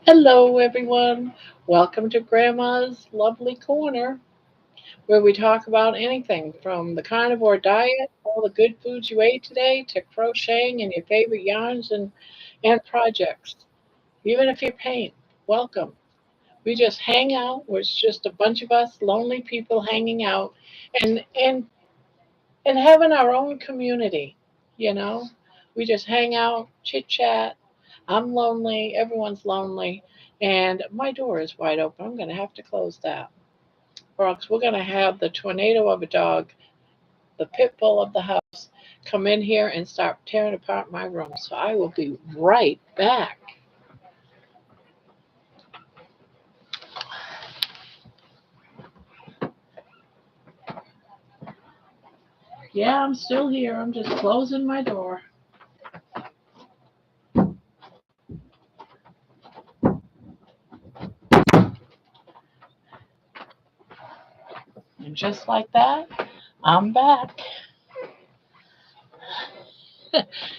Hello, everyone. Welcome to Grandma's Lovely Corner, where we talk about anything from the carnivore diet, all the good foods you ate today, to crocheting and your favorite yarns and projects. Even if you paint, welcome. We just hang out. It's just a bunch of us lonely people hanging out and and and having our own community. You know, we just hang out, chit chat. I'm lonely. Everyone's lonely. And my door is wide open. I'm going to have to close that. Or else we're going to have the tornado of a dog, the pit bull of the house, come in here and start tearing apart my room. So I will be right back. Yeah, I'm still here. I'm just closing my door. And just like that, I'm back.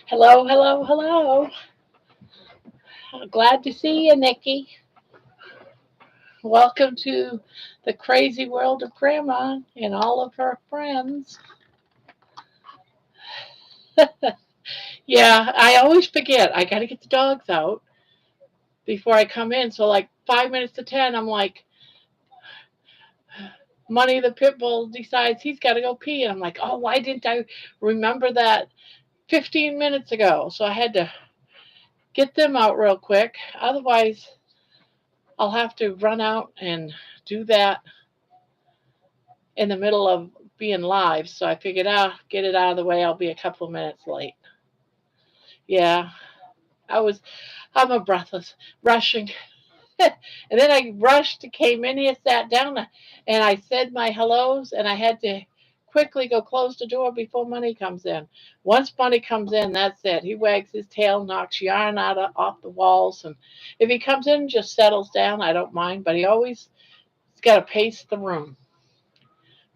Hello, hello, hello. Glad to see you, Nikki. Welcome to the crazy world of Grandma and all of her friends. Yeah, I always forget. I got to get the dogs out before I come in. So, like 5 minutes to 10, I'm like, Money the pit bull decides he's got to go pee. And I'm like, oh, why didn't I remember that 15 minutes ago? So I had to get them out real quick. Otherwise, I'll have to run out and do that in the middle of being live. So I figured, get it out of the way. I'll be a couple of minutes late. Yeah, I was, I'm a breathless, rushing. And then I rushed, came in here, sat down, and I said my hellos, and I had to quickly go close the door before Money comes in. Once Money comes in, that's it. He wags his tail, knocks yarn off the walls, and if he comes in and just settles down, I don't mind. But he always has got to pace the room,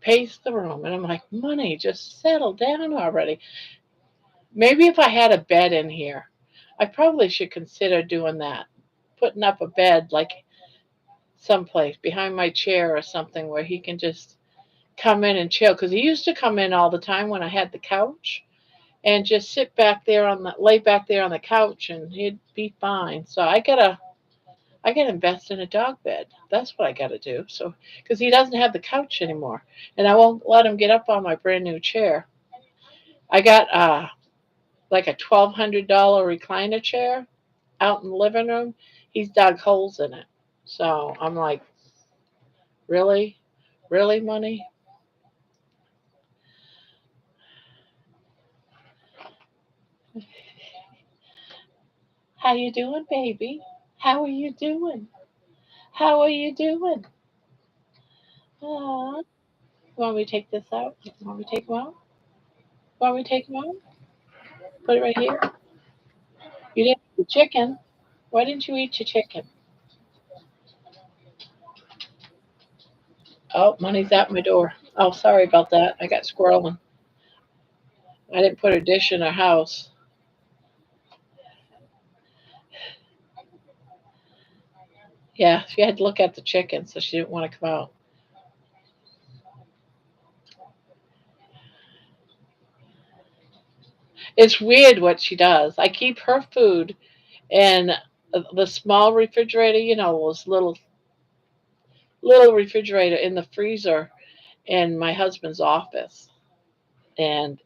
and I'm like, Money, just settle down already. Maybe if I had a bed in here, I probably should consider doing that, putting up a bed like someplace behind my chair or something where he can just come in and chill, because he used to come in all the time when I had the couch and just sit back there lay back there on the couch, and he'd be fine. So I gotta invest in a dog bed. That's what I gotta do. So because he doesn't have the couch anymore, and I won't let him get up on my brand new chair. I got like a $1,200 recliner chair out in the living room. He's dug holes in it. So I'm like, really, really, Money? How you doing, baby? How are you doing? How are you doing? Aw. Want me to take this out? Want me to take them out? Want me to take them out? Put it right here. You didn't eat the chicken. Why didn't you eat your chicken? Oh, Money's at my door. Oh, sorry about that. I got squirreling. I didn't put a dish in her house. Yeah, she had to look at the chicken, so she didn't want to come out. It's weird what she does. I keep her food in the small refrigerator, those little refrigerator in the freezer in my husband's office. And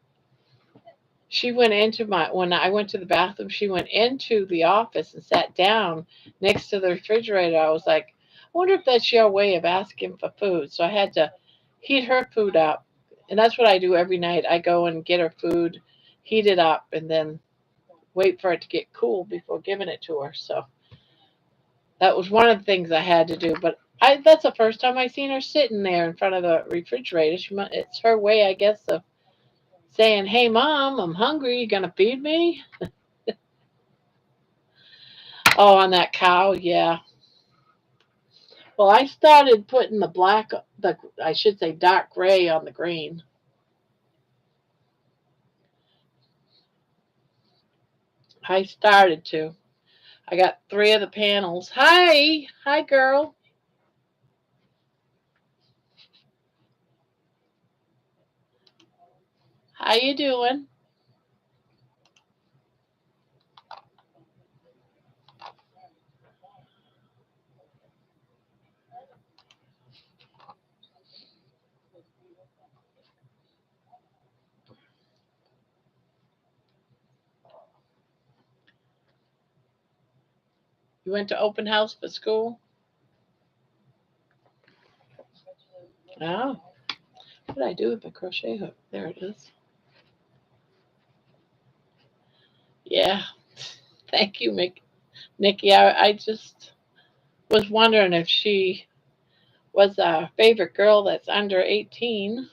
she went into when I went to the bathroom, she went into the office and sat down next to the refrigerator. I was like, I wonder if that's your way of asking for food. So I had to heat her food up. And that's what I do every night. I go and get her food, heat it up, and then wait for it to get cool before giving it to her. So that was one of the things I had to do. But that's the first time I seen her sitting there in front of the refrigerator. It's her way, I guess, of saying, "Hey, Mom, I'm hungry. You gonna feed me?" Oh, on that cow, yeah. Well, I started putting the I should say dark gray on the green. I started to. I got 3 of the panels. Hi. Hi, girl. How you doing? You went to open house for school? Oh. What did I do with my crochet hook? There it is. Yeah. Thank you, Nikki. I just was wondering if she was a favorite girl that's under 18.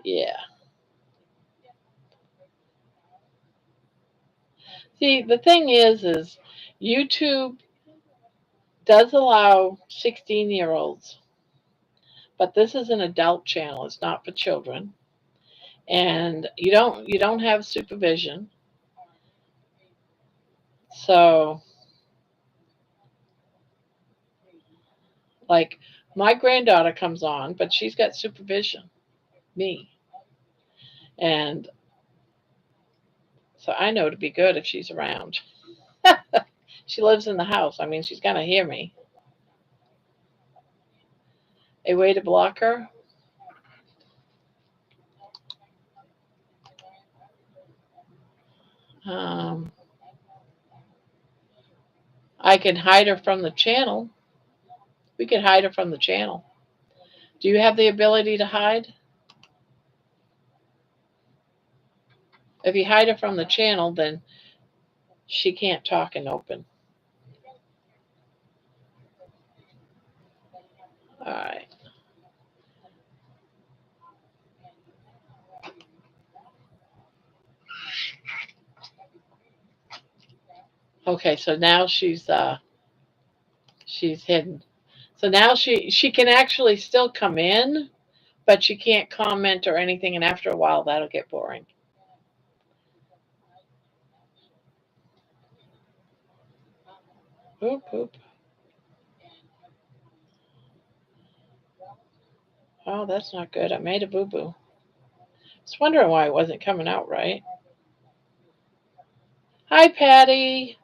Yeah. See, the thing is YouTube does allow 16-year-olds, but this is an adult channel. It's not for children, and you don't have supervision. So, like, my granddaughter comes on, but she's got supervision, me, and so I know to be good if she's around. She lives in the house. I mean, she's gonna hear me. A way to block her? Um, I can hide her from the channel. We could hide her from the channel. Do you have the ability to hide? If you hide her from the channel, then she can't talk and open. All right. Okay, so now she's hidden. So now she can actually still come in, but she can't comment or anything, and after a while that'll get boring. Oop oop. Oh, that's not good. I made a boo boo. I was wondering why it wasn't coming out right. Hi, Patty.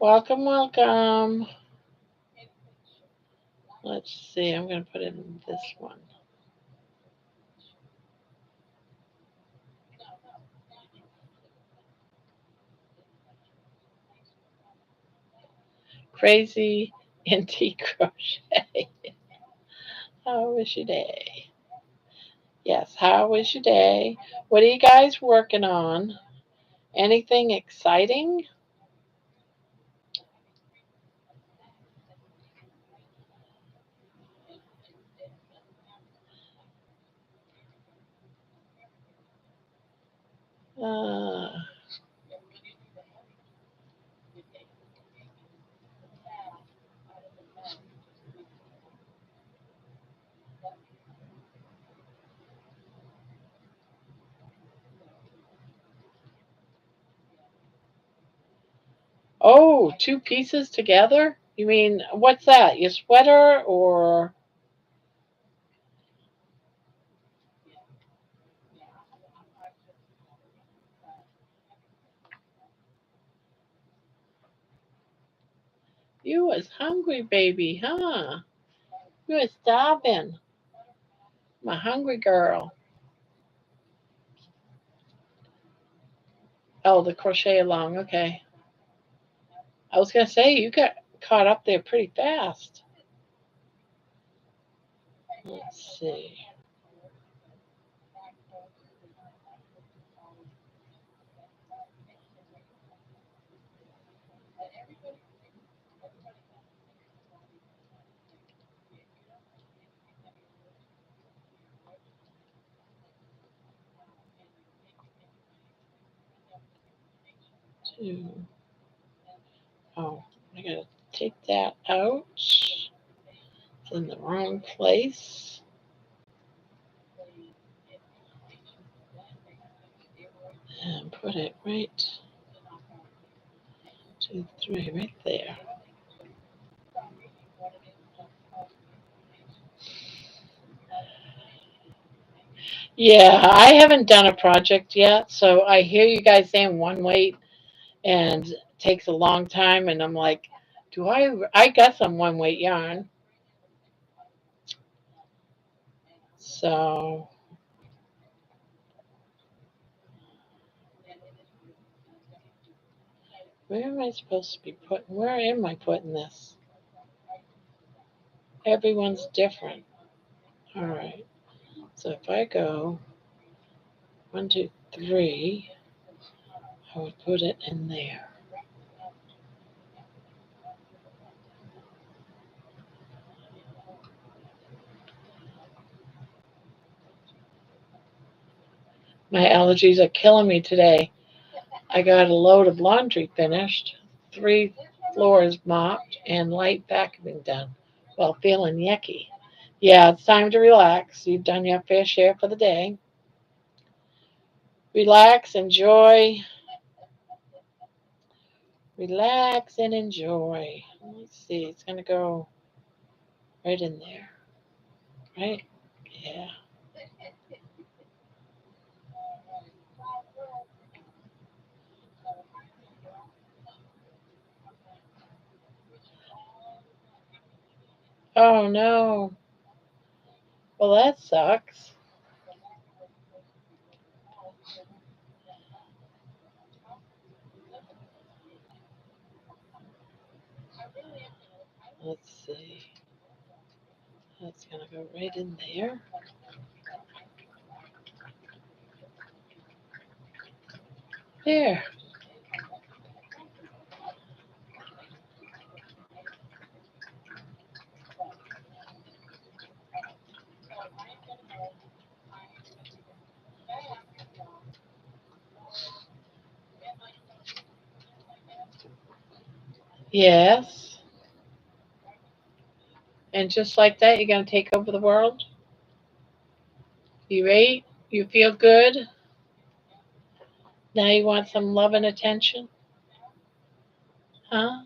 Welcome, welcome. Let's see. I'm going to put in this one. Crazy antique crochet. How was your day? Yes, how was your day? What are you guys working on? Anything exciting? Uh, oh, two pieces together? You mean, what's that? Your sweater or? You was hungry, baby, huh? You was starving. My hungry girl. Oh, the crochet along. Okay. I was going to say, you got caught up there pretty fast. Let's see. 2. Oh, I gotta take that out. It's in the wrong place. And put it right 2, 3, right there. Yeah, I haven't done a project yet, so I hear you guys saying one weight and it takes a long time, and I'm like, do I got some one weight yarn. So where am I supposed to be putting, where am I putting this? Everyone's different. All right. So if I go 1, 2, 3, I would put it in there. My allergies are killing me today. I got a load of laundry finished, 3 floors mopped, and light vacuuming done while feeling yucky. Yeah, it's time to relax. You've done your fair share for the day. Relax, enjoy, relax and enjoy. Let's see, it's going to go right in there, right? Yeah. Oh no. Well, that sucks. Let's see. That's going to go right in there. There. Yes. And just like that, you're going to take over the world? You ate? You feel good? Now you want some love and attention? Huh?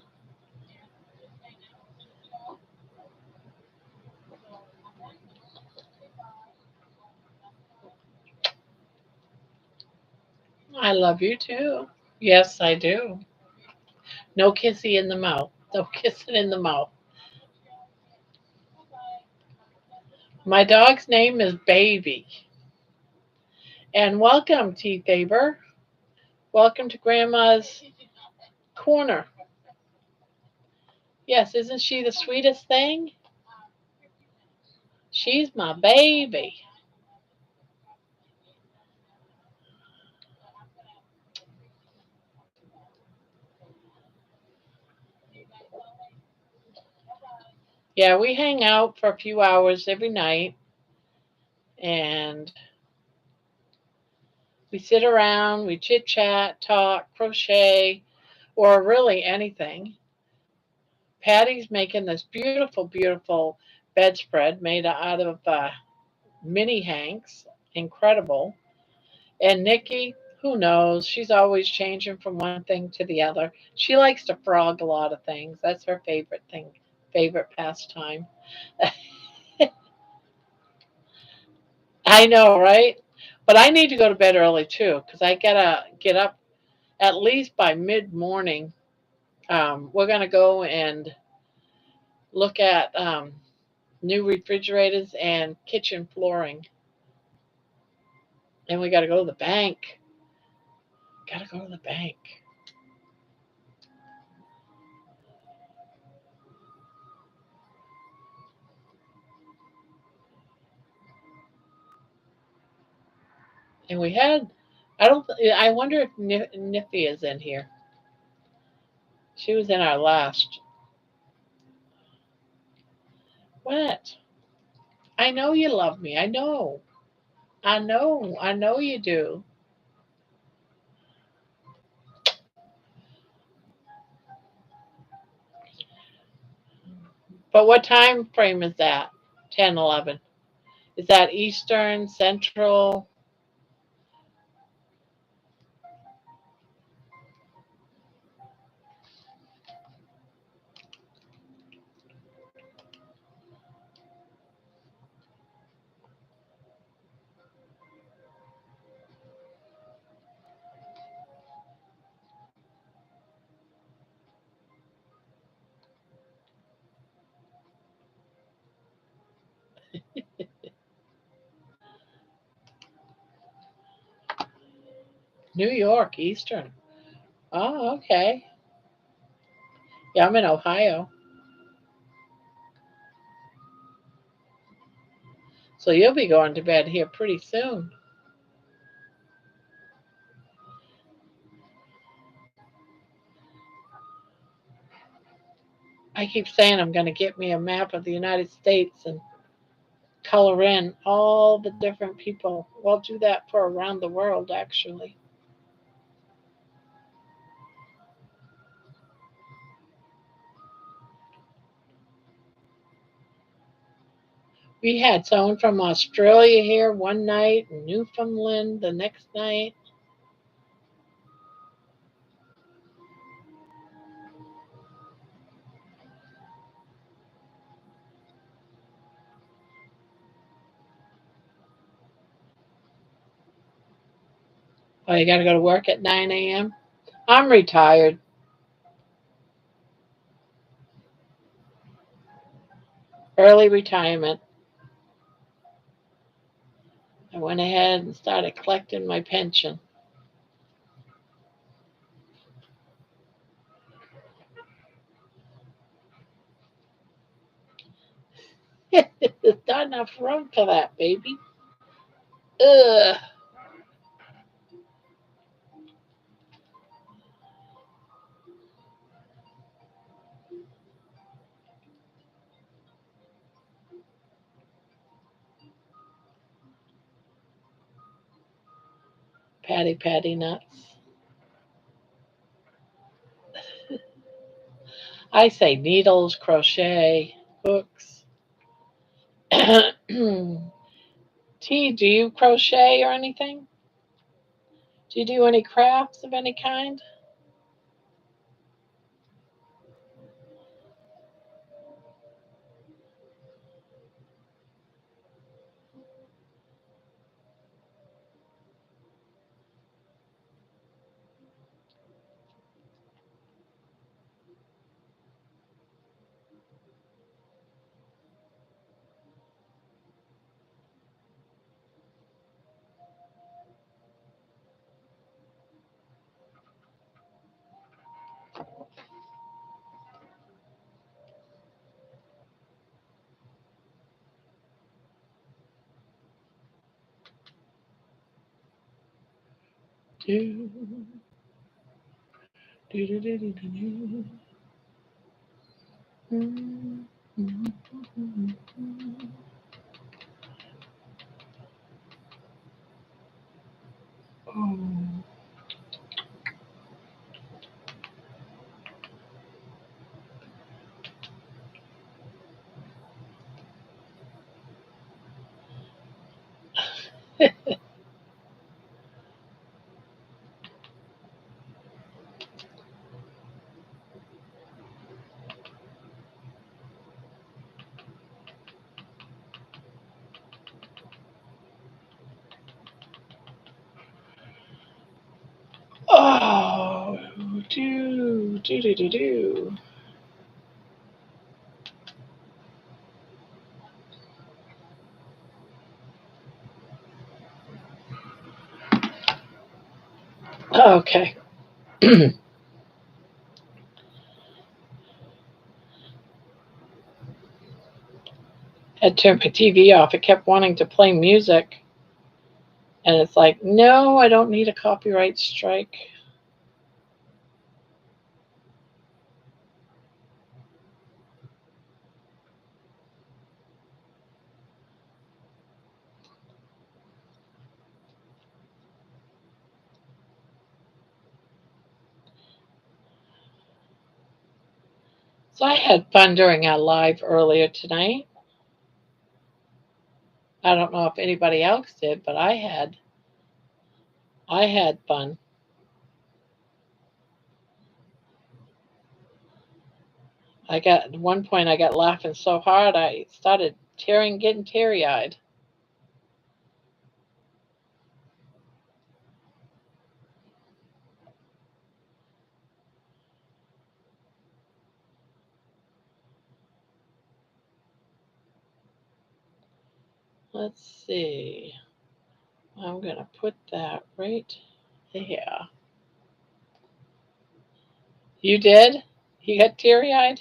I love you too. Yes, I do. No kissy in the mouth. No kissing in the mouth. My dog's name is Baby. And welcome, T. Faber. Welcome to Grandma's Corner. Yes, isn't she the sweetest thing? She's my baby. Yeah, we hang out for a few hours every night and we sit around, we chit chat, talk, crochet, or really anything. Patty's making this beautiful, beautiful bedspread made out of mini hanks. Incredible. And Nikki, who knows? She's always changing from one thing to the other. She likes to frog a lot of things. That's her favorite thing, favorite pastime. I know, right? But I need to go to bed early too because I gotta get up at least by mid morning. We're gonna go and look at new refrigerators and kitchen flooring, and we gotta go to the bank. Gotta go to the bank. And we had, I don't, I wonder if Niffy is in here. She was in our last. What? I know you love me. I know. I know. I know you do. But what time frame is that? 10, 11. Is that Eastern, Central? New York, Eastern. Oh, okay. Yeah, I'm in Ohio. So you'll be going to bed here pretty soon. I keep saying I'm going to get me a map of the United States and color in all the different people. We'll do that for around the world, actually. We had someone from Australia here one night, and Newfoundland the next night. Oh, you got to go to work at 9 a.m.? I'm retired. Early retirement. I went ahead and started collecting my pension. There's not enough room for that, baby. Ugh. Patty, patty nuts. I say needles, crochet, hooks. T, do you crochet or anything? Do you do any crafts of any kind? Do, do, do, do, do, do. Mm, mm, mm, mm. Oh. Oh, do. Okay. Had turned my TV off. It kept wanting to play music. And it's like, no, I don't need a copyright strike. So I had fun during our live earlier tonight. I don't know if anybody else did, but I had. I had fun. At one point I got laughing so hard I started getting teary eyed. Let's see. I'm gonna put that right there. You did? You got teary eyed?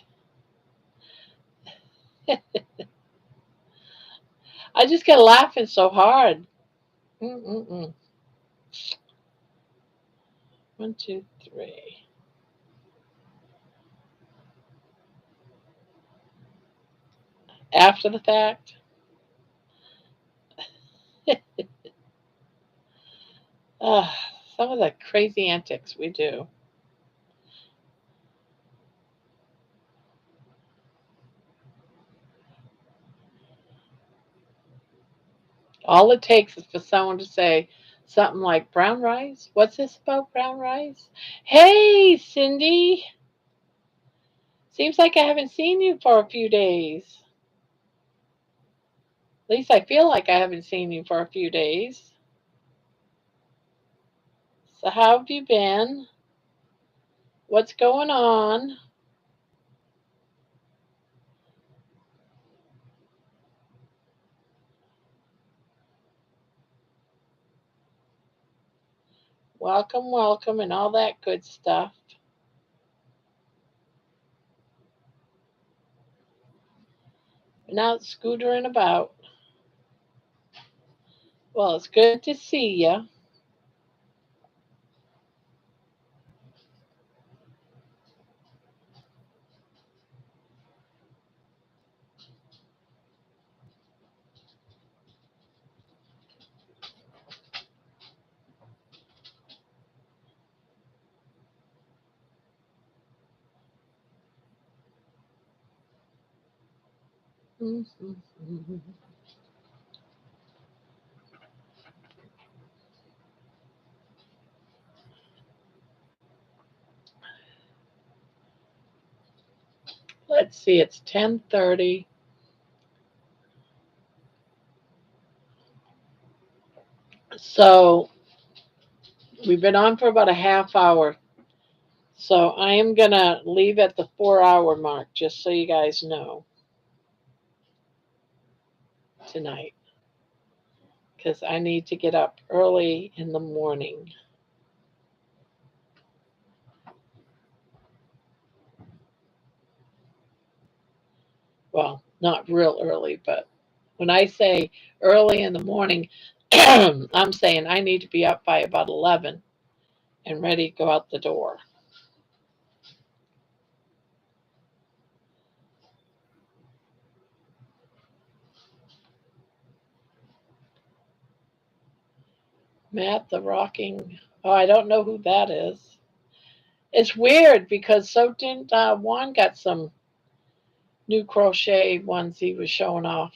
I just got laughing so hard. Mm-mm-mm. 1, 2, 3. After the fact. uh, some of the crazy antics we do. All it takes is for someone to say something like brown rice. What's this about brown rice? Hey, Cindy. Seems like I haven't seen you for a few days. At least I feel like I haven't seen you for a few days. So, how have you been? What's going on? Welcome, welcome, and all that good stuff. Been out scootering about. Well, it's good to see you. Let's see, it's 10:30. So we've been on for about a half hour. So I am going to leave at the 4 hour mark, just so you guys know, tonight. Because I need to get up early in the morning. Well, not real early, but when I say early in the morning, I'm saying I need to be up by about 11 and ready to go out the door. Matt the Rocking. Oh, I don't know who that is. It's weird because so didn't Juan got some new crochet ones he was showing off.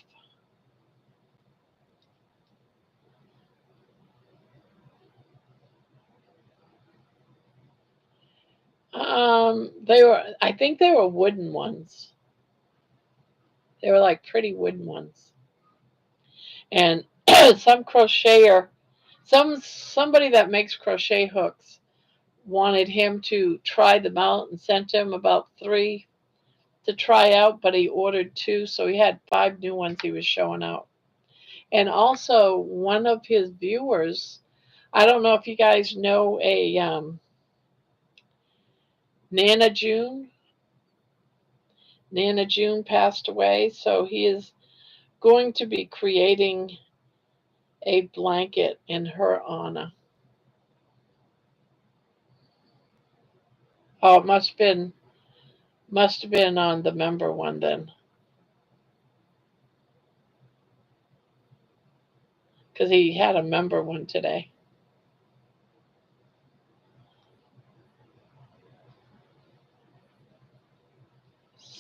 They were. I think they were wooden ones. They were like pretty wooden ones. And some crocheter, somebody that makes crochet hooks wanted him to try them out and sent him about 3 to try out, but he ordered 2, so he had 5 new ones he was showing out. And also, one of his viewers, I don't know if you guys know a Nana June. Nana June passed away, so he is going to be creating a blanket in her honor. Oh, it must have been on the member one then, because he had a member one today.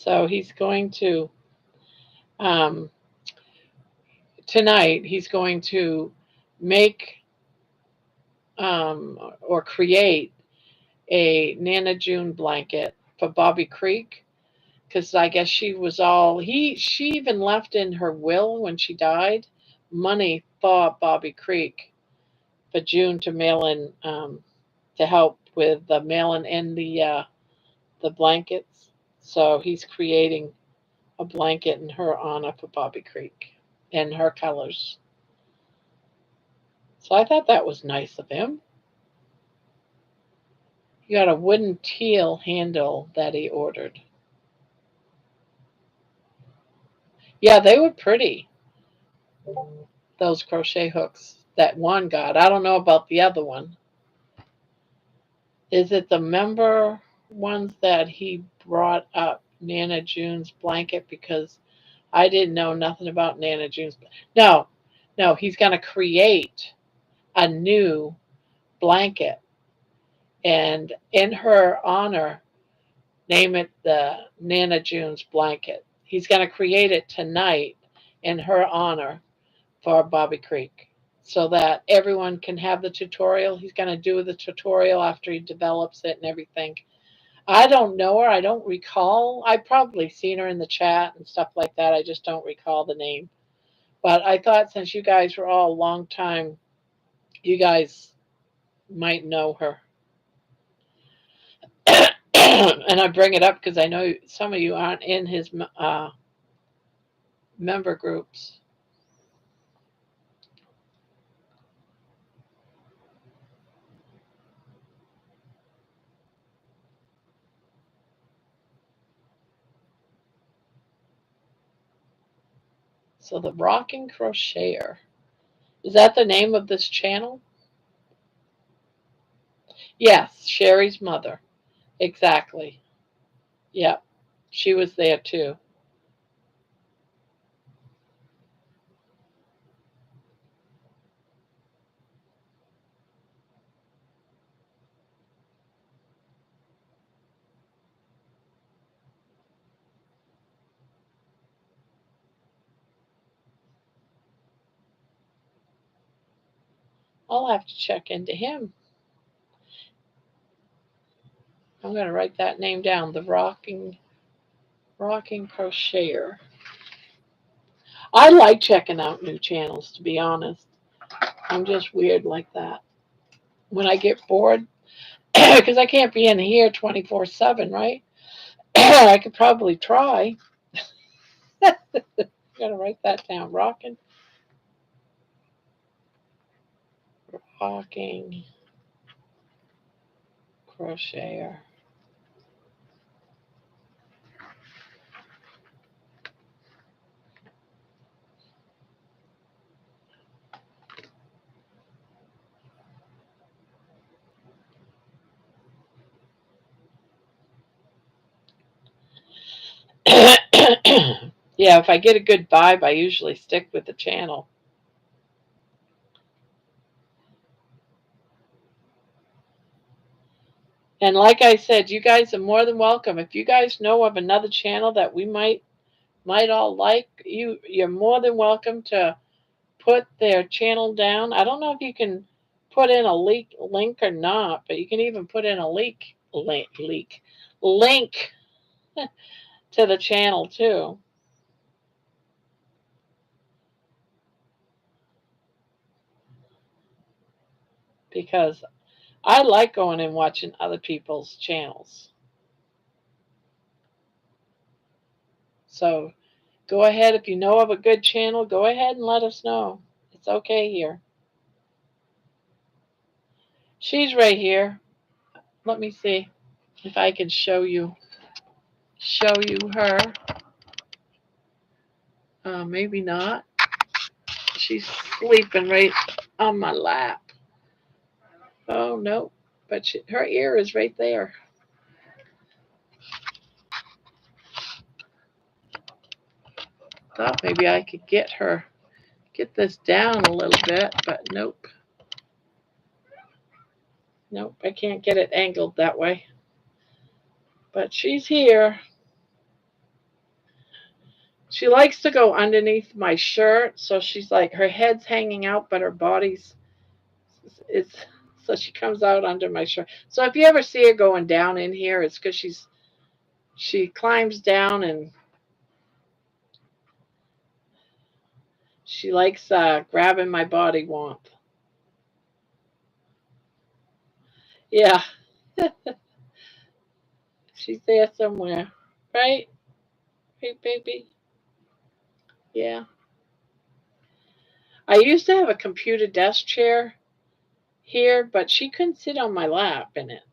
So he's going to, um, tonight, he's going to make or create a Nana June blanket for Bobby Creek because I guess she was all she even left in her will when she died money for Bobby Creek for June to mail in to help with the mailing in the blankets. So he's creating a blanket in her honor for Bobby Creek in her colors. So I thought that was nice of him. He got a wooden teal handle that he ordered. Yeah, they were pretty, those crochet hooks that one got. I don't know about the other one. Is it the member ones that he brought up Nana June's blanket? Because I didn't know nothing about Nana June's. No, no, he's going to create a new blanket and in her honor, name it the Nana June's blanket. He's going to create it tonight in her honor for Bobby Creek so that everyone can have the tutorial. He's going to do the tutorial after he develops it and everything. I don't know her. I don't recall. I've probably seen her in the chat and stuff like that. I just don't recall the name. But I thought since you guys were all a long time, you guys might know her. And I bring it up because I know some of you aren't in his member groups. So the Rocking Crocheter. Is that the name of this channel? Yes, Sherry's mother. Exactly. Yep. She was there too. I'll have to check into him. I'm going to write that name down. The Rocking Crocheter. I like checking out new channels, to be honest. I'm just weird like that. When I get bored, because I can't be in here 24/7, right? I could probably try. Gotta write that down. Rocking Crocheter. Yeah, if I get a good vibe, I usually stick with the channel. And like I said, you guys are more than welcome. If you guys know of another channel that we might all like, you're more than welcome to put their channel down. I don't know if you can put in a link or not, but you can even put in a link to the channel too. Because I like going and watching other people's channels. So go ahead, if you know of a good channel, go ahead and let us know. It's okay here. She's right here. Let me see if I can show you her. Maybe not. She's sleeping right on my lap. Oh no, but her ear is right there. Thought maybe I could get this down a little bit, but nope. Nope, I can't get it angled that way. But she's here. She likes to go underneath my shirt, so she's like her head's hanging out, but her body's it's so she comes out under my shirt. So if you ever see her going down in here, it's because she climbs down and she likes grabbing my body warmth. Yeah, she's there somewhere, right? Right, baby. Yeah. I used to have a computer desk chair here, but she couldn't sit on my lap in it.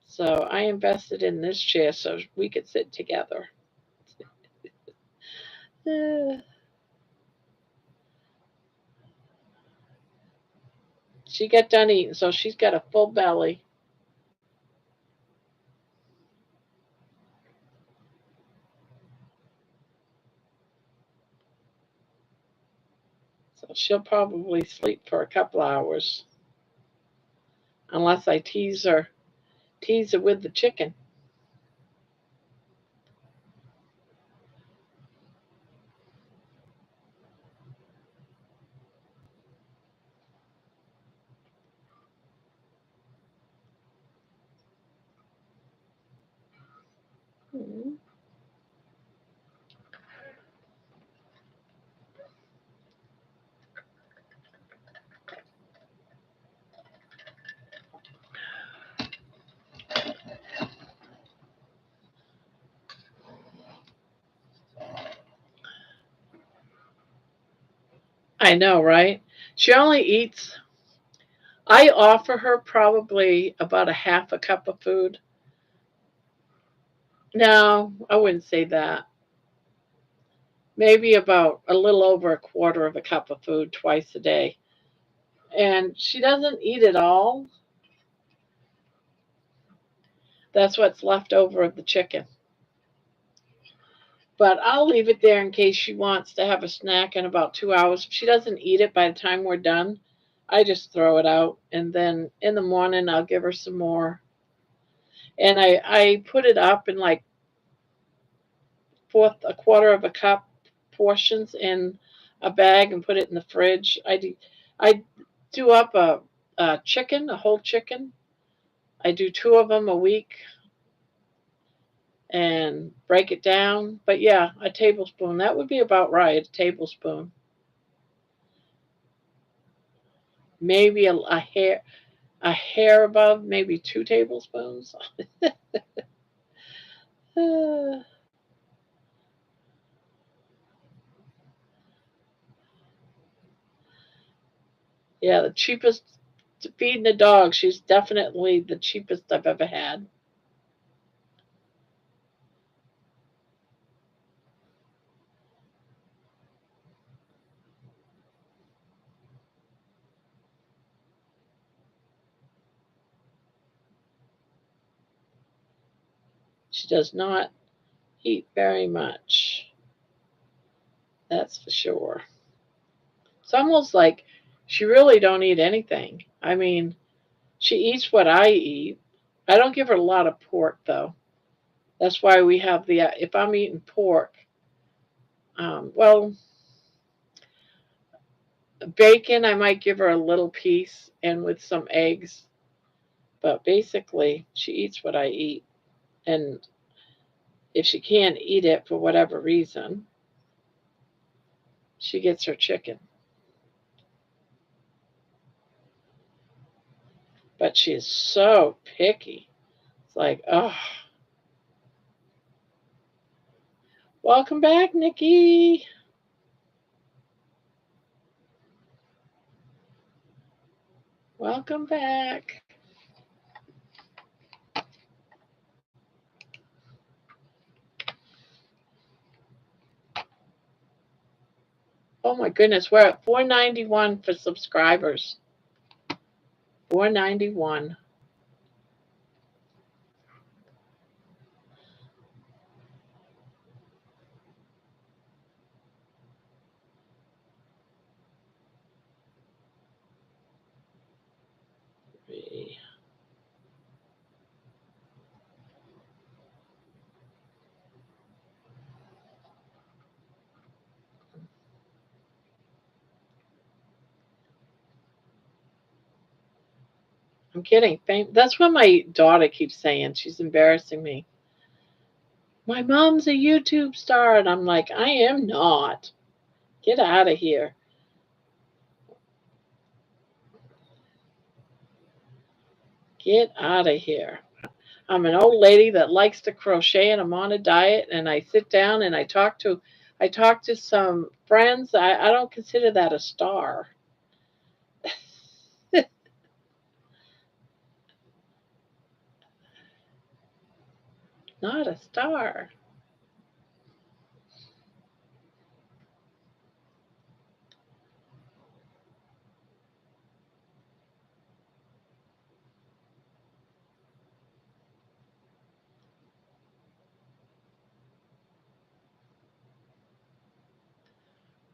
So I invested in this chair so we could sit together. Uh, she got done eating, so she's got a full belly. So she'll probably sleep for a couple hours unless I tease her with the chicken. Mhm. I know, right? She only eats. I offer her probably about a half a cup of food. No, I wouldn't say that. Maybe about a little over a quarter of a cup of food twice a day. And she doesn't eat it all. That's what's left over of the chicken. But I'll leave it there in case she wants to have a snack in about 2 hours. If she doesn't eat it by the time we're done, I just throw it out. And then in the morning, I'll give her some more. And I put it up in like a quarter of a cup portions in a bag and put it in the fridge. I do up a chicken, a whole chicken. I do two of them a week and break it down. But yeah, a tablespoon. That would be about right. A tablespoon. Maybe a hair above, maybe 2 tablespoons. Uh, yeah, the cheapest feeding the dog. She's definitely the cheapest I've ever had. She does not eat very much. That's for sure. It's almost like she really don't eat anything. I mean, she eats what I eat. I don't give her a lot of pork though. That's why we have the if I'm eating pork, well, bacon I might give her a little piece and with some eggs, but basically she eats what I eat. And if she can't eat it for whatever reason, she gets her chicken. But she is so picky. It's like, oh, welcome back, Nikki. Welcome back. Oh my goodness, we're at 491 for subscribers. 491. I'm getting famous. That's what my daughter keeps saying. She's embarrassing me. My mom's a YouTube star. And I'm like, I am not. Get out of here. Get out of here. I'm an old lady that likes to crochet and I'm on a diet and I sit down and I talk to some friends. I don't consider that a star. Not a star.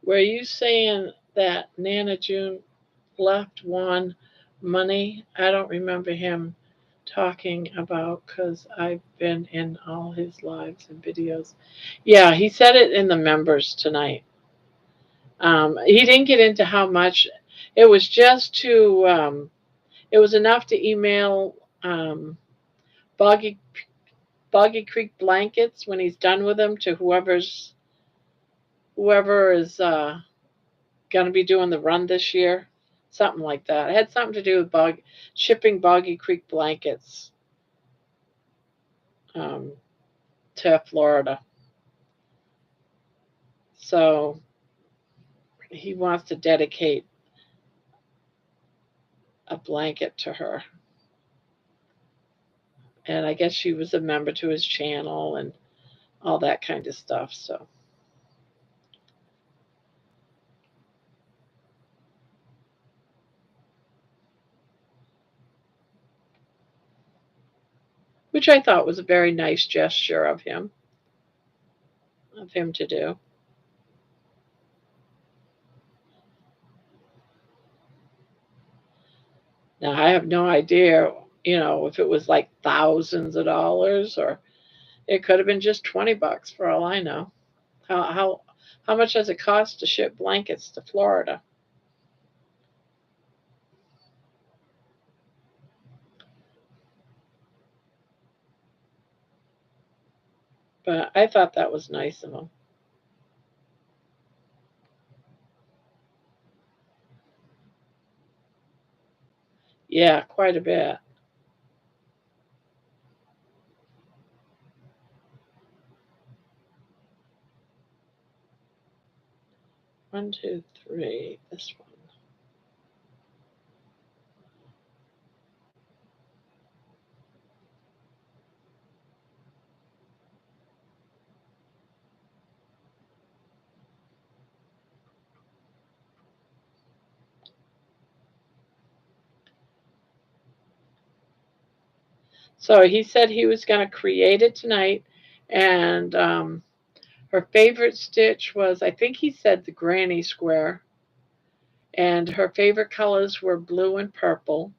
Were you saying that Nana June left Juan money? I don't remember him talking about because I've been in all his lives and videos. Yeah, he said it in the members tonight. He didn't get into how much. It was just to. It was enough to email Boggy Boggy Creek blankets when he's done with them to whoever is going to be doing the run this year. Something like that. It had something to do with shipping Boggy Creek blankets um, to Florida. So he wants to dedicate a blanket to her. And I guess she was a member to his channel and all that kind of stuff. So, which I thought was a very nice gesture of him to do. Now I have no idea, if it was like thousands of dollars or it could have been just $20 for all I know. How much does it cost to ship blankets to Florida? But I thought that was nice of him. Yeah, quite a bit. 1, 2, 3. This one. So he said he was going to create it tonight, and her favorite stitch was, I think he said, the granny square, and her favorite colors were blue and purple.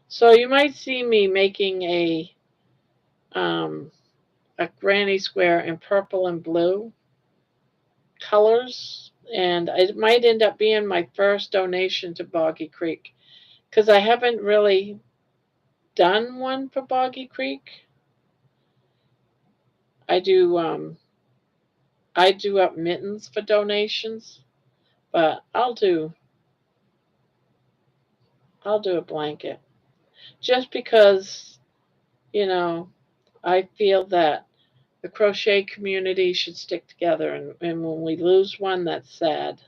So you might see me making um, a granny square in purple and blue colors, and it might end up being my first donation to Boggy Creek because I haven't really done one for Boggy Creek. I do up mittens for donations, but I'll do a blanket just because you know I feel that the crochet community should stick together, and when we lose one, that's sad.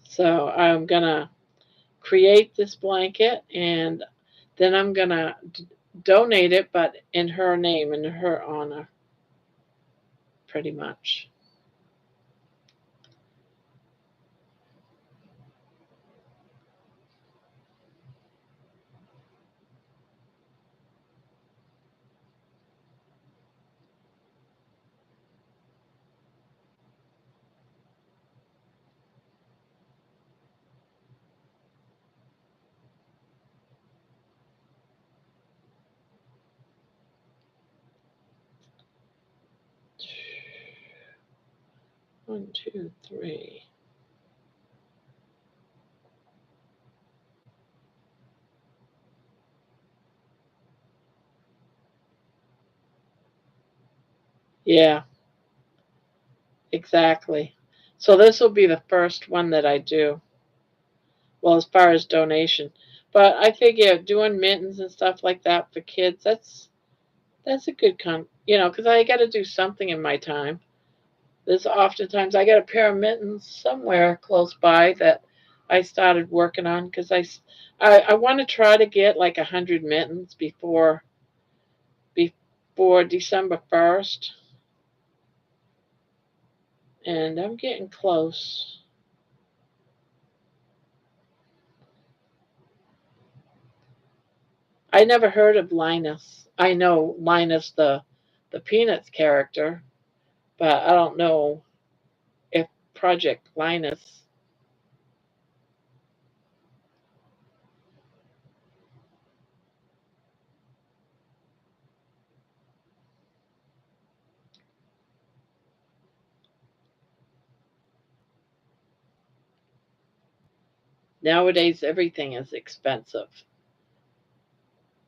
So I'm gonna create this blanket and then I'm gonna donate it, but in her name, in her honor, pretty much. 1, 2, 3. Yeah, exactly. So this will be the first one that I do. Well, as far as donation, but I figure doing mittens and stuff like that for kids, that's a good because I got to do something in my time. There's oftentimes I got a pair of mittens somewhere close by that I started working on because I want to try to get like 100 mittens before December 1st, and I'm getting close. I never heard of Linus. I know Linus the Peanuts character, but I don't know if Project Linus. Nowadays everything is expensive.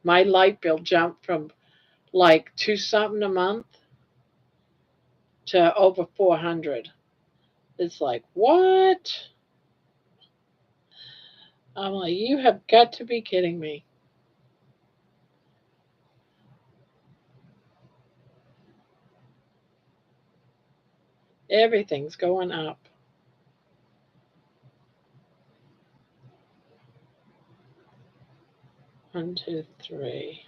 My light bill jumped from like two something a month to over 400. It's like, what? I'm like, you have got to be kidding me. Everything's going up. 1, 2, 3.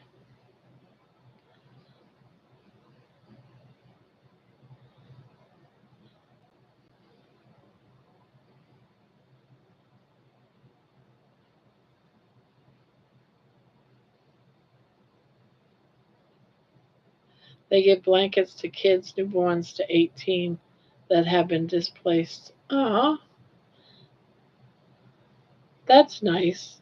They give blankets to kids newborns to 18 that have been displaced. Ah, that's nice.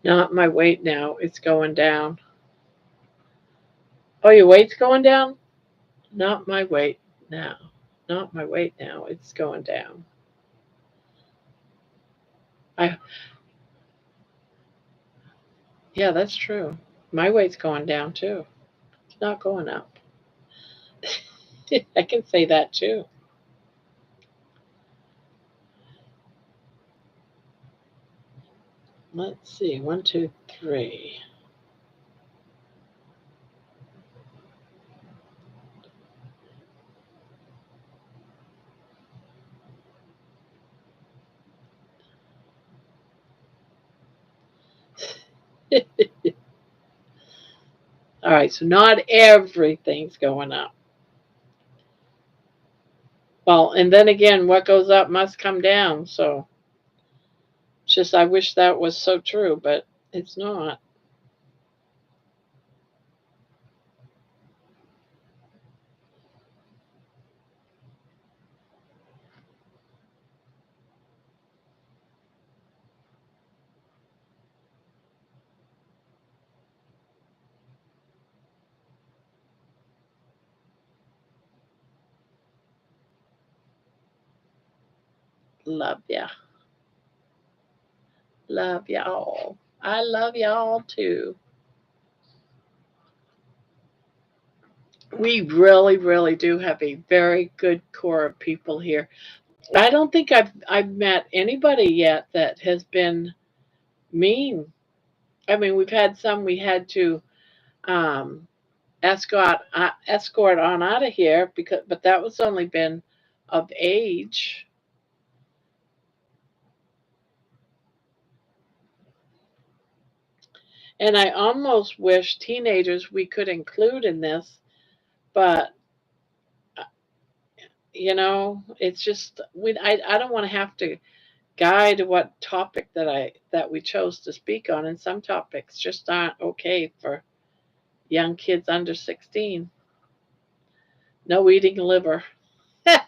Not my weight now. It's going down. Oh, your weight's going down? Not my weight now. Not my weight now. It's going down. I Yeah, that's true. My weight's going down too. It's not going up. I can say that too. Let's see. 1, 2, 3. All right, so not everything's going up. Well, and then again, what goes up must come down. So it's just I wish that was so true, but it's not. Love ya. Love y'all. I love y'all too. We really, really do have a very good core of people here. I don't think I've met anybody yet that has been mean. I mean, we've had some we had to um, escort on out of here but that was only been of age. And I almost wish teenagers we could include in this, but uh, it's just I don't want to have to guide what topic that we chose to speak on, and some topics just aren't okay for young kids under 16. No eating liver. Yeah,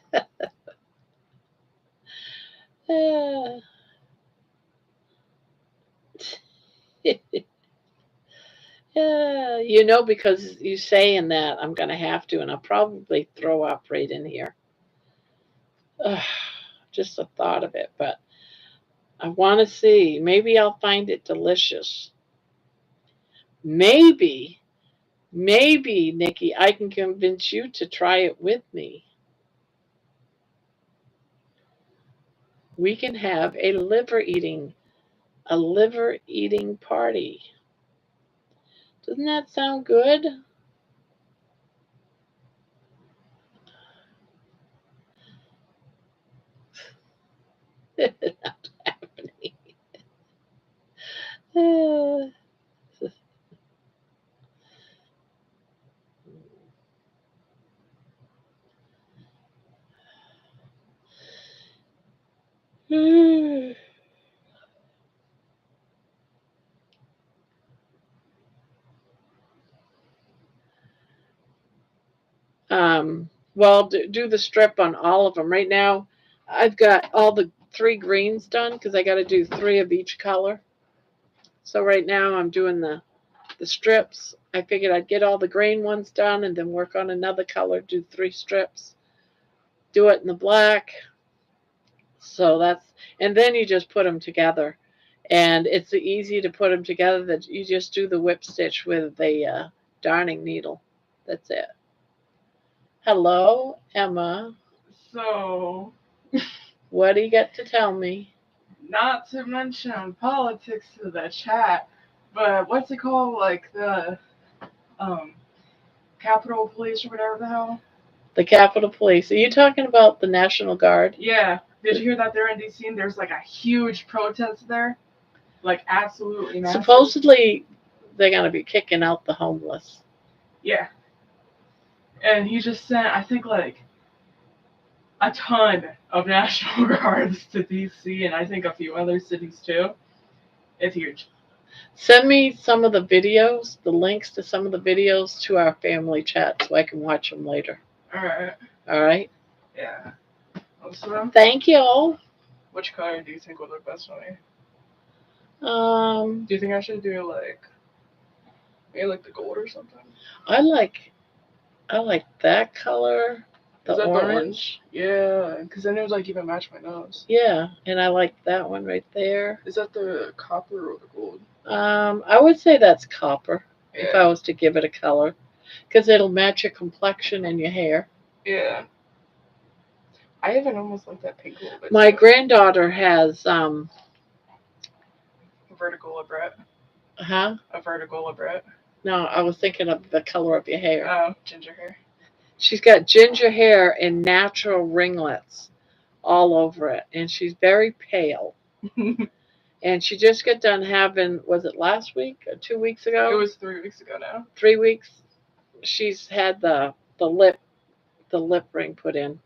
because you saying that, I'm going to have to, and I'll probably throw up right in here. Ugh, just the thought of it, but I want to see. Maybe I'll find it delicious. Maybe, maybe, Nikki, I can convince you to try it with me. We can have a liver eating party. Doesn't that sound good? Not happening. Well, do the strip on all of them. Right now, I've got all the 3 greens done because I got to do 3 of each color. So right now I'm doing the strips. I figured I'd get all the green ones done and then work on another color, do 3 strips, do it in the black. So and then you just put them together. And it's easy to put them together that you just do the whip stitch with the darning needle. That's it. Hello, Emma. So, What do you got to tell me? not to mention politics to the chat, but what's it called? Like the Capitol Police or whatever the hell? The Capitol Police. Are you talking about the National Guard? Yeah. Did you hear that they're in DC and there's like a huge protest there? Like absolutely massive. Supposedly, they're going to be kicking out the homeless. Yeah. And he just sent, I think, like a ton of National Guards to DC and I think a few other cities too. It's huge. Send me some of the videos, the links to some of the videos to our family chat so I can watch them later. Alright. All right? Yeah. Also, thank you. Which color do you think would look best on me? Do you think I should do maybe like the gold or something? I like that color. Is that orange? The orange? Yeah, because then it would like even match my nose. Yeah, and I like that one right there. Is that the copper or the gold? I would say that's copper. Yeah. If I was to give it a color, because it'll match your complexion and your hair. Yeah. I even almost like that pink a little bit. My granddaughter has vertical labret. Huh? A vertical labret. No, I was thinking of the color of your hair. Oh, ginger hair. She's got ginger hair and natural ringlets all over it, and she's very pale. And she just got done having, was it last week or 2 weeks ago? It was 3 weeks ago now. 3 weeks. She's had the lip ring put in.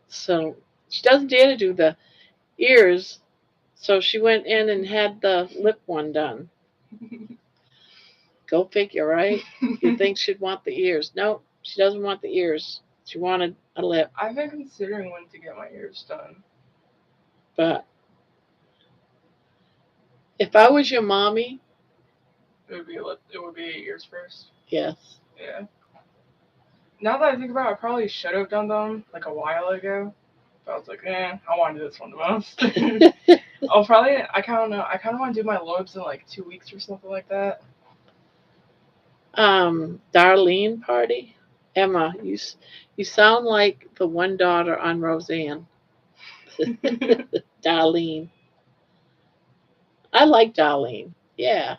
So she doesn't dare to do the ears. So she went in and had the lip one done. Go figure, right? You think she'd want the ears. No, she doesn't want the ears. She wanted a lip. I've been considering when to get my ears done. But if I was your mommy, it would be ears first. Yes. Yeah. Now that I think about it, I probably should have done them like a while ago. But I was like, I want to do this one the most. I kind of know. I kind of want to do my lobes in like 2 weeks or something like that. Darlene party. Emma, you sound like the one daughter on Roseanne. Darlene. I like Darlene. Yeah.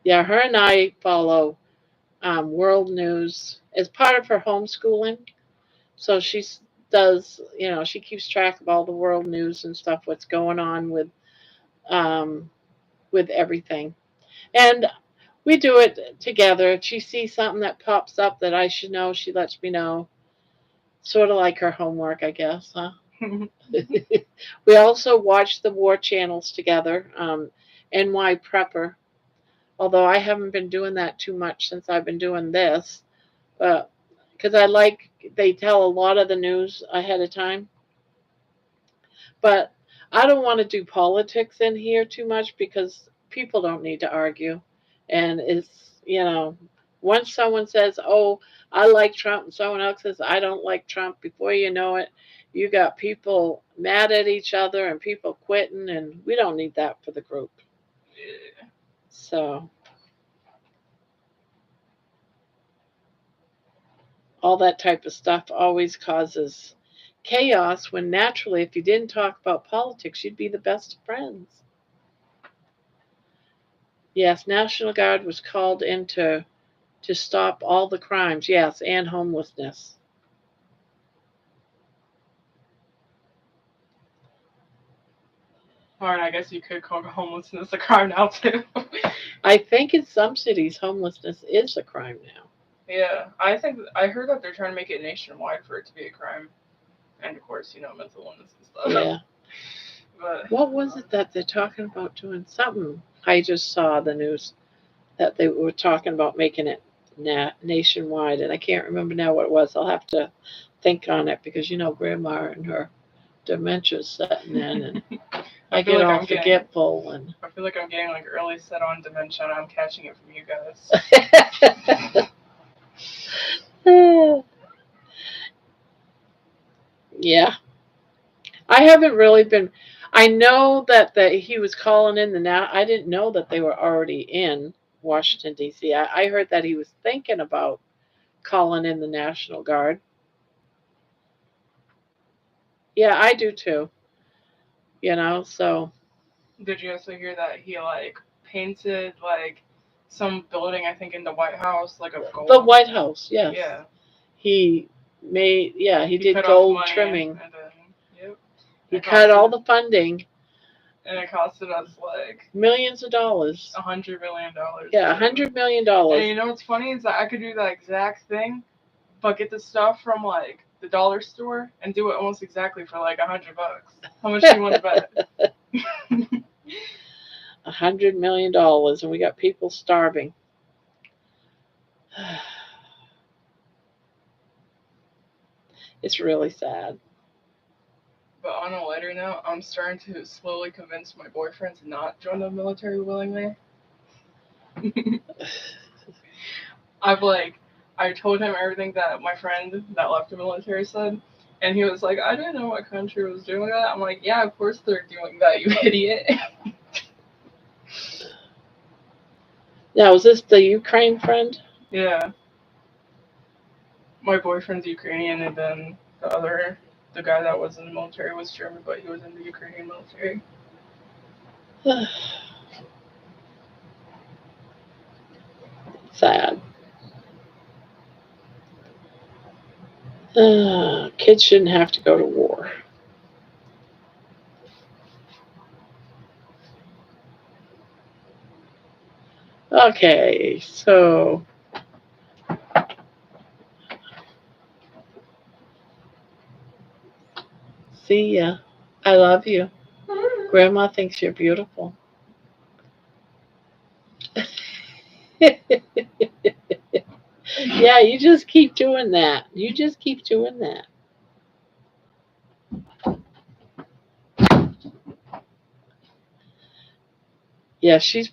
Yeah, her and I follow world news as part of her homeschooling. So she does, she keeps track of all the world news and stuff, what's going on with everything. And we do it together. If she sees something that pops up that I should know, she lets me know. Sort of like her homework, I guess, huh? We also watch the war channels together. NY Prepper Although I haven't been doing that too much since I've been doing this, but because I like they tell a lot of the news ahead of time. But I don't want to do politics in here too much because people don't need to argue. And once someone says, "Oh, I like Trump," and someone else says, "I don't like Trump," before you know it, you got people mad at each other and people quitting, and we don't need that for the group. Yeah. So, all that type of stuff always causes chaos when naturally, if you didn't talk about politics, you'd be the best of friends. Yes, National Guard was called in to stop all the crimes. Yes, and homelessness. Or I guess you could call homelessness a crime now too. I think in some cities, homelessness is a crime now. Yeah, I heard that they're trying to make it nationwide for it to be a crime, and of course, mental illness and stuff. Yeah. But What was it that they're talking about doing? Something. I just saw the news that they were talking about making it nationwide, and I can't remember now what it was. I'll have to think on it because Grandma and her dementia's setting in, and I feel get like all forgetful. And I feel like I'm getting like early set on dementia, and I'm catching it from you guys. Yeah, I haven't really been. I know that he was calling in the now. I didn't know that they were already in Washington D.C. I heard that he was thinking about calling in the National Guard. Yeah, I do too. So Did you also hear that he like painted like some building, I think, in the White House, like a gold? the White House, yes, Yeah. he made. Yeah, he did cut gold off money trimming. And then, yep. He cut all the funding. And it costed us like millions of dollars. $100 million. Yeah, $100 million. And you know what's funny is that I could do that exact thing, but get the stuff from like the dollar store and do it almost exactly for like $100. How much do you want to bet? $100 million, and we got people starving. It's really sad. But on a lighter note, I'm starting to slowly convince my boyfriend to not join the military willingly. I told him everything that my friend that left the military said, and he was like, I didn't know my country was doing that. I'm like, yeah, of course they're doing that, you idiot. Now, is this the Ukraine friend? Yeah. My boyfriend's Ukrainian, and then the guy that was in the military was German, but he was in the Ukrainian military. Sad. Kids shouldn't have to go to war. Okay, so see ya. I love you. Grandma thinks you're beautiful. Yeah, you just keep doing that. You just keep doing that. Yeah, she's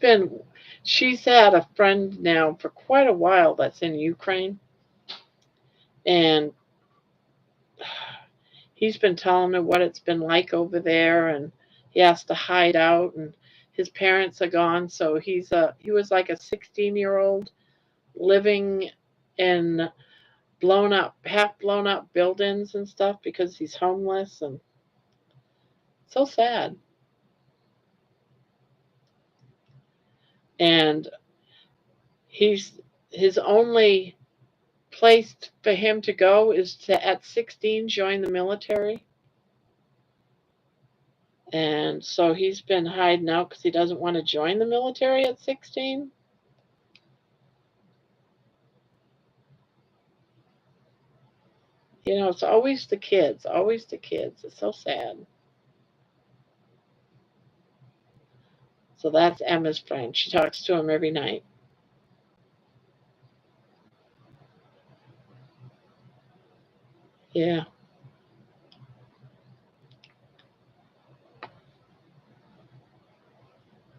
had a friend now for quite a while that's in Ukraine, and he's been telling her what it's been like over there, and he has to hide out, and his parents are gone, so he was like a 16-year-old living in half blown up buildings and stuff because he's homeless, and so sad. And he's his only place for him to go is to at 16 join the military. And so he's been hiding out because he doesn't want to join the military at 16. It's always the kids, always the kids. It's so sad. So that's Emma's friend. She talks to him every night. Yeah,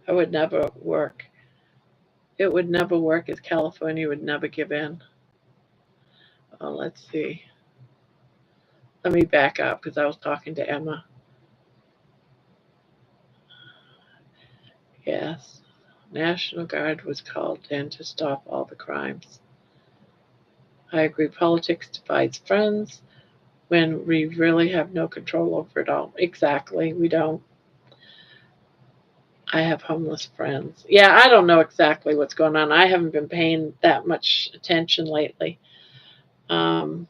it would never work. It would never work as California would never give in. Let's see. Let me back up because I was talking to Emma. Yes. National Guard was called in to stop all the crimes. I agree. Politics divides friends when we really have no control over it all. Exactly. We don't. I have homeless friends. Yeah, I don't know exactly what's going on. I haven't been paying that much attention lately. Um,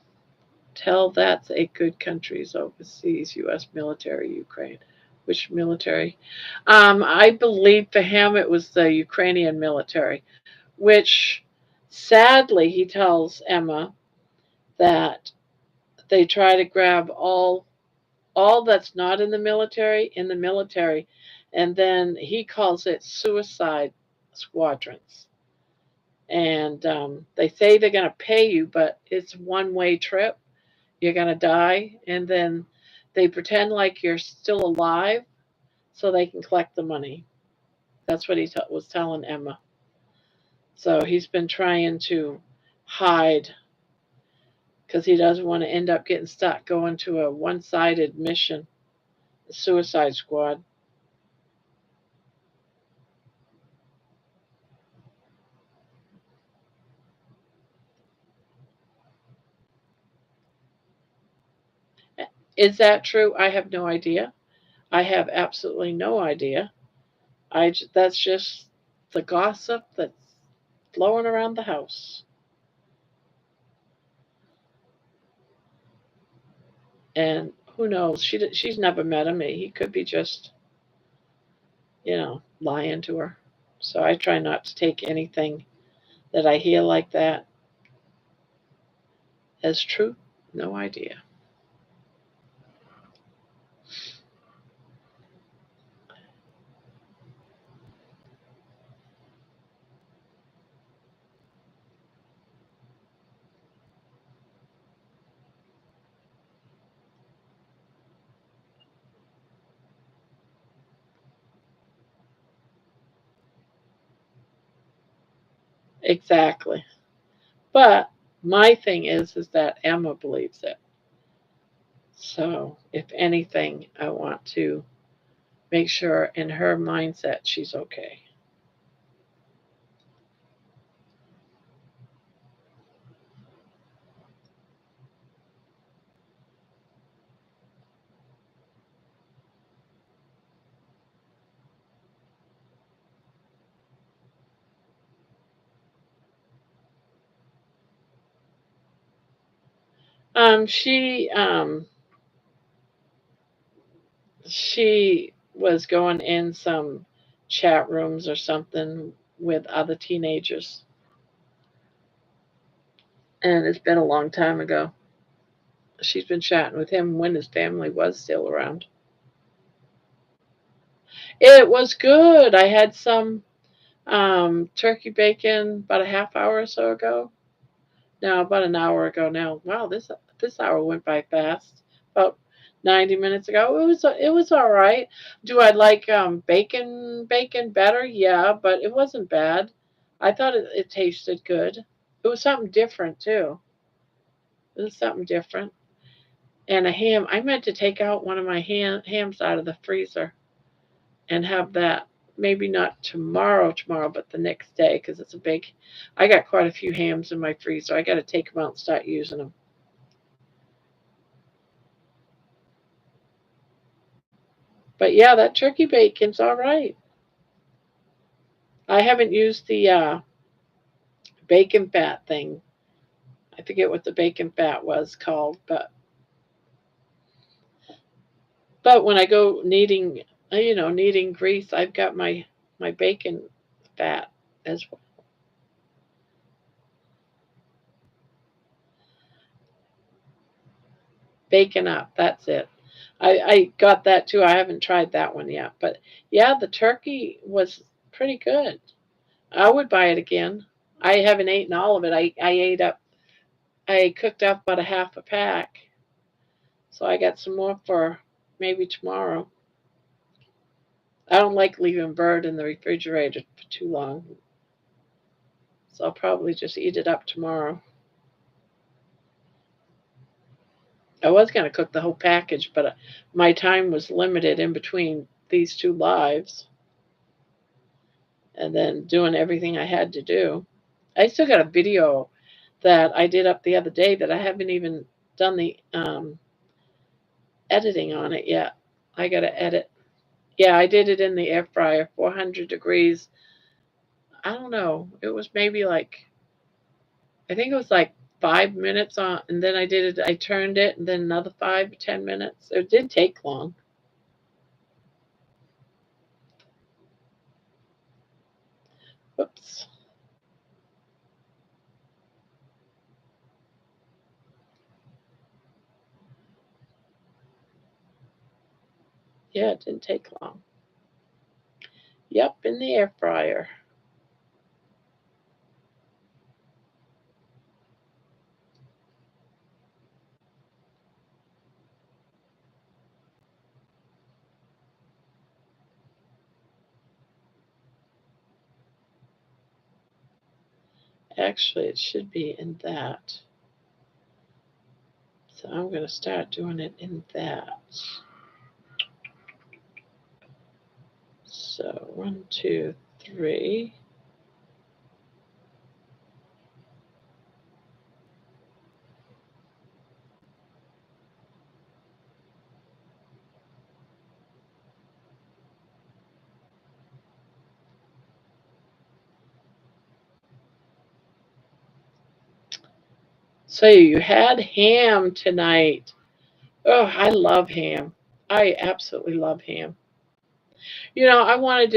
Tell that's a good countries overseas, U.S. military, Ukraine. Which military? I believe for him it was the Ukrainian military, which sadly he tells Emma that they try to grab all that's not in the military, and then he calls it suicide squadrons. And they say they're going to pay you, but it's one-way trip. You're going to die, and then they pretend like you're still alive so they can collect the money. That's what he was telling Emma. So he's been trying to hide because he doesn't want to end up getting stuck going to a one-sided mission, a suicide squad. Is that true? I have no idea. I have absolutely no idea. That's just the gossip that's flowing around the house. And who knows? She's never met him. He could be just, lying to her. So I try not to take anything that I hear like that as true. No idea. Exactly. But my thing is that Emma believes it. So if anything, I want to make sure in her mindset she's okay. She was going in some chat rooms or something with other teenagers, and it's been a long time ago. She's been chatting with him when his family was still around. It was good. I had some turkey bacon about a half hour or so ago. No, about an hour ago now. Wow, this hour went by fast. About 90 minutes ago. It was all right. Do I like bacon better? Yeah, but it wasn't bad. I thought it tasted good. It was something different too. It was something different. And a ham. I meant to take out one of my hams out of the freezer and have that maybe not tomorrow, but the next day because it's a big. I got quite a few hams in my freezer. I got to take them out and start using them. But yeah, that turkey bacon's all right. I haven't used the bacon fat thing. I forget what the bacon fat was called, but when I go needing grease, I've got my bacon fat as well. Bacon up. That's it. I got that too. I haven't tried that one yet. But yeah, the turkey was pretty good. I would buy it again. I haven't eaten all of it. I cooked up about a half a pack. So I got some more for maybe tomorrow. I don't like leaving bird in the refrigerator for too long. So I'll probably just eat it up tomorrow. I was going to cook the whole package, but my time was limited in between these two lives and then doing everything I had to do. I still got a video that I did up the other day that I haven't even done the editing on it yet. I got to edit. Yeah, I did it in the air fryer, 400 degrees. I don't know. It was maybe like, I think it was like 5 minutes on, and then I did it. I turned it, and then another 5 to 10 minutes. It didn't take long. Whoops. Yeah, it didn't take long. Yep, in the air fryer. Actually, it should be in that. So I'm going to start doing it in that. So 1, 2, 3. So you had ham tonight. Oh, I love ham. I absolutely love ham. You know, I wanted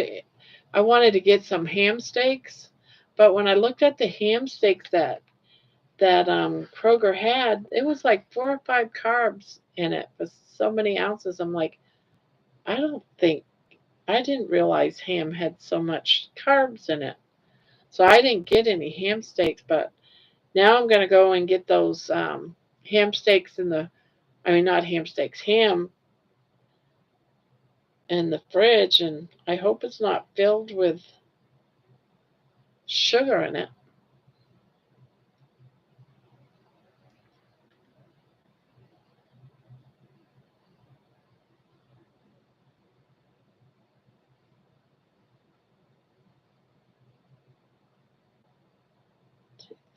to get some ham steaks, but when I looked at the ham steaks that Kroger had, it was like 4 or 5 carbs in it for so many ounces. I'm like, I don't think I didn't realize ham had so much carbs in it. So I didn't get any ham steaks, but now I'm gonna go and get those ham steaks in the I mean not ham steaks, ham in the fridge, and I hope it's not filled with sugar in it.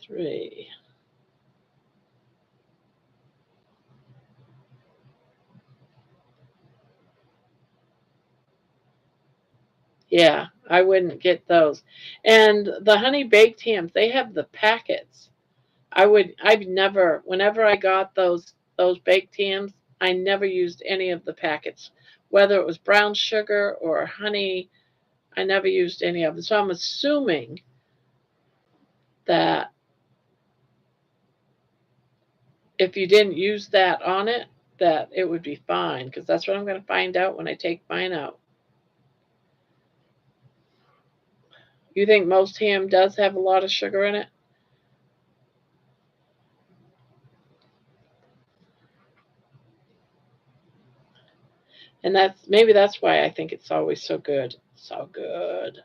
3. Yeah, I wouldn't get those. And the honey baked hams, they have the packets. I've never, whenever I got those baked hams, I never used any of the packets, whether it was brown sugar or honey. I never used any of them. So I'm assuming that if you didn't use that on it, that it would be fine, because that's what I'm going to find out when I take mine out. You think most ham does have a lot of sugar in it? And that's why I think it's always so good. So good.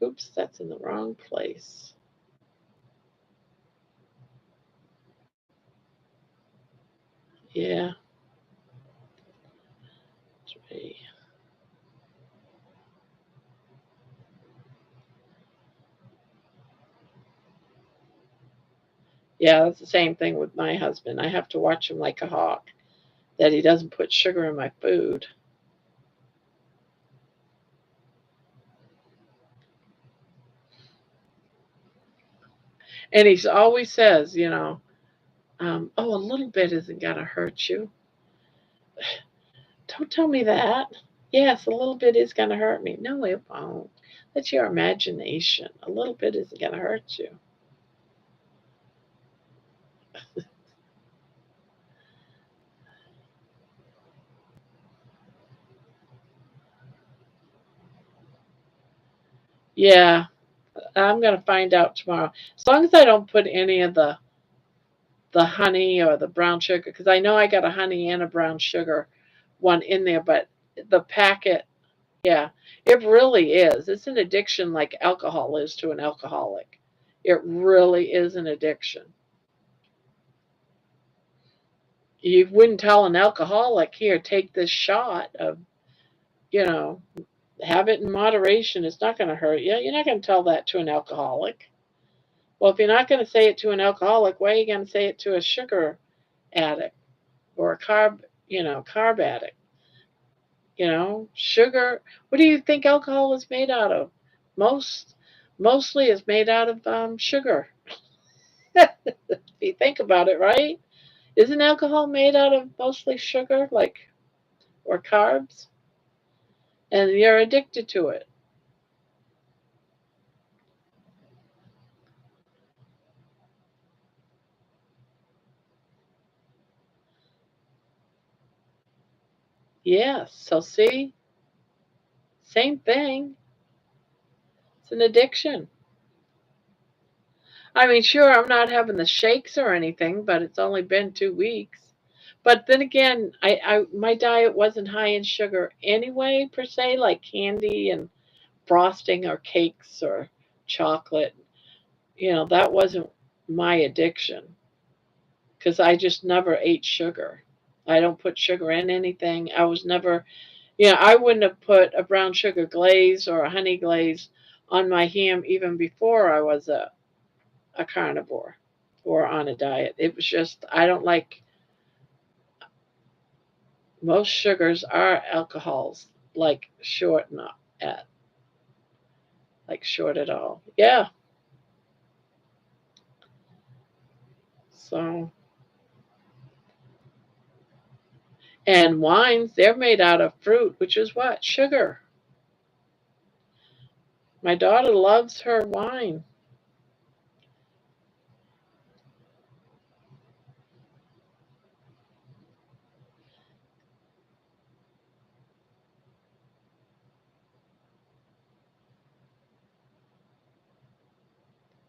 Oops, that's in the wrong place. Yeah. 3. Yeah, that's the same thing with my husband. I have to watch him like a hawk that he doesn't put sugar in my food. And he always says, oh, a little bit isn't going to hurt you. Don't tell me that. Yes, a little bit is going to hurt me. No, it won't. That's your imagination. A little bit isn't going to hurt you. Yeah, I'm going to find out tomorrow. As long as I don't put any of the honey or the brown sugar, because I know I got a honey and a brown sugar one in there, but the packet, yeah, it really is. It's an addiction like alcohol is to an alcoholic. It really is an addiction. You wouldn't tell an alcoholic, here, take this shot of, you know, have it in moderation. It's not going to hurt you. You're not going to tell that to an alcoholic. Well, if you're not going to say it to an alcoholic, why are you going to say it to a sugar addict or a carb addict? Sugar. What do you think alcohol is made out of? Most, mostly is made out of sugar. If you think about it, right? Isn't alcohol made out of mostly sugar, like, or carbs? And you're addicted to it. Yes. So see, same thing. It's an addiction. I mean, sure, I'm not having the shakes or anything, but it's only been 2 weeks. But then again, my diet wasn't high in sugar anyway, per se, like candy and frosting or cakes or chocolate. That wasn't my addiction because I just never ate sugar. I don't put sugar in anything. I was never, I wouldn't have put a brown sugar glaze or a honey glaze on my ham even before I was a carnivore or on a diet. It was just, I don't like, most sugars are alcohols, like short, not at, like short at all. Yeah. So, and wines, they're made out of fruit, which is what? Sugar. My daughter loves her wine.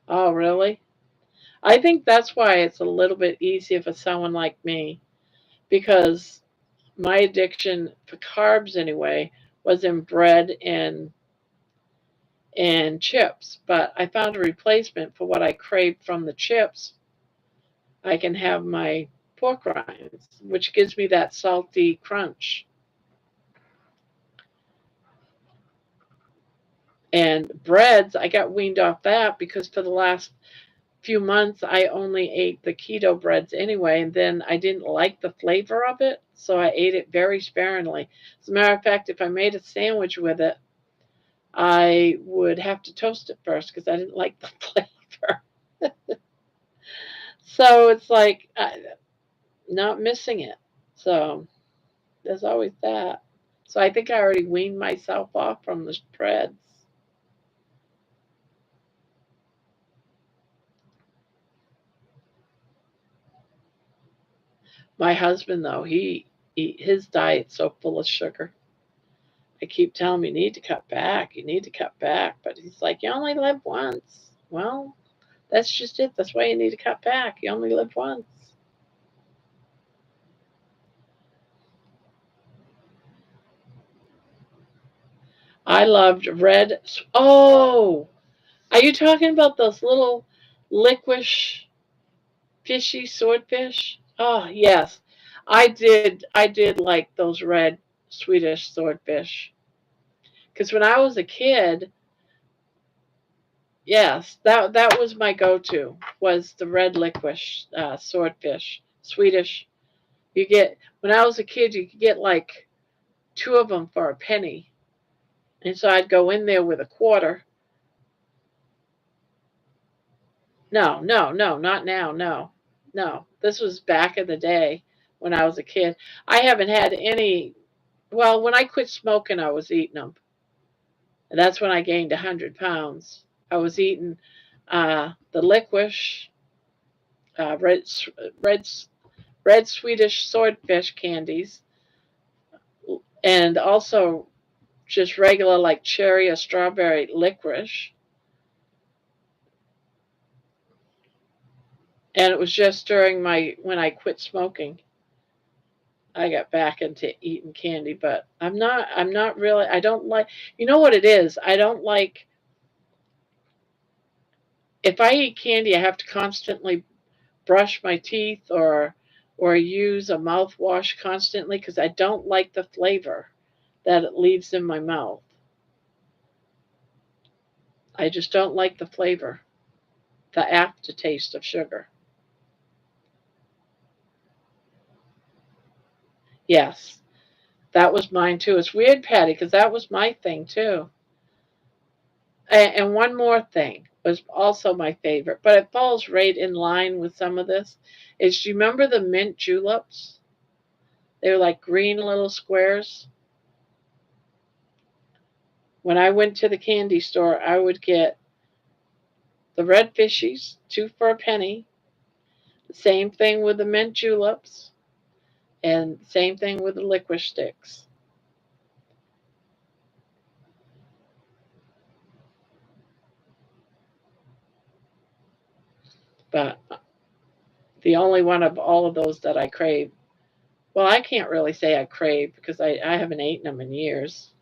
Oh, really? I think that's why it's a little bit easier for someone like me because my addiction for carbs anyway was in bread and chips, but I found a replacement for what I craved from the chips. I can have my pork rinds, which gives me that salty crunch. And breads, I got weaned off that because for the last few months I only ate the keto breads anyway, and then I didn't like the flavor of it, so I ate it very sparingly. As a matter of fact, if I made a sandwich with it, I would have to toast it first because I didn't like the flavor. So it's like not missing it. So there's always that. So I think I already weaned myself off from the breads. My husband, though, his diet's so full of sugar. I keep telling him you need to cut back, you need to cut back, but he's like, you only live once. Well, that's just it. That's why you need to cut back. You only live once. I loved red. Oh, are you talking about those little liquish fishy swordfish? Oh, yes. I did like those red Swedish swordfish. Because when I was a kid, yes, that was my go-to, was the red licorice swordfish, Swedish. When I was a kid, you could get like two of them for a penny, and so I'd go in there with a quarter. No, no, no, not now. No, no. This was back in the day when I was a kid. I haven't had any. well, when I quit smoking, I was eating them. And that's when I gained 100 pounds. I was eating the licorice, uh, red, red, red Swedish swordfish candies, and also just regular like cherry or strawberry licorice. And it was just during when I quit smoking, I got back into eating candy. But I'm not really. I don't like. You know what it is? I don't like. If I eat candy, I have to constantly brush my teeth or use a mouthwash constantly because I don't like the flavor that it leaves in my mouth. I just don't like the flavor, the aftertaste of sugar. Yes, that was mine too. It's weird, Patty, because that was my thing too. And one more thing was also my favorite, but it falls right in line with some of this. Is do you remember the mint juleps? They were like green little squares. When I went to the candy store, I would get the red fishies, two for a penny. The same thing with the mint juleps, and same thing with the licorice sticks. But the only one of all of those that I crave, well, I can't really say I crave because I haven't eaten them in years.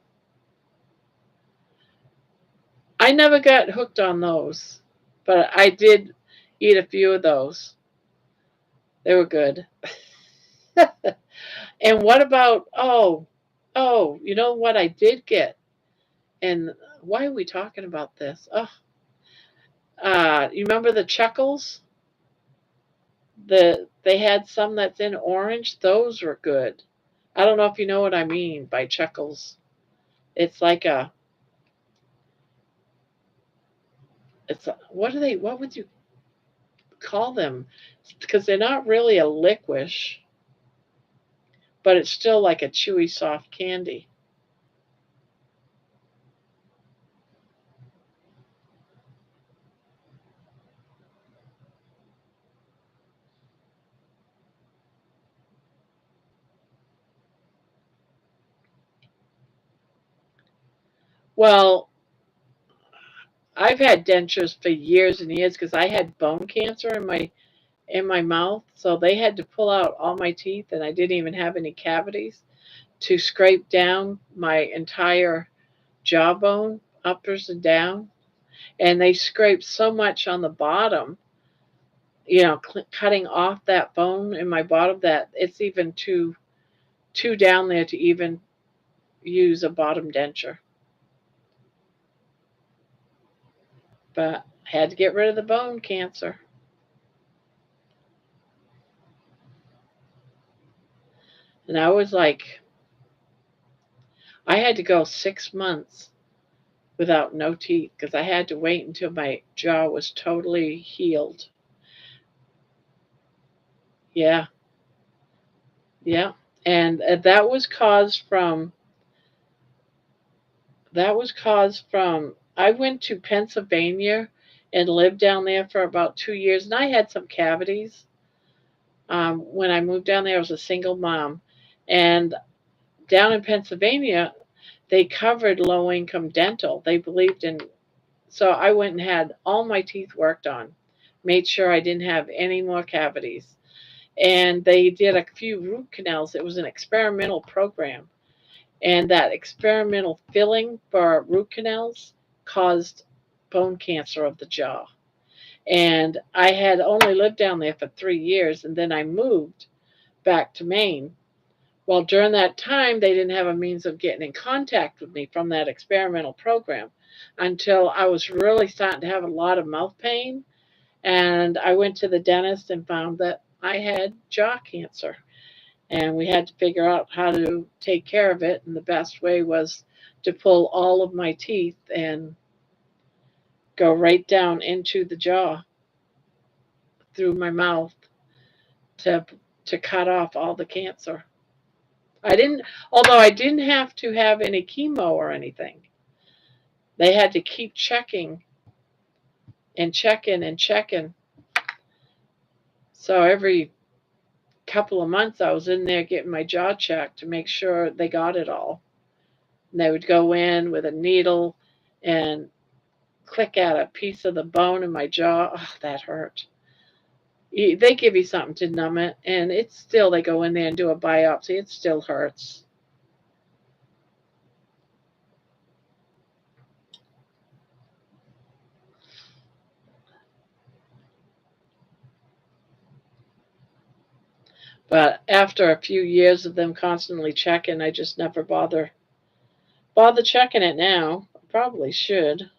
I never got hooked on those, but I did eat a few of those. They were good. And what about, you know what I did get? And why are we talking about this? Oh, you remember the Chuckles? They had some that's in orange. Those were good. I don't know if you know what I mean by Chuckles. It's like what are they? What would you call them? Because they're not really a licorice, but it's still like a chewy, soft candy. Well, I've had dentures for years and years because I had bone cancer in my mouth, so they had to pull out all my teeth, and I didn't even have any cavities to scrape down my entire jawbone, uppers and down, and they scraped so much on the bottom, cutting off that bone in my bottom that it's even too down there to even use a bottom denture. But I had to get rid of the bone cancer. And I was like, I had to go 6 months without no teeth because I had to wait until my jaw was totally healed. Yeah, yeah. And that was caused from I went to Pennsylvania and lived down there for about 2 years, and I had some cavities. When I moved down there, I was a single mom, and down in Pennsylvania, they covered low income dental. They believed in, so I went and had all my teeth worked on, made sure I didn't have any more cavities. And they did a few root canals. It was an experimental program. And that experimental filling for root canals caused bone cancer of the jaw. And I had only lived down there for 3 years, and then I moved back to Maine. Well, during that time, they didn't have a means of getting in contact with me from that experimental program until I was really starting to have a lot of mouth pain. And I went to the dentist and found that I had jaw cancer. And we had to figure out how to take care of it. And the best way was to pull all of my teeth and go right down into the jaw through my mouth to to cut off all the cancer. Although I didn't have to have any chemo or anything. They had to keep checking and checking and checking. So every couple of months I was in there getting my jaw checked to make sure they got it all. And they would go in with a needle and click at a piece of the bone in my jaw. Oh, that hurt. They give you something to numb it, and it's still, they go in there and do a biopsy. It still hurts. But after a few years of them constantly checking, I just never bother checking it now. I probably should.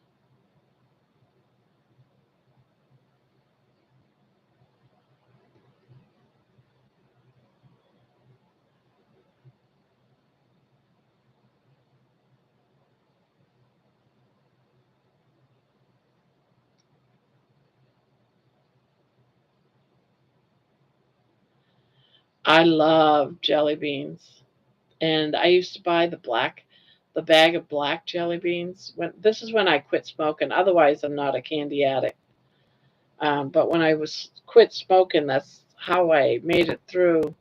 I love jelly beans, and I used to buy the bag of black jelly beans. This is when I quit smoking. Otherwise, I'm not a candy addict. But when I was quit smoking, that's how I made it through,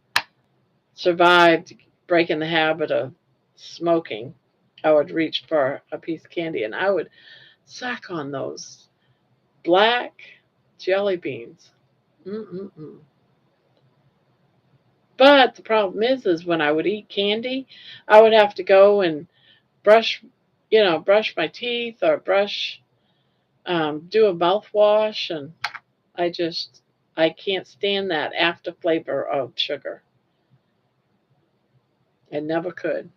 survived breaking the habit of smoking. I would reach for a piece of candy, and I would suck on those black jelly beans. Mm-mm-mm. But the problem is when I would eat candy, I would have to go and brush, brush my teeth or do a mouthwash, and I just, I can't stand that after flavor of sugar. I never could.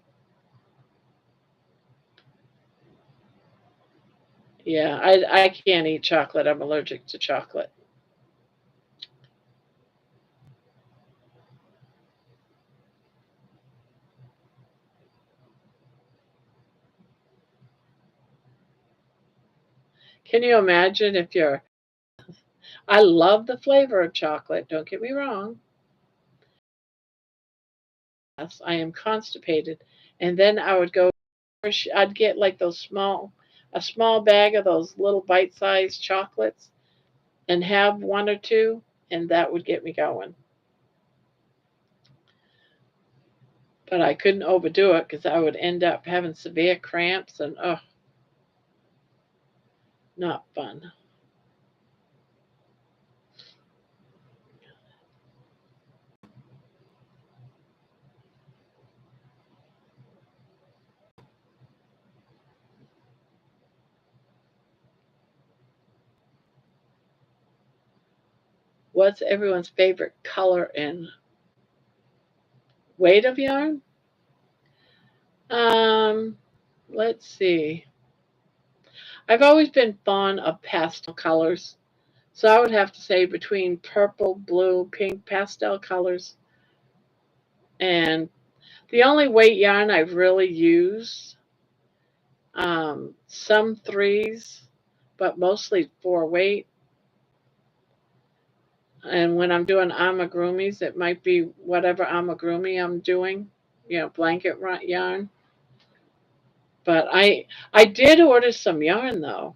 Yeah, I can't eat chocolate. I'm allergic to chocolate. Can you imagine if you're, I love the flavor of chocolate, don't get me wrong. Yes, I am constipated. And then I would go, I'd get like a small bag of those little bite sized chocolates and have one or two, and that would get me going. But I couldn't overdo it because I would end up having severe cramps and, oh, not fun. What's everyone's favorite color and weight of yarn? Um, let's see. I've always been fond of pastel colors. So I would have to say between purple, blue, pink, pastel colors. And the only weight yarn I've really used, some threes, but mostly four weight. And when I'm doing amigurumis, it might be whatever amigurumi I'm doing, blanket yarn. But I did order some yarn though,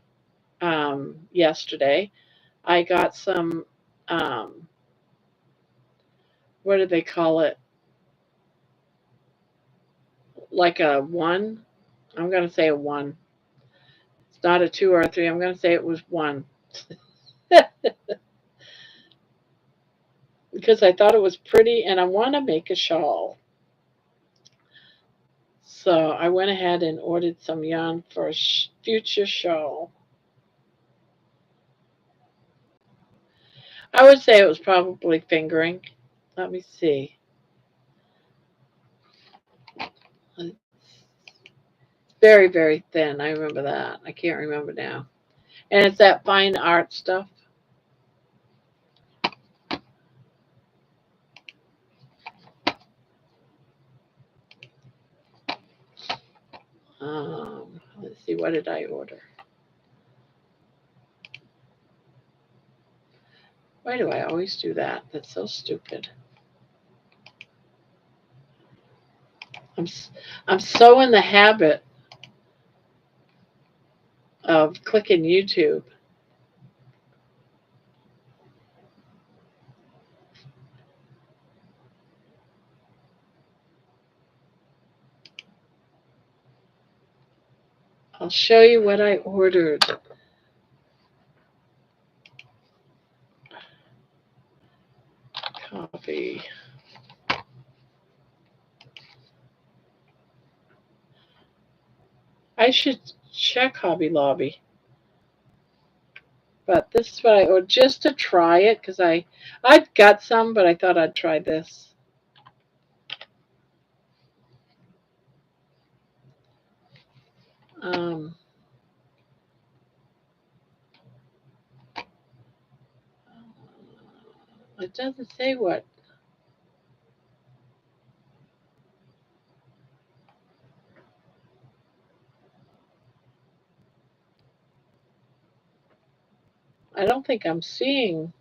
yesterday. I got some, um, what do they call it? Like a one. I'm going to say a one. It's not a two or a three. I'm going to say it was one because I thought it was pretty and I want to make a shawl. So I went ahead and ordered some yarn for a future shawl. I would say it was probably fingering. Let me see. It's very, very thin. I remember that. I can't remember now. And it's that fine art stuff. Let's see. What did I order? Why do I always do that? That's so stupid. I'm so in the habit of clicking YouTube. I'll show you what I ordered. Copy. I should check Hobby Lobby. But this is what I ordered just to try it because I've got some, but I thought I'd try this. Um, it doesn't say what. I don't think I'm seeing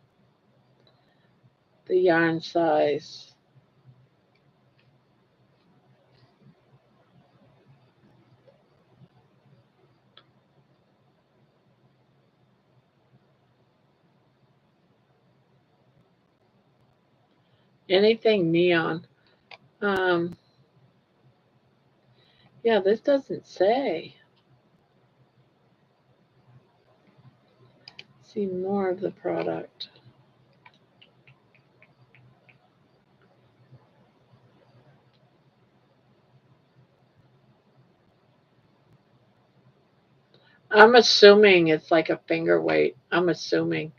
the yarn size. Anything neon. Um, yeah, this doesn't say. See more of the product. I'm assuming it's like a finger weight. I'm assuming.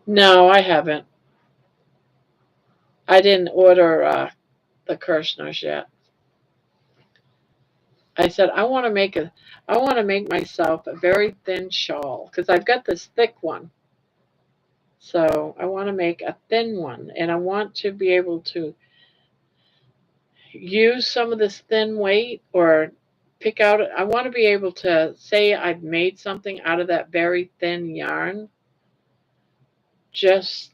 No, I haven't. I didn't order the Kirschners yet. I said I want to make myself a very thin shawl because I've got this thick one. So I want to make a thin one and I want to be able to use some of this thin weight or pick out I want to be able to say I've made something out of that very thin yarn just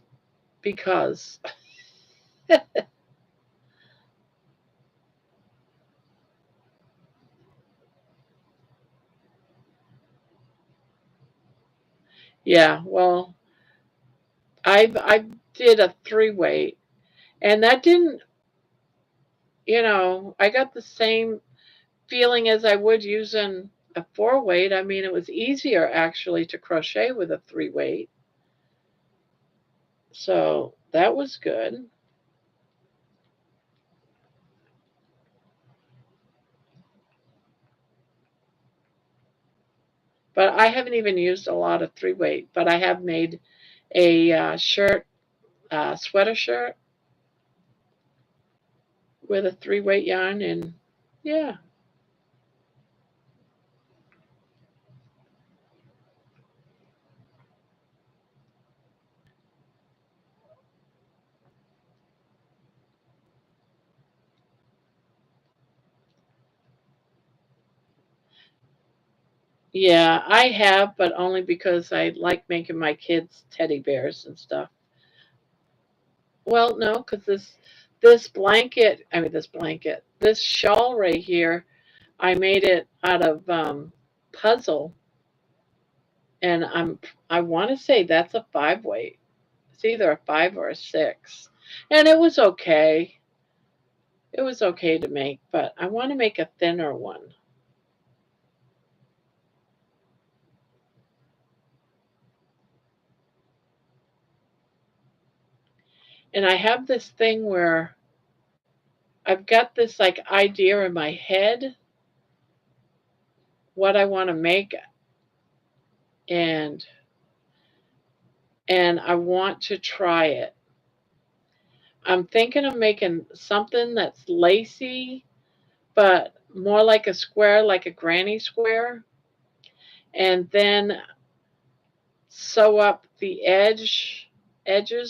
because. Yeah, well, I did a 3 weight and that didn't, I got the same feeling as I would using a 4 weight. I mean, it was easier actually to crochet with a 3 weight. So that was good. But I haven't even used a lot of 3 weight, but I have made a shirt, sweater shirt with a 3 weight yarn, and yeah, yeah, I have, but only because I like making my kids teddy bears and stuff. Well, no, because this blanket, I mean this shawl right here, I made it out of puzzle, and I want to say that's a 5 weight. It's either a 5 or a 6, and it was okay. It was okay to make, but I want to make a thinner one. And I have this thing where I've got this like idea in my head what I want to make, and I want to try it. I'm thinking of making something that's lacy, but more like a square, like a granny square, and then sew up the edges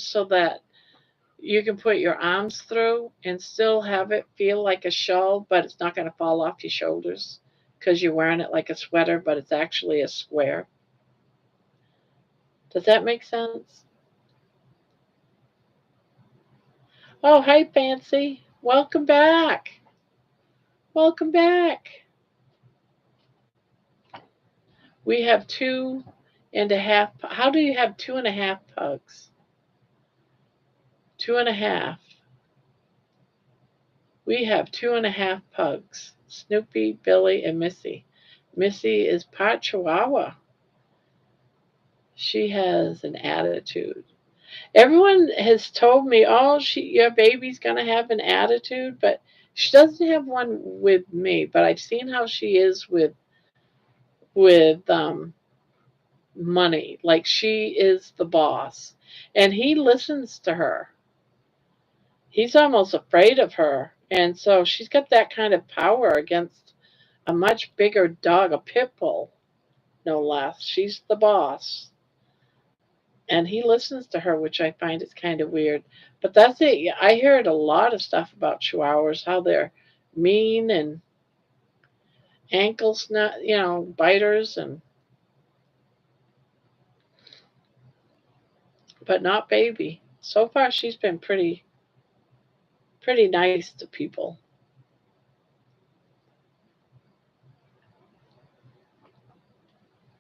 so that you can put your arms through and still have it feel like a shawl, but it's not going to fall off your shoulders because you're wearing it like a sweater, but it's actually a square. Does that make sense? Oh, hi, Fancy. Welcome back. Welcome back. We have 2.5. How do you have 2.5 pugs? 2.5. We have 2.5 pugs. Snoopy, Billy, and Missy. Missy is part Chihuahua. She has an attitude. Everyone has told me, "Oh, your baby's gonna have an attitude," but she doesn't have one with me. But I've seen how she is with money. Like she is the boss, and he listens to her. He's almost afraid of her, and so she's got that kind of power against a much bigger dog, a pit bull, no less. She's the boss. And he listens to her, which I find is kind of weird. But that's it. I heard a lot of stuff about Chihuahuas, how they're mean and ankles, not biters, and but not Baby. So far, she's been pretty nice to people.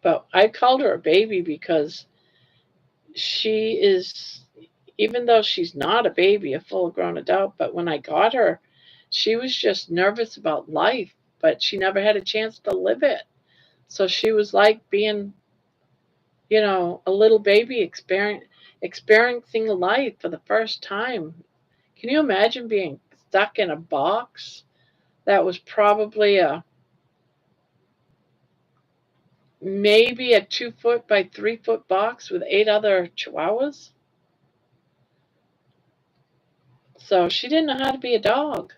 But I called her a baby because she is, even though she's not a baby, a full grown adult, but when I got her, she was just nervous about life, but she never had a chance to live it. So she was like being, a little baby experiencing life for the first time. Can you imagine being stuck in a box that was probably maybe a 2 foot by 3 foot box with 8 other chihuahuas? So she didn't know how to be a dog.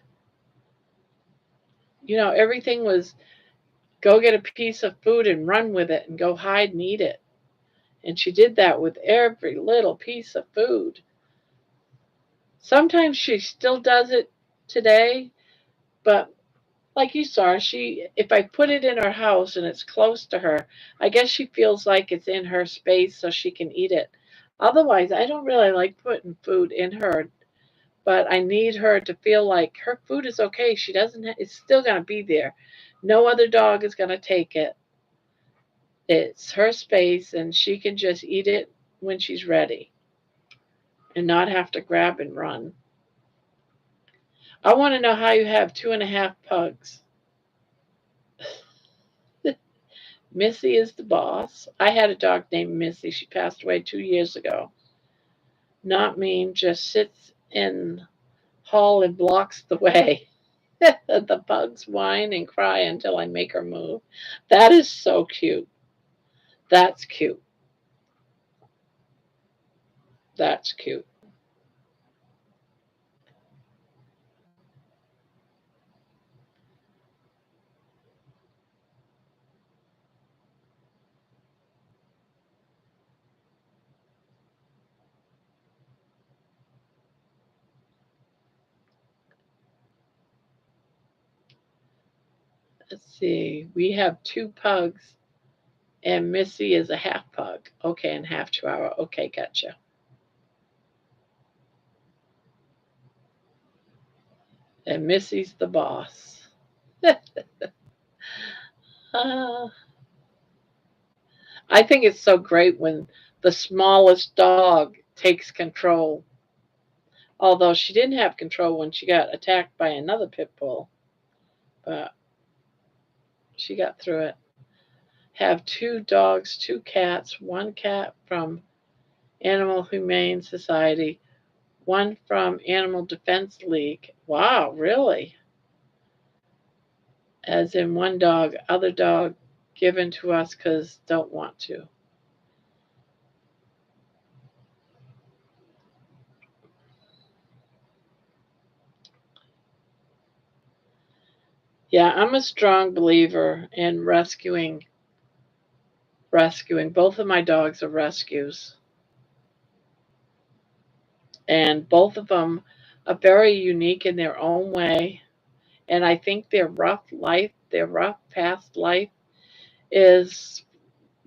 Everything was go get a piece of food and run with it and go hide and eat it. And she did that with every little piece of food. Sometimes she still does it today, but like you saw, if I put it in her house and it's close to her, I guess she feels like it's in her space so she can eat it. Otherwise, I don't really like putting food in her, but I need her to feel like her food is okay. She doesn't it's still going to be there. No other dog is going to take it. It's her space and she can just eat it when she's ready and not have to grab and run. I want to know how you have 2.5 pugs. Missy is the boss. I had a dog named Missy. She passed away 2 years ago. Not mean, just sits in hall and blocks the way. The pugs whine and cry until I make her move. That is so cute. That's cute. That's cute. Let's see. We have 2 pugs, and Missy is a half pug. Okay, and half chihuahua. Okay, gotcha. And Missy's the boss. uh, I think it's so great when the smallest dog takes control. Although she didn't have control when she got attacked by another pit bull, but she got through it. Have 2 dogs, 2 cats, 1 cat from Animal Humane Society, one from Animal Defense League. Wow, really? As in one dog, other dog given to us because don't want to. Yeah, I'm a strong believer in rescuing. Both of my dogs are rescues. And both of them are very unique in their own way. And I think their rough past life is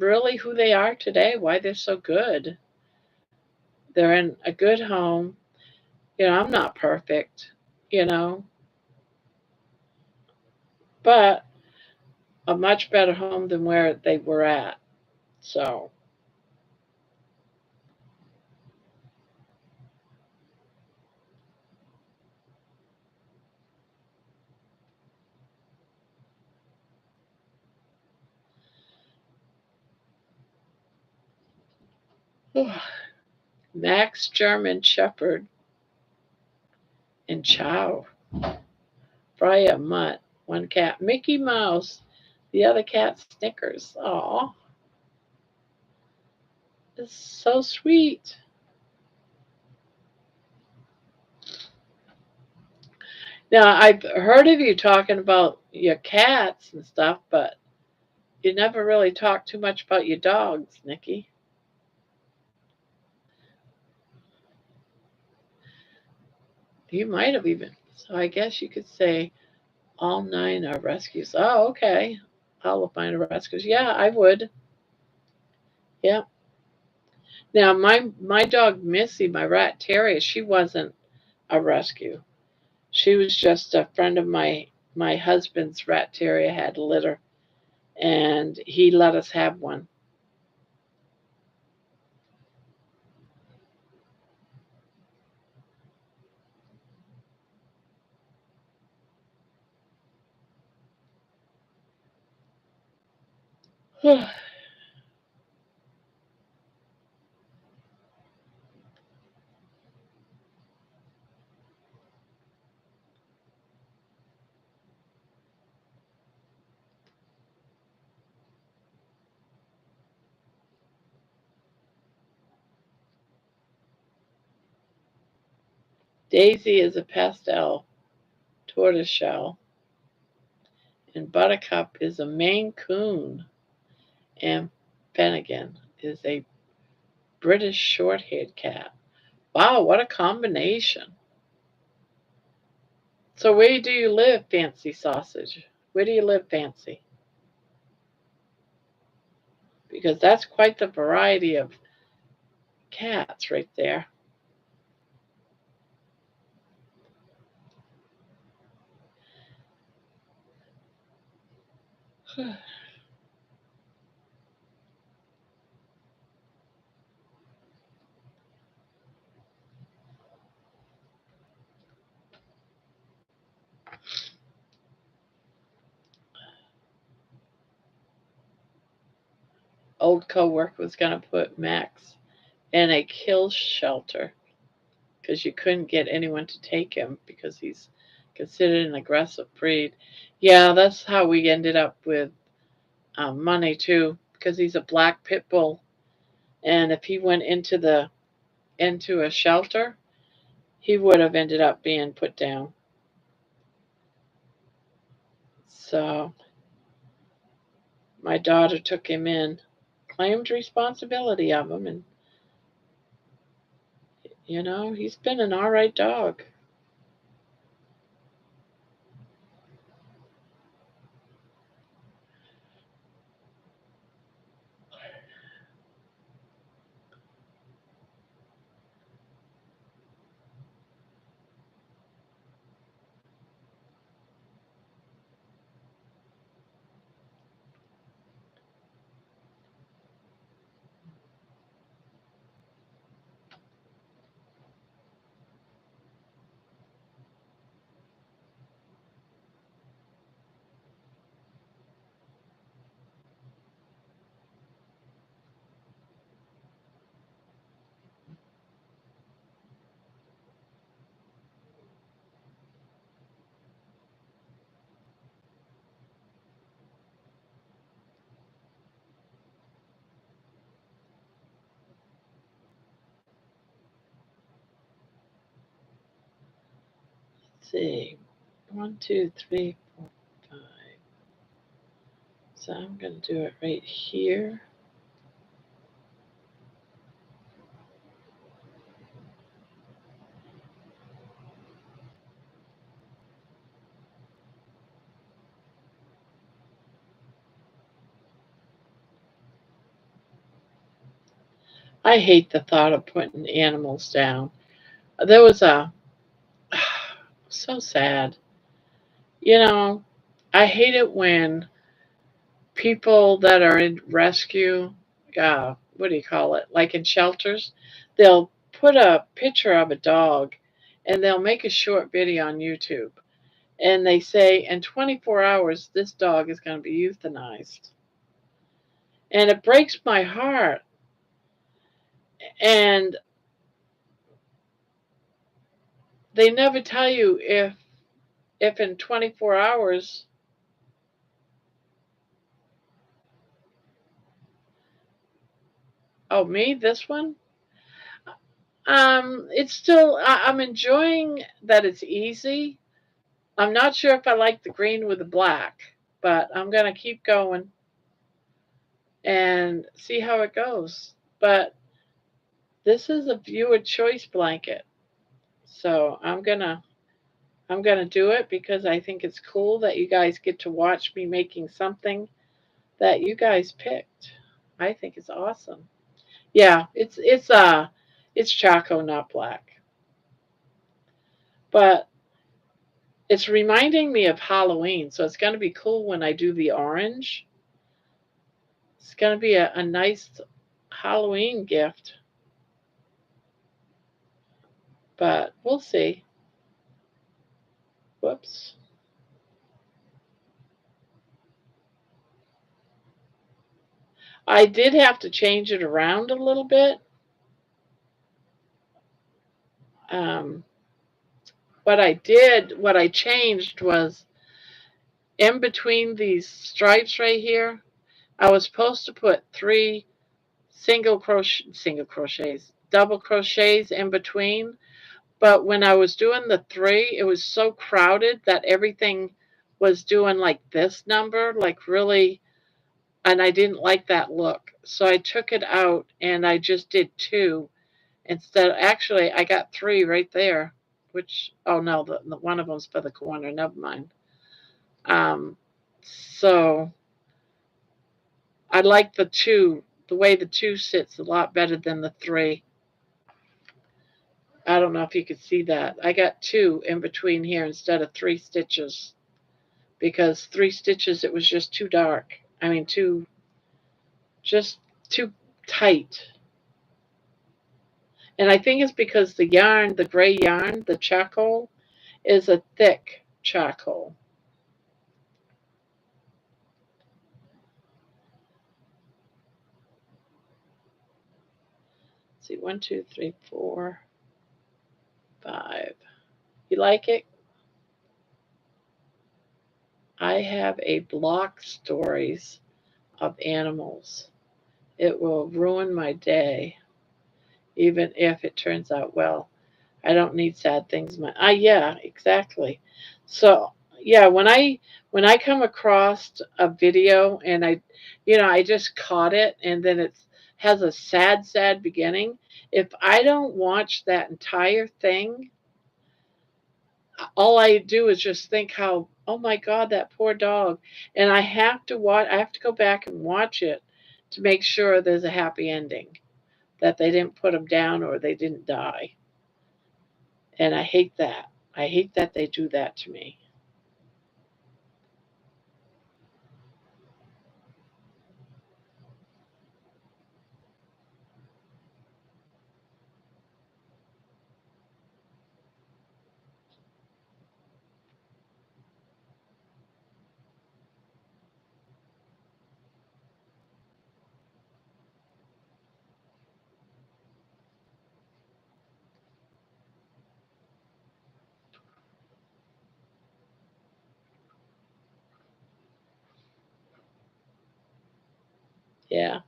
really who they are today, why they're so good. They're in a good home. I'm not perfect, you know, but a much better home than where they were at. So, Max German Shepherd and Chow, Freya Mutt, one cat, Mickey Mouse, the other cat Snickers. Aw, it's so sweet. Now, I've heard of you talking about your cats and stuff, but you never really talked too much about your dogs, Nikki. You might have even. So I guess you could say all 9 are rescues. Oh, okay. All of mine are rescues. Yeah, I would. Yeah. Now my dog Missy, my rat terrier, she wasn't a rescue. She was just a friend of my husband's rat terrier had a litter, and he let us have one. Daisy is a pastel tortoiseshell, and Buttercup is a Maine Coon, and Finnegan is a British short-haired cat. Wow, what a combination! So where do you live, Fancy Sausage? Where do you live, Fancy? Because that's quite the variety of cats right there. Old coworker was going to put Max in a kill shelter because you couldn't get anyone to take him because he's considered an aggressive breed. Yeah, that's how we ended up with Money too, because he's a black pit bull, and if he went into a shelter, he would have ended up being put down. So my daughter took him in, claimed responsibility of him, and he's been an all right dog. Let's see, 1, 2, 3, 4, 5. So I'm going to do it right here. I hate the thought of putting animals down. There was a so sad. You know, I hate it when people that are in rescue, what do you call it? Like in shelters, they'll put a picture of a dog and they'll make a short video on YouTube. And they say in 24 hours, this dog is going to be euthanized. And it breaks my heart. And they never tell you if in 24 hours, oh, me, this one? It's still, I'm enjoying that it's easy. I'm not sure if I like the green with the black, but I'm going to keep going and see how it goes. But this is a viewer choice blanket. So I'm gonna do it because I think it's cool that you guys get to watch me making something that you guys picked. I think it's awesome. Yeah, it's Chaco, not black. But it's reminding me of Halloween, so it's gonna be cool when I do the orange. It's gonna be a nice Halloween gift. But we'll see. Whoops. I did have to change it around a little bit. Um, what I changed was in between these stripes right here, I was supposed to put three double crochets in between. But when I was doing the three, it was so crowded that everything was doing like this number, like really, and I didn't like that look. So I took it out and I just did two instead. Actually, I got three right there, which, oh no, the one of them's for the corner. Never mind. Um, so I like the two, the way the two sits a lot better than the three. I don't know if you could see that. I got two in between here instead of three stitches because three stitches it was just too dark. I mean, just too tight. And I think it's because the yarn, the gray yarn, the charcoal, is a thick charcoal. Let's see, 1, 2, 3, 4, 5. You like it? I have a block stories of animals. It will ruin my day, even if it turns out well. I don't need sad things. Yeah, exactly. So yeah, when I come across a video and I just caught it and then it has a sad beginning. If I don't watch that entire thing, all I do is just think how, oh my God, that poor dog. And I have to go back and watch it to make sure there's a happy ending, that they didn't put them down or they didn't die. And I hate that. I hate that they do that to me. Yeah.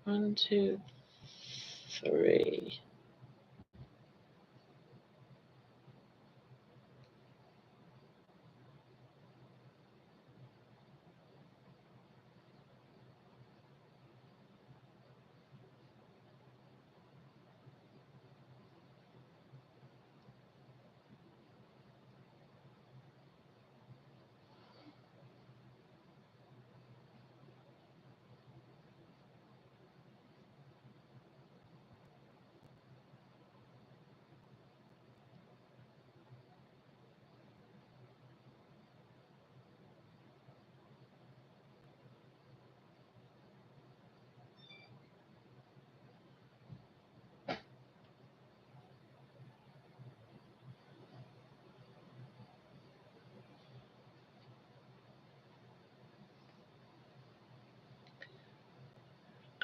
1, 2, 3.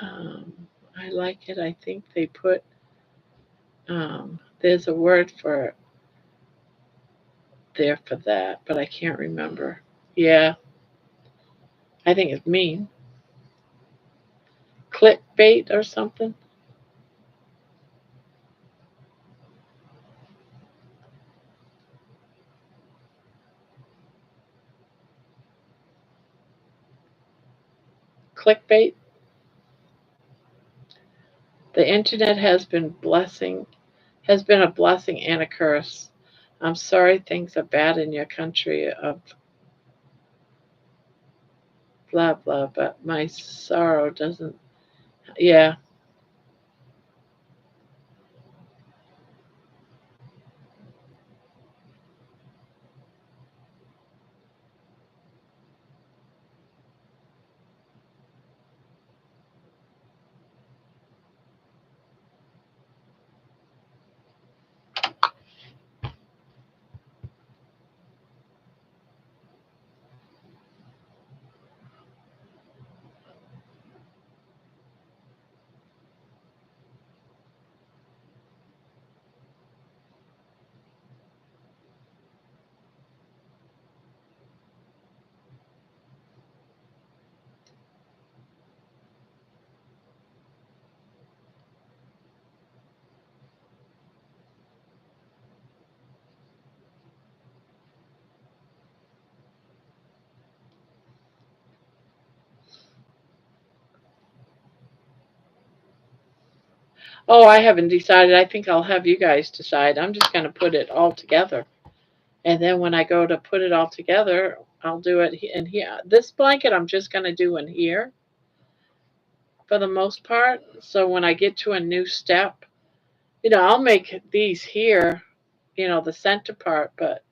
I like it. I think they put, there's a word for there for that, but I can't remember. Yeah, I think it's mean. Clickbait or something. Clickbait. The internet has been a blessing and a curse. I'm sorry things are bad in your country of blah blah, but my sorrow doesn't. Yeah. Oh, I haven't decided. I think I'll have you guys decide. I'm just going to put it all together. And then when I go to put it all together, I'll do it in here. This blanket I'm just going to do in here for the most part. So when I get to a new step, I'll make these here, the center part. But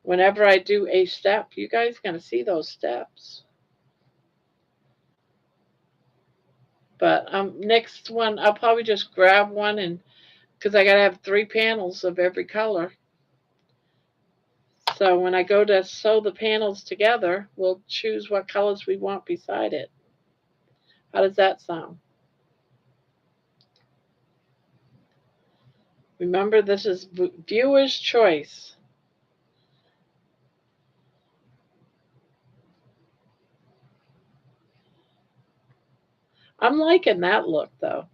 whenever I do a step, you guys going to see those steps. But next one, I'll probably just grab one and because I got to have 3 panels of every color. So when I go to sew the panels together, we'll choose what colors we want beside it. How does that sound? Remember, this is viewer's choice. I'm liking that look, though.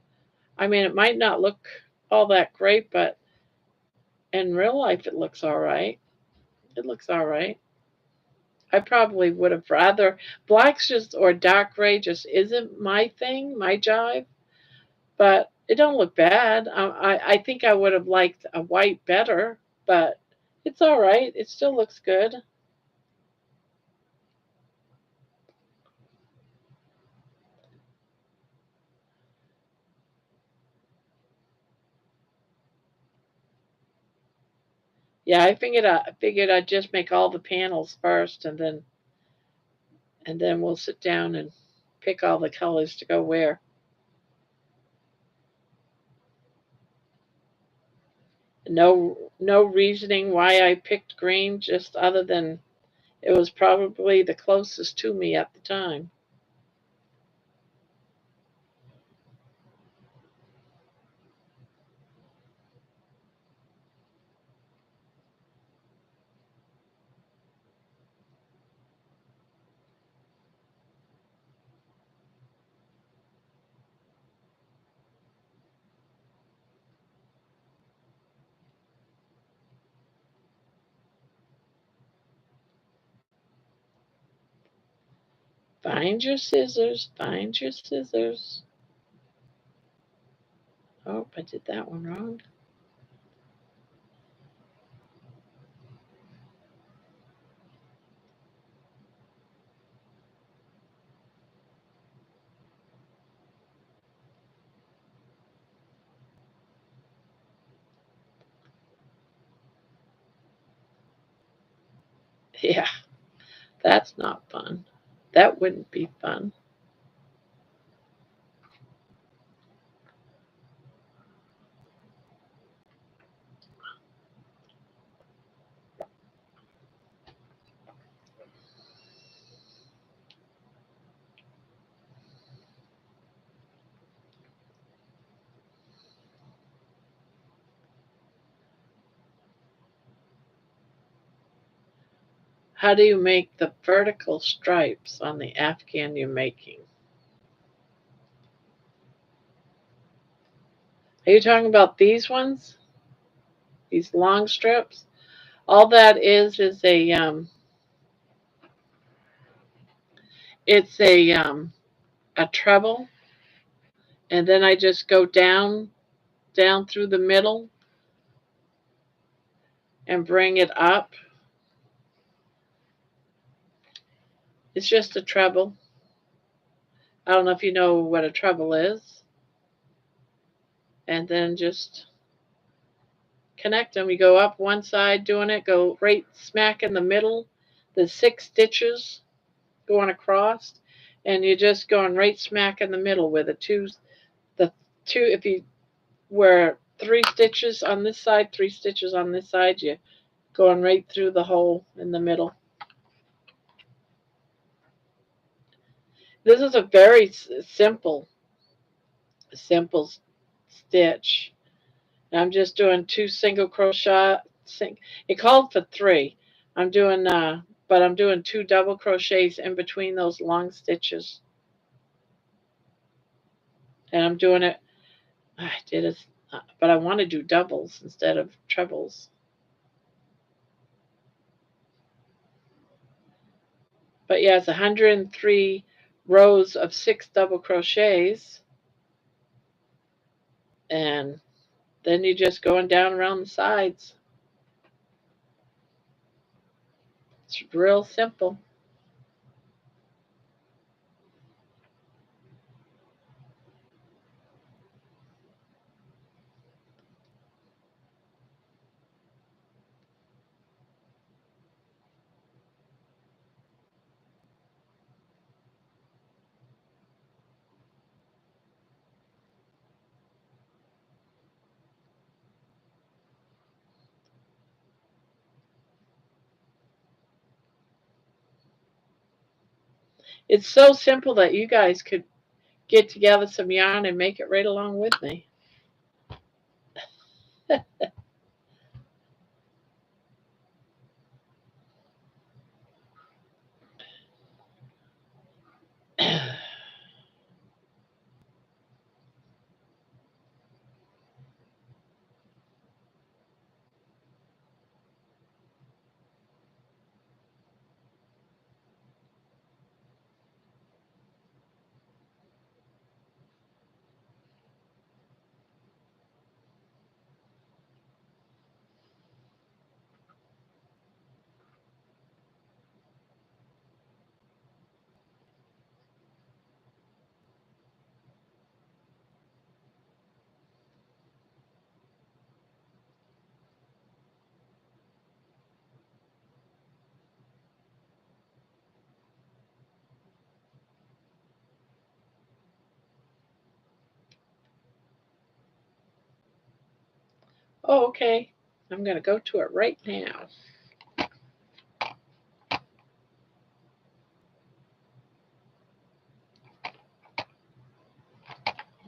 I mean, it might not look all that great, but in real life, it looks all right. It looks all right. I probably would have rather blacks just or dark gray just isn't my thing, my jive. But it don't look bad. I think I would have liked a white better, but it's all right. It still looks good. Yeah, I figured I'd just make all the panels first, and then we'll sit down and pick all the colors to go where. No reasoning why I picked green, just other than it was probably the closest to me at the time. Find your scissors. Find your scissors. Oh, I did that one wrong. Yeah, that's not fun. That wouldn't be fun. How do you make the vertical stripes on the Afghan you're making? Are you talking about these ones? These long strips? All that is it's a treble, and then I just go down through the middle and bring it up. It's just a treble. I don't know if you know what a treble is. And then just connect them. You go up one side doing it, go right smack in the middle. The 6 stitches going across, and you're just going right smack in the middle where the two, if you were 3 stitches on this side, 3 stitches on this side, you're going right through the hole in the middle. This is a very simple stitch. And I'm just doing 2 single crochet. It called for 3. I'm doing but I'm doing 2 double crochets in between those long stitches. And I'm doing it. I did it, but I want to do doubles instead of trebles. But yeah, it's 103 rows of 6 double crochets, and then you're just going down around the sides. It's real simple. It's so simple that you guys could get together some yarn and make it right along with me. Oh, okay. I'm going to go to it right now.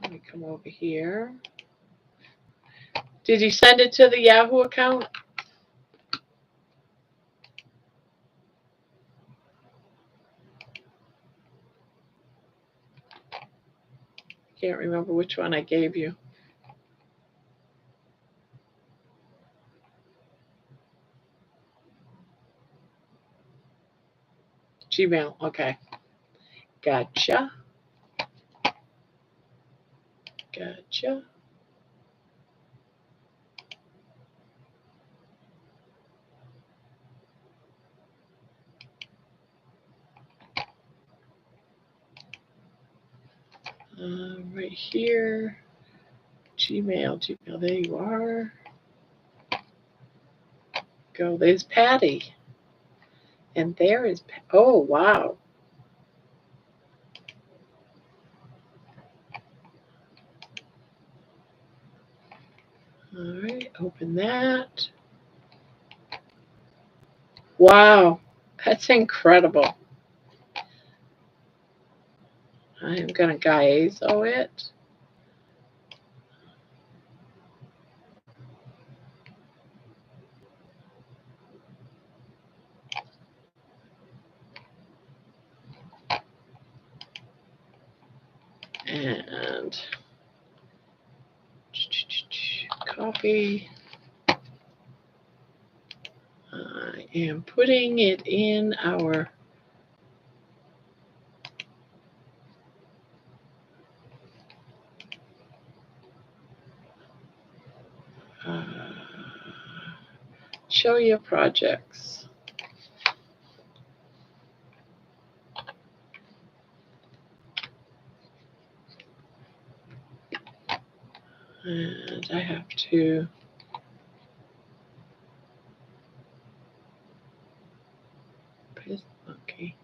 Let me come over here. Did you send it to the Yahoo account? Can't remember which one I gave you. Gmail. Okay. Gotcha. Gotcha. Right here. Gmail. There you are. Go. There's Patty. And there is. Oh, wow. All right. Open that. Wow. That's incredible. I am going to Gaizo it. and copy. I am putting it in our show your projects. And I have to paste, okay.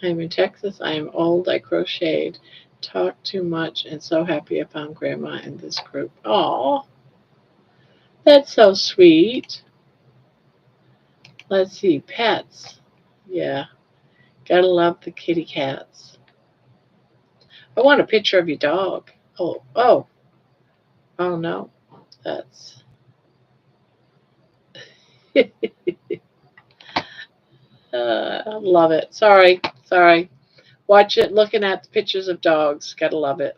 I'm in Texas. I am old. I crocheted, talked too much, and so happy I found Grandma in this group. Oh, that's so sweet. Let's see, pets. Yeah, gotta love the kitty cats. I want a picture of your dog. Oh no, that's. I love it. Sorry. Watch it. Looking at the pictures of dogs. Gotta love it.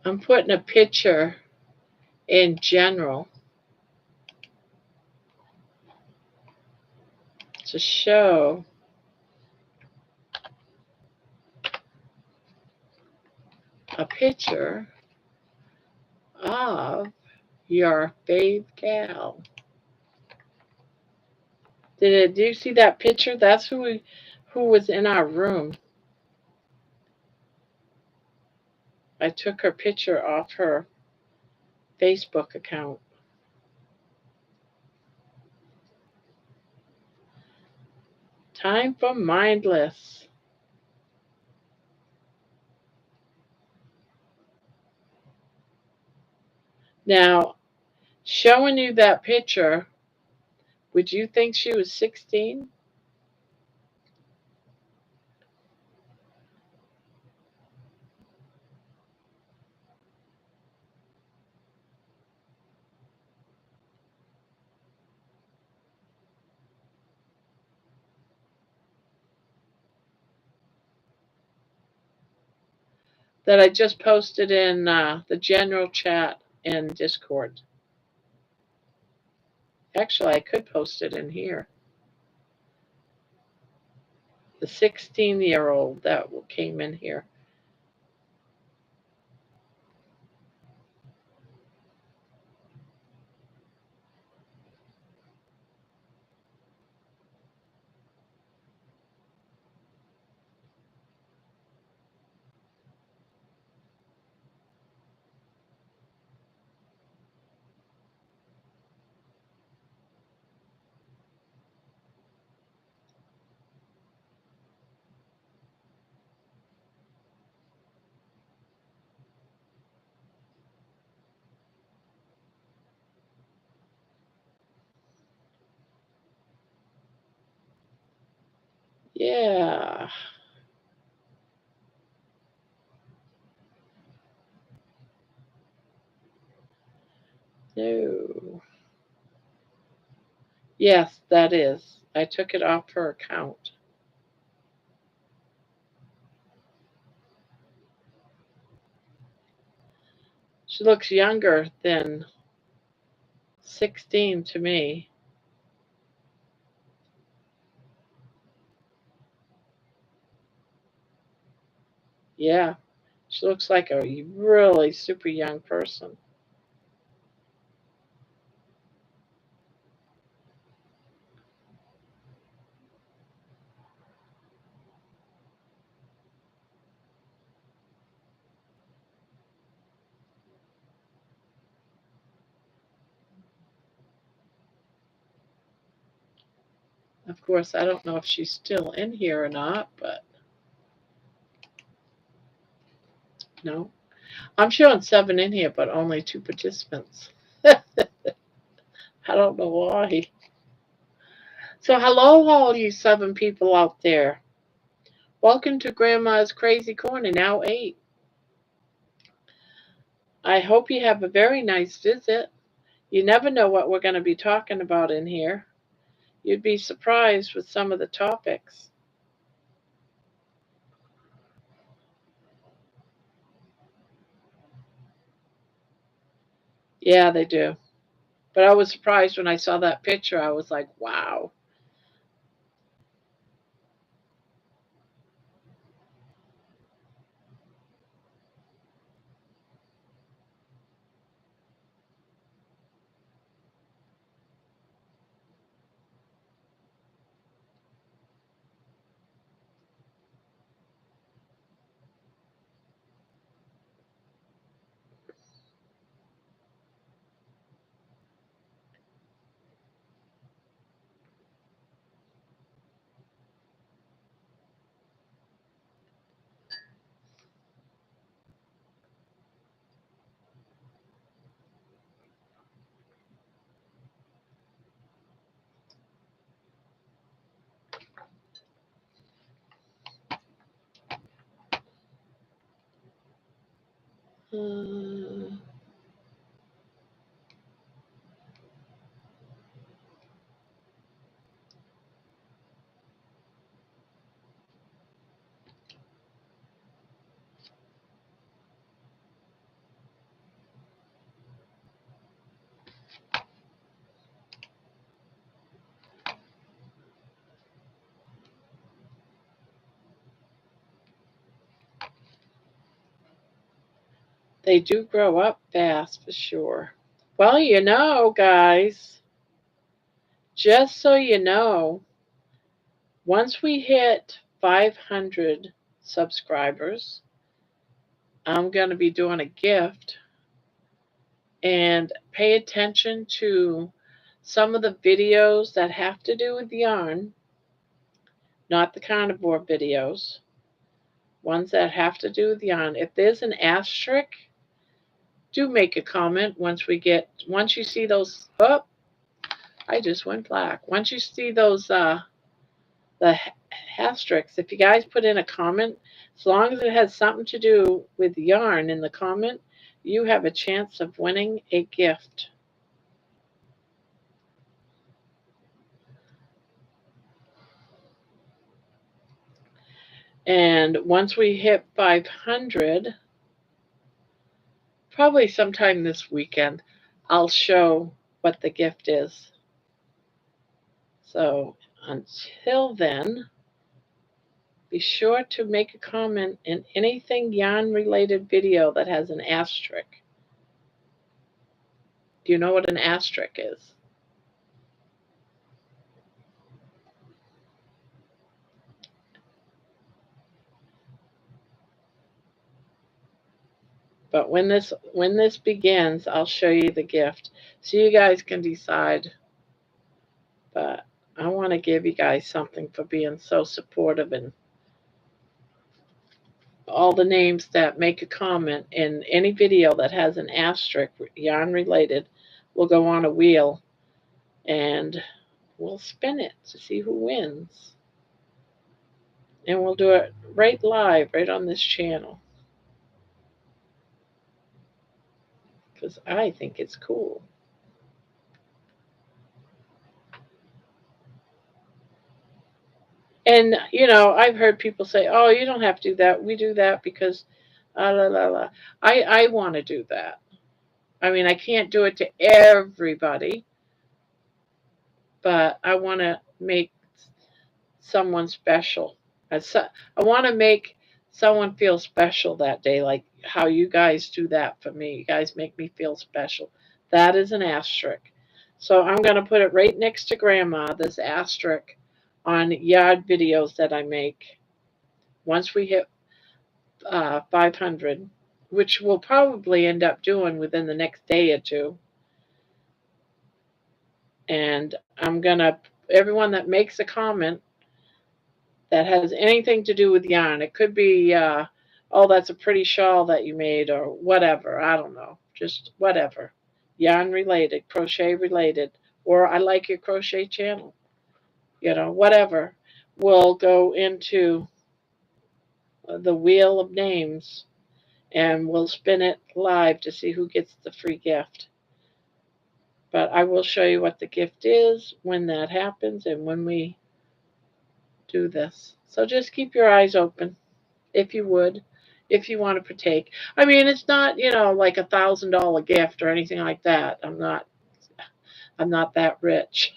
I'm putting a picture in general to show a picture of your fave gal. Do you see that picture? That's who was in our room. I took her picture off her Facebook account. Time for mindless. Now, showing you that picture, would you think she was 16? That I just posted in the general chat in Discord. Actually, I could post it in here. The 16-year-old that came in here. Yeah. No. Yes, that is. I took it off her account. She looks younger than 16 to me. Yeah, she looks like a really super young person. Of course, I don't know if she's still in here or not, but no. I'm showing 7 in here, but only 2 participants. I don't know why. So hello, all you 7 people out there. Welcome to Grandma's Crazy Corner, now 8. I hope you have a very nice visit. You never know what we're going to be talking about in here. You'd be surprised with some of the topics. Yeah, they do. But I was surprised when I saw that picture. I was like, wow. Uh, they do grow up fast for sure. Well, guys, just so you know, once we hit 500 subscribers, I'm going to be doing a gift, and pay attention to some of the videos that have to do with yarn, not the carnivore videos, ones that have to do with yarn. If there's an asterisk, do make a comment once you see those. Oh, I just went black. Once you see those the asterisks, if you guys put in a comment, as long as it has something to do with yarn in the comment, you have a chance of winning a gift. And once we hit 500, probably sometime this weekend, I'll show what the gift is. So until then, be sure to make a comment in anything yarn related video that has an asterisk. Do you know what an asterisk is? But when this begins, I'll show you the gift so you guys can decide. But I want to give you guys something for being so supportive, and all the names that make a comment in any video that has an asterisk yarn related will go on a wheel, and we'll spin it to see who wins. And we'll do it right live, right on this channel, because I think it's cool. And I've heard people say, "Oh, you don't have to do that. We do that because, la la la." I want to do that. I mean, I can't do it to everybody, but I want to make someone special. I want to make someone feel special that day, like how you guys do that for me. You guys make me feel special. That is an asterisk. So I'm going to put it right next to Grandma, this asterisk, on yard videos that I make. Once we hit 500, which we'll probably end up doing within the next day or two. And I'm going to everyone that makes a comment that has anything to do with yarn. It could be, oh, that's a pretty shawl that you made, or whatever. I don't know. Just whatever. Yarn related, crochet related, or I like your crochet channel. Whatever. We'll go into the wheel of names and we'll spin it live to see who gets the free gift. But I will show you what the gift is when that happens and when we do this. So just keep your eyes open if you would, if you want to partake. I mean, it's not, like $1,000 gift or anything like that. I'm not that rich.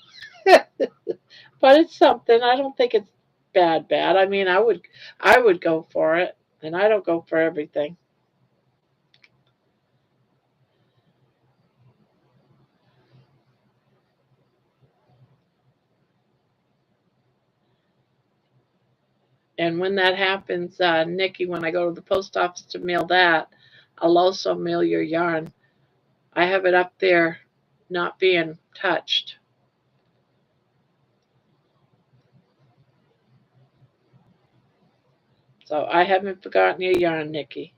But it's something. I don't think it's bad. I mean, I would go for it, and I don't go for everything. And when that happens, Nikki, when I go to the post office to mail that, I'll also mail your yarn. I have it up there, not being touched. So I haven't forgotten your yarn, Nikki.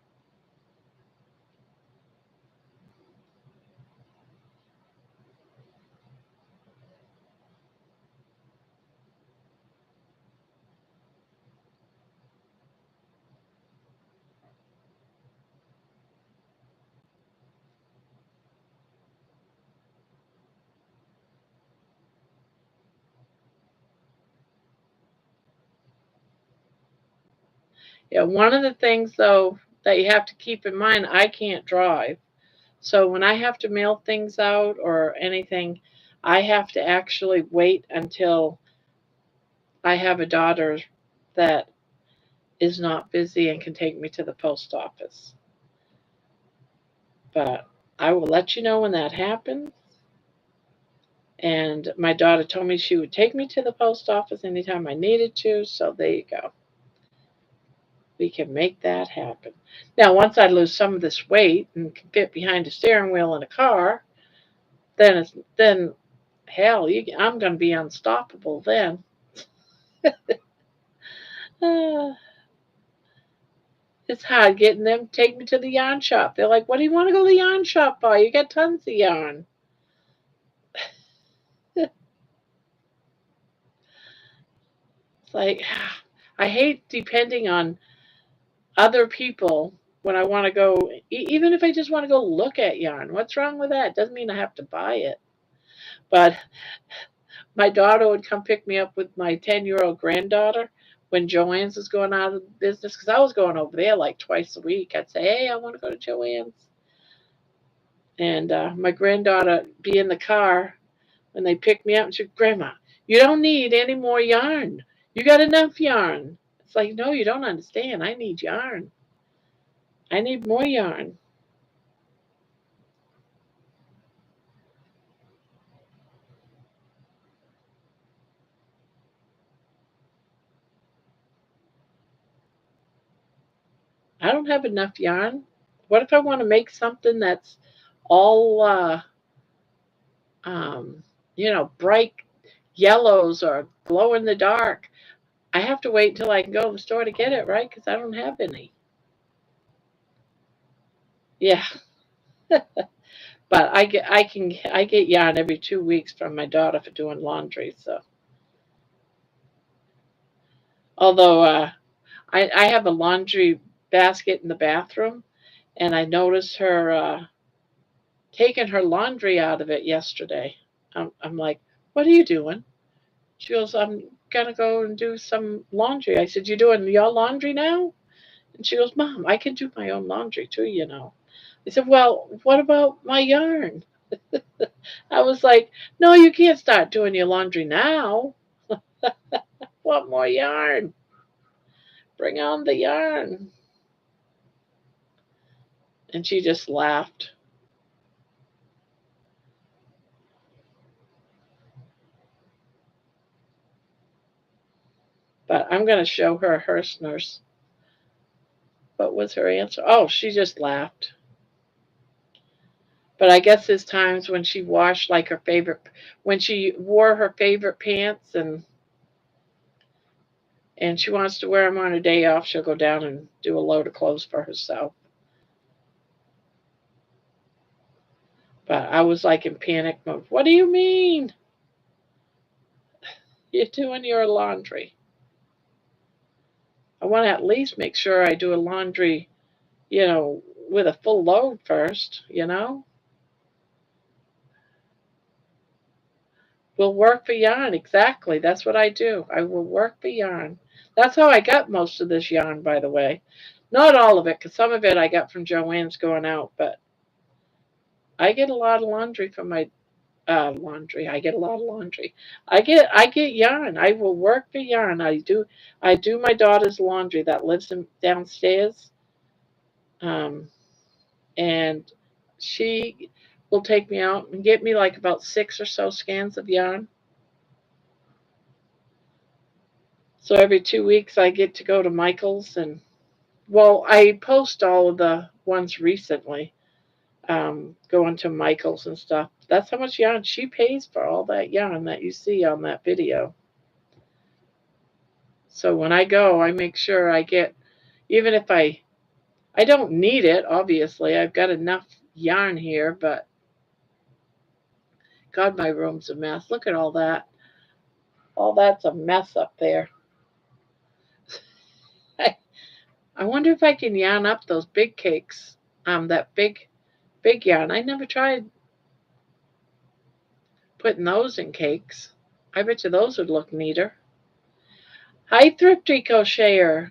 Yeah, one of the things though that you have to keep in mind, I can't drive. So when I have to mail things out or anything, I have to actually wait until I have a daughter that is not busy and can take me to the post office. But I will let you know when that happens. And my daughter told me she would take me to the post office anytime I needed to. So there you go. We can make that happen. Now, once I lose some of this weight and can fit behind a steering wheel in a car, then hell, I'm going to be unstoppable then. Uh, it's hard getting them to take me to the yarn shop. They're like, "What do you want to go to the yarn shop for? You got tons of yarn." It's like I hate depending on other people when I want to go, even if I just want to go look at yarn. What's wrong with that? Doesn't mean I have to buy it. But my daughter would come pick me up with my 10-year-old granddaughter when Joann's was going out of business, because I was going over there like twice a week. I'd say, "Hey, I want to go to Joann's." And my granddaughter be in the car when they picked me up and she said, "Grandma, you don't need any more yarn. You got enough yarn." It's like, no, you don't understand. I need yarn. I need more yarn. I don't have enough yarn. What if I want to make something that's all, um, bright yellows or glow in the dark? I have to wait until I can go to the store to get it, right? Because I don't have any. Yeah, but I get yarn every 2 weeks from my daughter for doing laundry. So although I have a laundry basket in the bathroom, and I noticed her taking her laundry out of it yesterday. I'm like, "What are you doing?" She goes, "I'm gonna go and do some laundry." I said, "You doing your laundry now?" And she goes, "Mom, I can do my own laundry too." I said, "Well, what about my yarn?" I was like, "No, you can't start doing your laundry now. What more yarn? Bring on the yarn." And she just laughed. But I'm going to show her Herstner's. What was her answer? Oh, she just laughed. But I guess there's times when she washed like her favorite, when she wore her favorite pants and she wants to wear them on her day off, she'll go down and do a load of clothes for herself. But I was like in panic mode. What do you mean? You're doing your laundry. I want to at least make sure I do a laundry, with a full load first. Will work for yarn. Exactly. That's what I do. I will work for yarn. That's how I got most of this yarn, by the way. Not all of it, because some of it I got from Joann's going out, but I get a lot of laundry from my laundry. I get a lot of laundry. I get yarn. I will work for yarn. I do my daughter's laundry that lives downstairs. Um, and she will take me out and get me like about 6 or so scans of yarn. So every 2 weeks I get to go to Michael's and well, I post all of the ones recently, going to Michael's and stuff. That's how much yarn she pays for all that yarn that you see on that video. So when I go, I make sure I get, even if I don't need it, obviously. I've got enough yarn here, but God, my room's a mess. Look at all that. All that's a mess up there. I, I wonder if I can yarn up those big cakes. That big yarn. I never tried putting those in cakes. I bet you those would look neater. Hi, Thrifty Crocheter.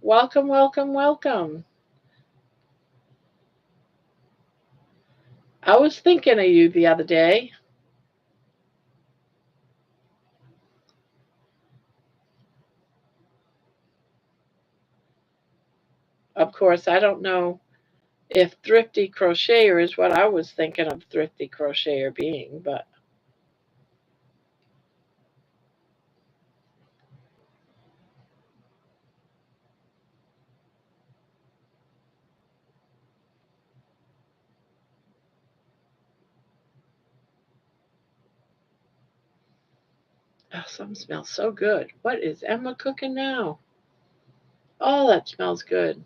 Welcome, welcome, welcome. I was thinking of you the other day. Of course, I don't know if Thrifty Crocheter is what I was thinking of Thrifty Crocheter being, but oh, something smells so good. What is Emma cooking now? Oh, that smells good.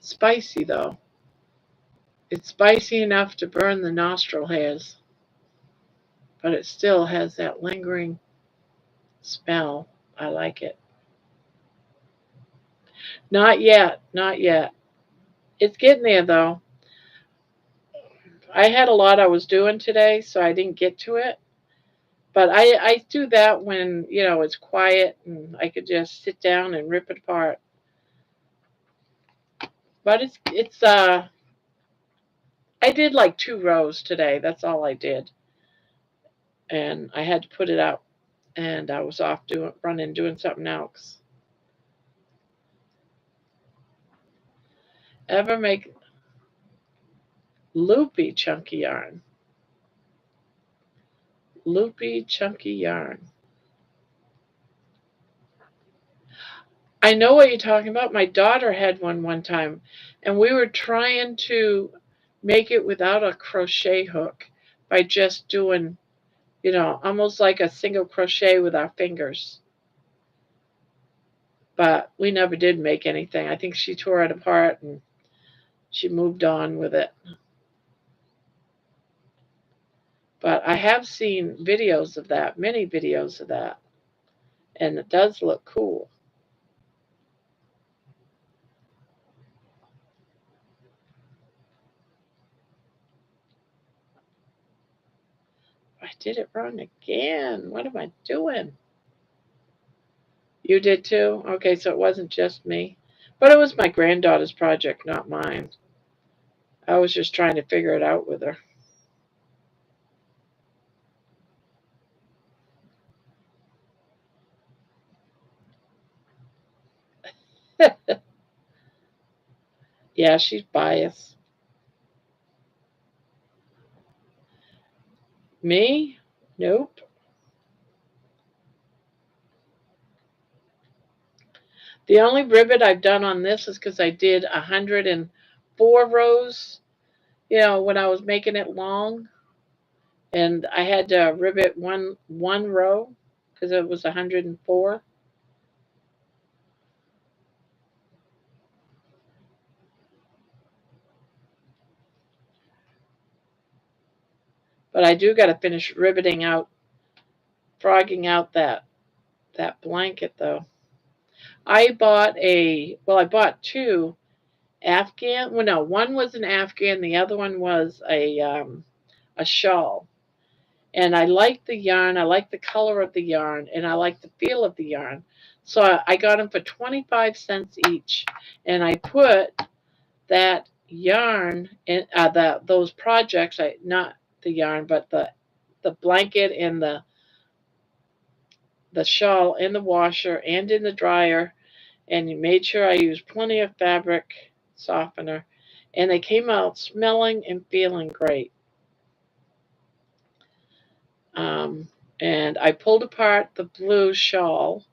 Spicy though. It's spicy enough to burn the nostril hairs, but it still has that lingering smell. I like it. Not yet, not yet. It's getting there though. I had a lot I was doing today, so I didn't get to it. But I do that when, it's quiet and I could just sit down and rip it apart. But it's I did like 2 rows today. That's all I did. And I had to put it out and I was off doing something else. Ever make loopy chunky yarn? Loopy chunky yarn. I know what you're talking about. My daughter had one time, and we were trying to make it without a crochet hook by just doing, almost like a single crochet with our fingers. But we never did make anything. I think she tore it apart and she moved on with it. But I have seen videos of that, many videos of that, and it does look cool. I did it wrong again. What am I doing? You did too? Okay, so it wasn't just me. But it was my granddaughter's project, not mine. I was just trying to figure it out with her. Yeah, she's biased. Me? Nope. The only ribbit I've done on this is because I did 104 rows, when I was making it long, and I had to ribbit one row because it was 104. But I do got to finish ribbiting out, frogging out that blanket though. I bought two Afghan. Well, no, one was an Afghan, the other one was a shawl. And I like the yarn. I like the color of the yarn, and I like the feel of the yarn. So I got them for 25 cents each, and I put that yarn in those projects. Not the yarn, but the blanket and the shawl in the washer and in the dryer, and you made sure I used plenty of fabric softener, and they came out smelling and feeling great. Um, and I pulled apart the blue shawl,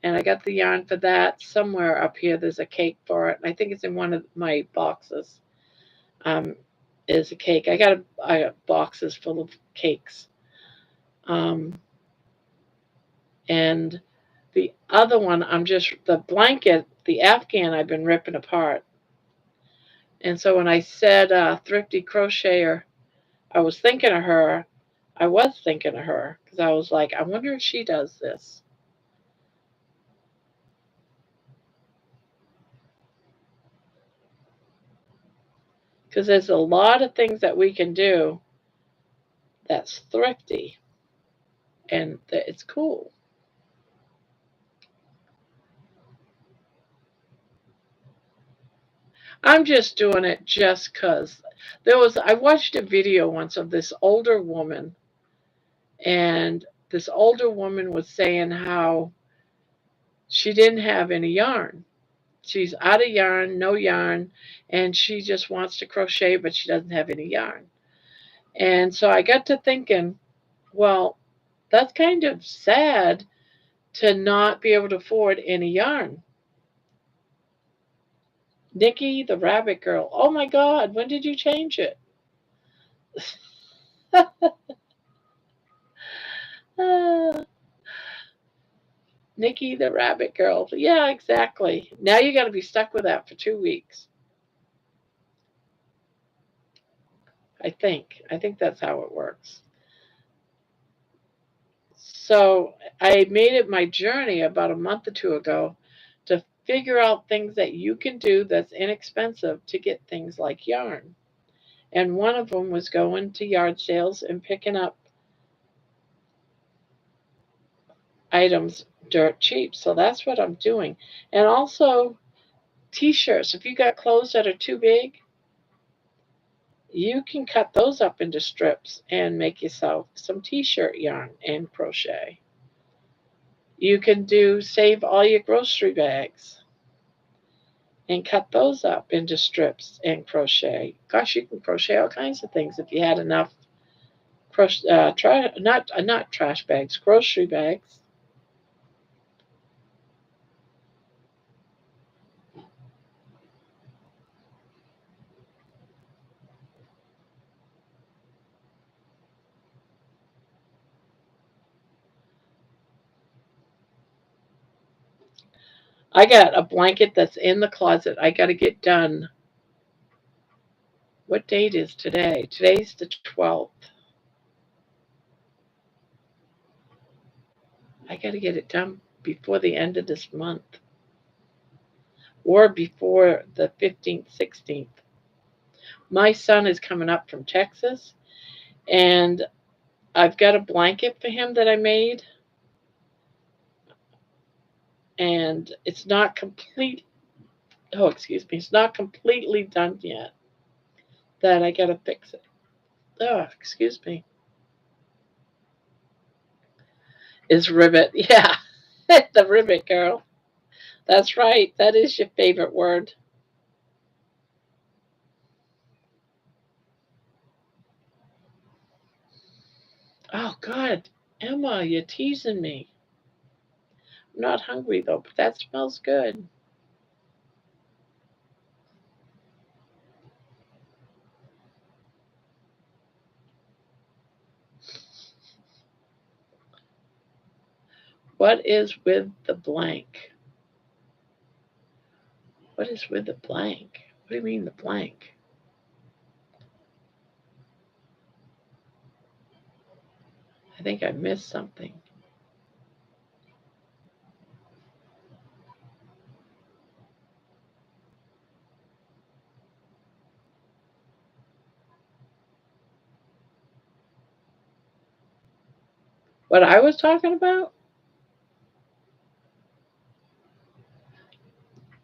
and I got the yarn for that somewhere up here. There's a cake for it. I think it's in one of my boxes. Um, is a cake. I got boxes full of cakes. Um, and the other one, the blanket, the Afghan, I've been ripping apart. And so when I said thrifty crocheter, I was thinking of her. I was thinking of her because I was like, I wonder if she does this. Because there's a lot of things that we can do that's thrifty and it's cool. I'm just doing it just because I watched a video once of this older woman, and this older woman was saying how she didn't have any yarn. She's out of yarn, no yarn, and she just wants to crochet, but she doesn't have any yarn. And so I got to thinking, well, that's kind of sad to not be able to afford any yarn. Nikki, the rabbit girl. Oh my God, when did you change it? Nikki, the rabbit girl. Yeah, exactly. Now you got to be stuck with that for 2 weeks. I think. I think that's how it works. So I made it my journey about a month or two ago to figure out things that you can do that's inexpensive to get things like yarn. And one of them was going to yard sales and picking up items dirt cheap. So that's what I'm doing. And also t-shirts. If you got clothes that are too big, you can cut those up into strips and make yourself some t-shirt yarn and crochet. You can save all your grocery bags and cut those up into strips and crochet. Gosh, you can crochet all kinds of things if you had enough not trash bags, grocery bags. I got a blanket that's in the closet. I got to get done. What date is today? Today's the 12th. I got to get it done before the end of this month or before the 15th, 16th. My son is coming up from Texas, and I've got a blanket for him that I made, and it's not complete. Oh, excuse me. It's not completely done yet. That I got to fix it. Oh, excuse me. Is ribbit. Yeah. The ribbit girl. That's right. That is your favorite word. Oh, God. Emma, you're teasing me. not hungry though, but that smells good. What is with the blank? What is with the blank? What do you mean the blank? I think I missed something. What I was talking about?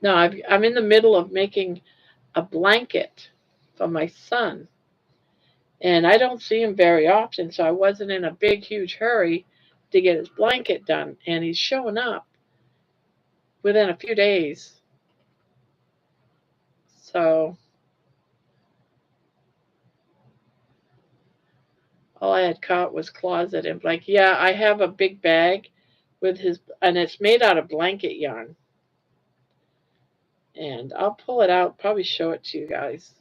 No, I'm in the middle of making a blanket for my son. And I don't see him very often, so I wasn't in a big, huge hurry to get his blanket done. And he's showing up within a few days. So all I had caught was closet and blanket. Yeah, I have a big bag with his, and it's made out of blanket yarn. And I'll pull it out, probably show it to you guys.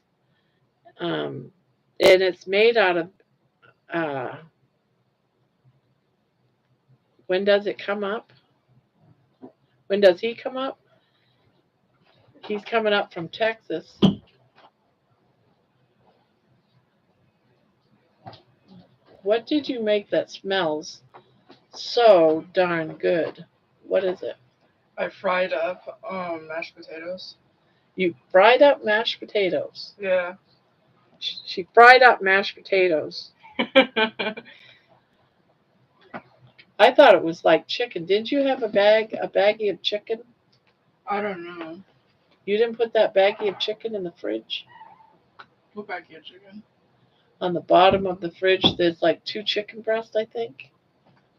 Um, and it's made out of, uh, when does it come up? When does he come up? He's coming up from Texas. What did you make that smells so darn good? What is it? I fried up mashed potatoes. You fried up mashed potatoes. Yeah. She fried up mashed potatoes. I thought it was like chicken. Didn't you have a baggie of chicken? I don't know. You didn't put that baggie of chicken in the fridge? What baggie of chicken? On the bottom of the fridge, there's like 2 chicken breasts, I think.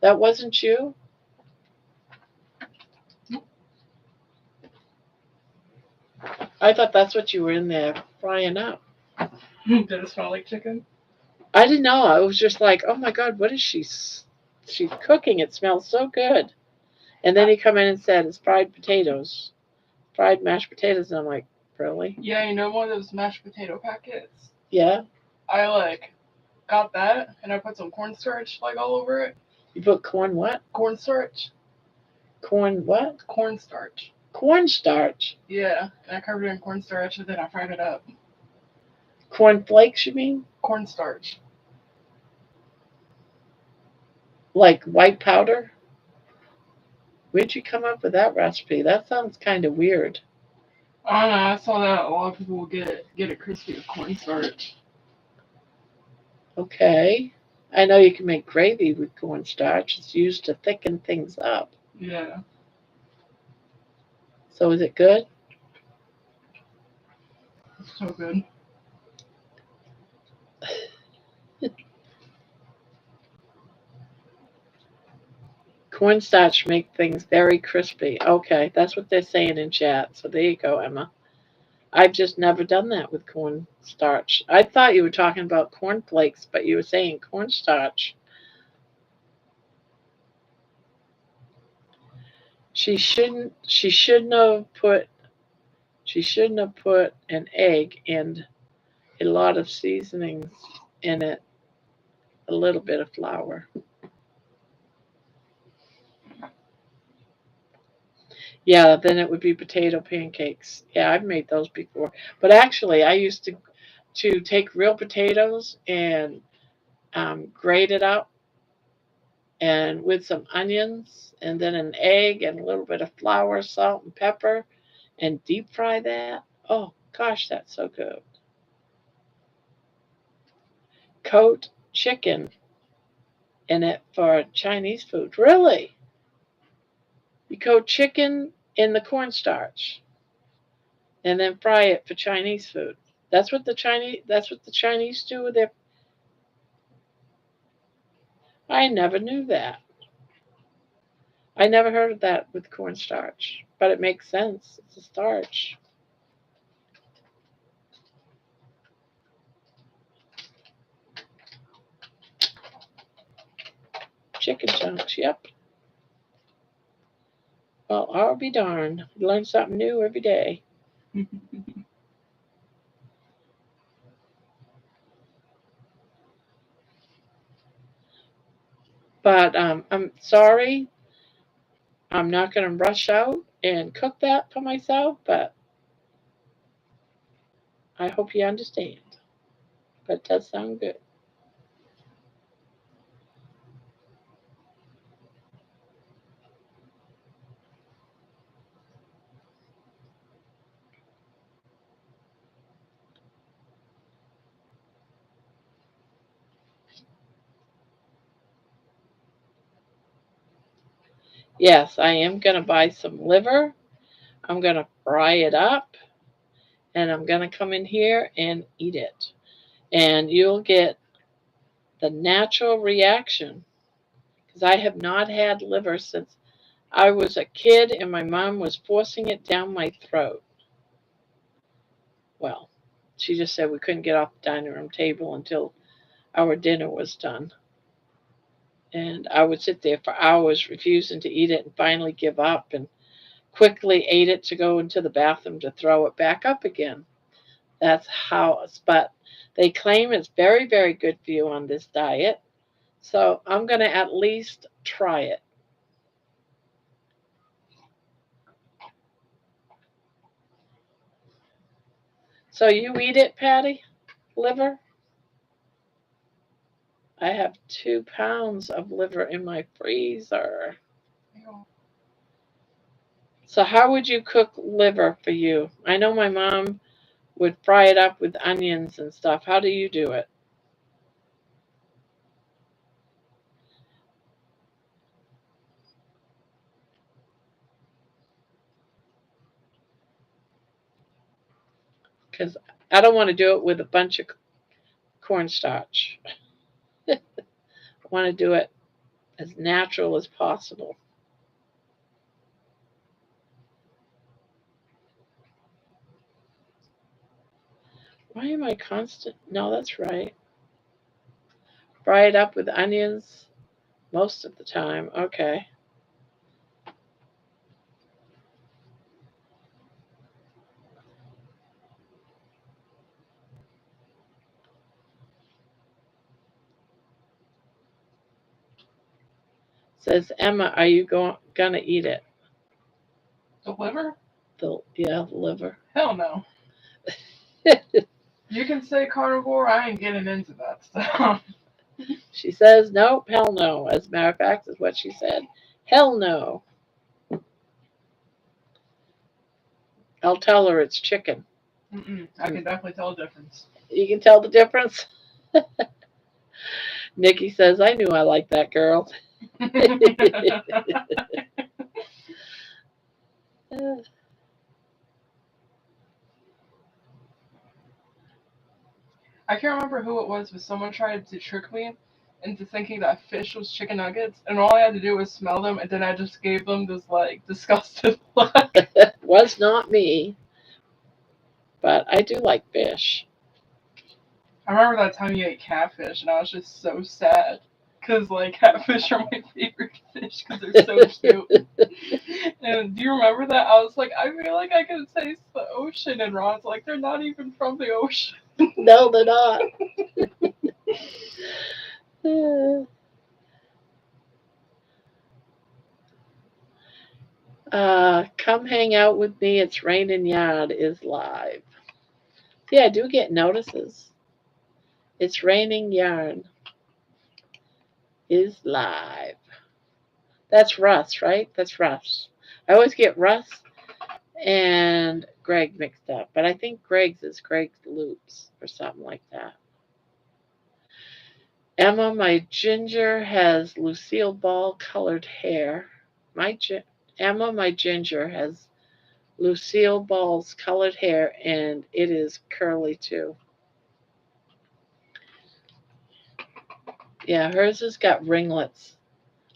That wasn't you? I thought that's what you were in there frying up. Did it smell like chicken? I didn't know. I was just like, oh my God, what is she's cooking? It smells so good. And then he come in and said, it's fried potatoes, fried mashed potatoes. And I'm like, really? Yeah, you know one of those mashed potato packets? Yeah. I got that and I put some cornstarch all over it. You put corn what? Cornstarch. Corn what? Cornstarch. Cornstarch. Yeah, and I covered it in cornstarch and then I fried it up. Corn flakes, you mean? Cornstarch. Like white powder? Where'd you come up with that recipe? That sounds kind of weird. I don't know. I saw that a lot of people will get it crispy with cornstarch. Okay. I know you can make gravy with cornstarch. It's used to thicken things up. Yeah. So is it good? It's so good. Cornstarch make things very crispy. Okay, that's what they're saying in chat. So there you go, Emma. I've just never done that with cornstarch. I thought you were talking about cornflakes, but you were saying cornstarch. She shouldn't have put an egg and a lot of seasonings in it, a little bit of flour. Yeah, then it would be potato pancakes. Yeah, I've made those before. But actually, I used to take real potatoes and grate it up and with some onions and then an egg and a little bit of flour, salt, and pepper and deep fry that. Oh, gosh, that's so good. Coat chicken in it for Chinese food. Really? You coat chicken in the cornstarch and then fry it for Chinese food. That's what the Chinese do with their. I never knew that. I never heard of that with cornstarch, but it makes sense. It's a starch. Chicken chunks, yep. Well, I'll be darned. Learn something new every day. But I'm sorry. I'm not going to rush out and cook that for myself, but I hope you understand. But it does sound good. Yes, I am going to buy some liver. I'm going to fry it up and I'm going to come in here and eat it. And you'll get the natural reaction because I have not had liver since I was a kid and my mom was forcing it down my throat. Well, she just said we couldn't get off the dining room table until our dinner was done. And I would sit there for hours refusing to eat it and finally give up and quickly ate it to go into the bathroom to throw it back up again. That's how, but they claim it's very, very good for you on this diet. So I'm going to at least try it. So you eat it, Patty? Liver? I have 2 pounds of liver in my freezer. So how would you cook liver for you? I know my mom would fry it up with onions and stuff. How do you do it? Because I don't want to do it with a bunch of cornstarch. I want to do it as natural as possible. Why am I constant? No, that's right. Fry it up with onions most of the time. Okay. Says Emma, are you gonna eat it? The liver? The liver. Hell no. You can say carnivore, I ain't getting into that stuff. She says nope, hell no. As a matter of fact, is what she said. Hell no. I'll tell her it's chicken. I can definitely tell the difference. You can tell the difference. Nikki says, I knew I liked that girl. I can't remember who it was, but someone tried to trick me into thinking that fish was chicken nuggets, and all I had to do was smell them, and then I just gave them this like disgusted look. Was not me, but I do like fish. I remember that time you ate catfish, and I was just so sad. Cause like catfish are my favorite fish because they're so cute. And do you remember that? I was like, I feel like I can taste the ocean, and Ron's like, they're not even from the ocean. No, they're not. Come hang out with me. It's raining yard is live. Yeah, I do get notices. It's raining yarn is live. That's Russ, right? That's Russ. I always get Russ and Greg mixed up, but I think Greg's is Greg's Loops or something like that. Emma, my ginger has Lucille Ball colored hair. Emma, my ginger has Lucille Ball's colored hair, and it is curly too. Yeah, hers has got ringlets.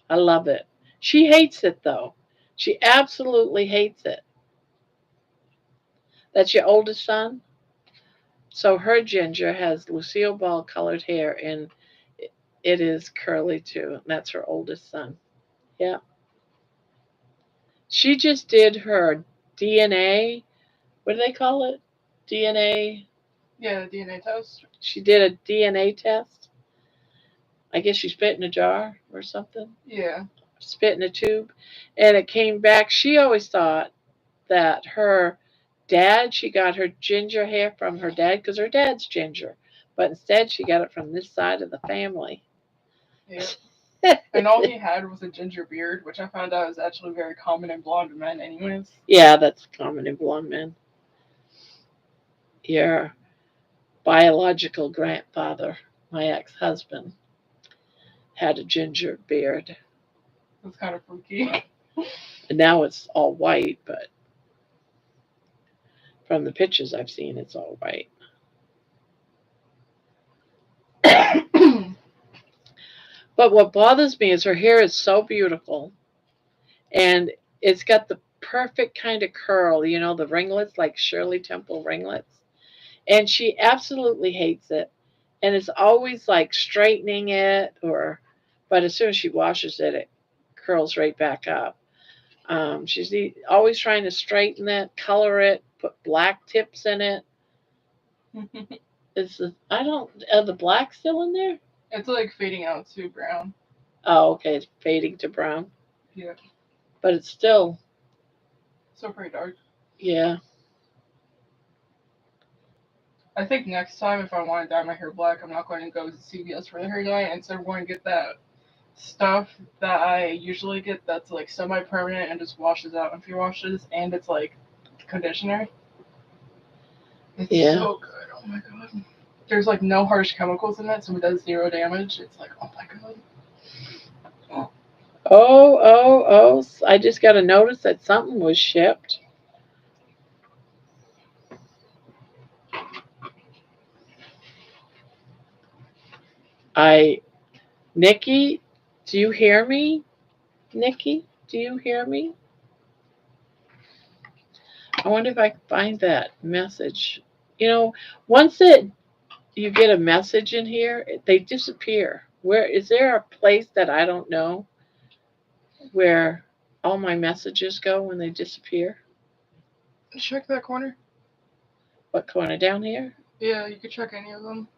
I love it. She hates it though. She absolutely hates it. That's your oldest son? So her ginger has Lucille Ball colored hair and it is curly too. And that's her oldest son. Yeah. She just did her DNA. What do they call it? DNA. Yeah, the DNA test. She did a DNA test. I guess she spit in a jar or something. Yeah. Spit in a tube, and it came back. She always thought that her dad, she got her ginger hair from her dad because her dad's ginger, but instead she got it from this side of the family. Yeah. And all he had was a ginger beard, which I found out is actually very common in blonde men, anyways. Yeah, that's common in blonde men. Your biological grandfather, my ex-husband, had a ginger beard. It's kind of freaky. And now it's all white, but from the pictures I've seen, it's all white. But what bothers me is her hair is so beautiful, and it's got the perfect kind of curl, the ringlets, like Shirley Temple ringlets. And she absolutely hates it. And it's always like straightening it, but as soon as she washes it, it curls right back up. She's always trying to straighten it, color it, put black tips in it. I don't, are the black still in there? It's like fading out to brown. Oh, okay, it's fading to brown. Yeah. But it's still. So pretty dark. Yeah. I think next time if I want to dye my hair black, I'm not going to go to CVS for the hair dye. Instead, I'm going to get that stuff that I usually get that's like semi-permanent and just washes out in a few washes, and it's like conditioner. It's so good. Oh my god. There's like no harsh chemicals in it, so it does zero damage. It's like, oh my god. Oh. I just got a notice that something was shipped. Nikki, do you hear me? Nikki, do you hear me? I wonder if I can find that message. Once you get a message in here, they disappear. Where is there a place that I don't know where all my messages go when they disappear? Check that corner. What corner down here? Yeah, you could check any of them.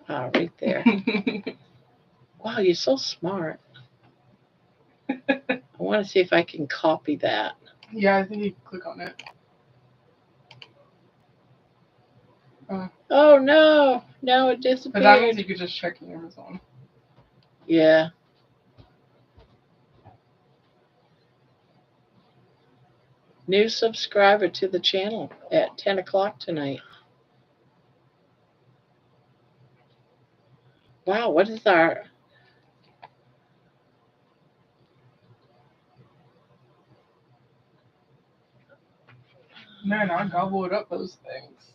Ah, right there. Wow, you're so smart. I want to see if I can copy that. Yeah, I think you can click on it. Oh no! Now it disappeared. But that means you could just check Amazon. Yeah. New subscriber to the channel at 10 o'clock tonight. Wow, what is our... Man, I gobbled up those things.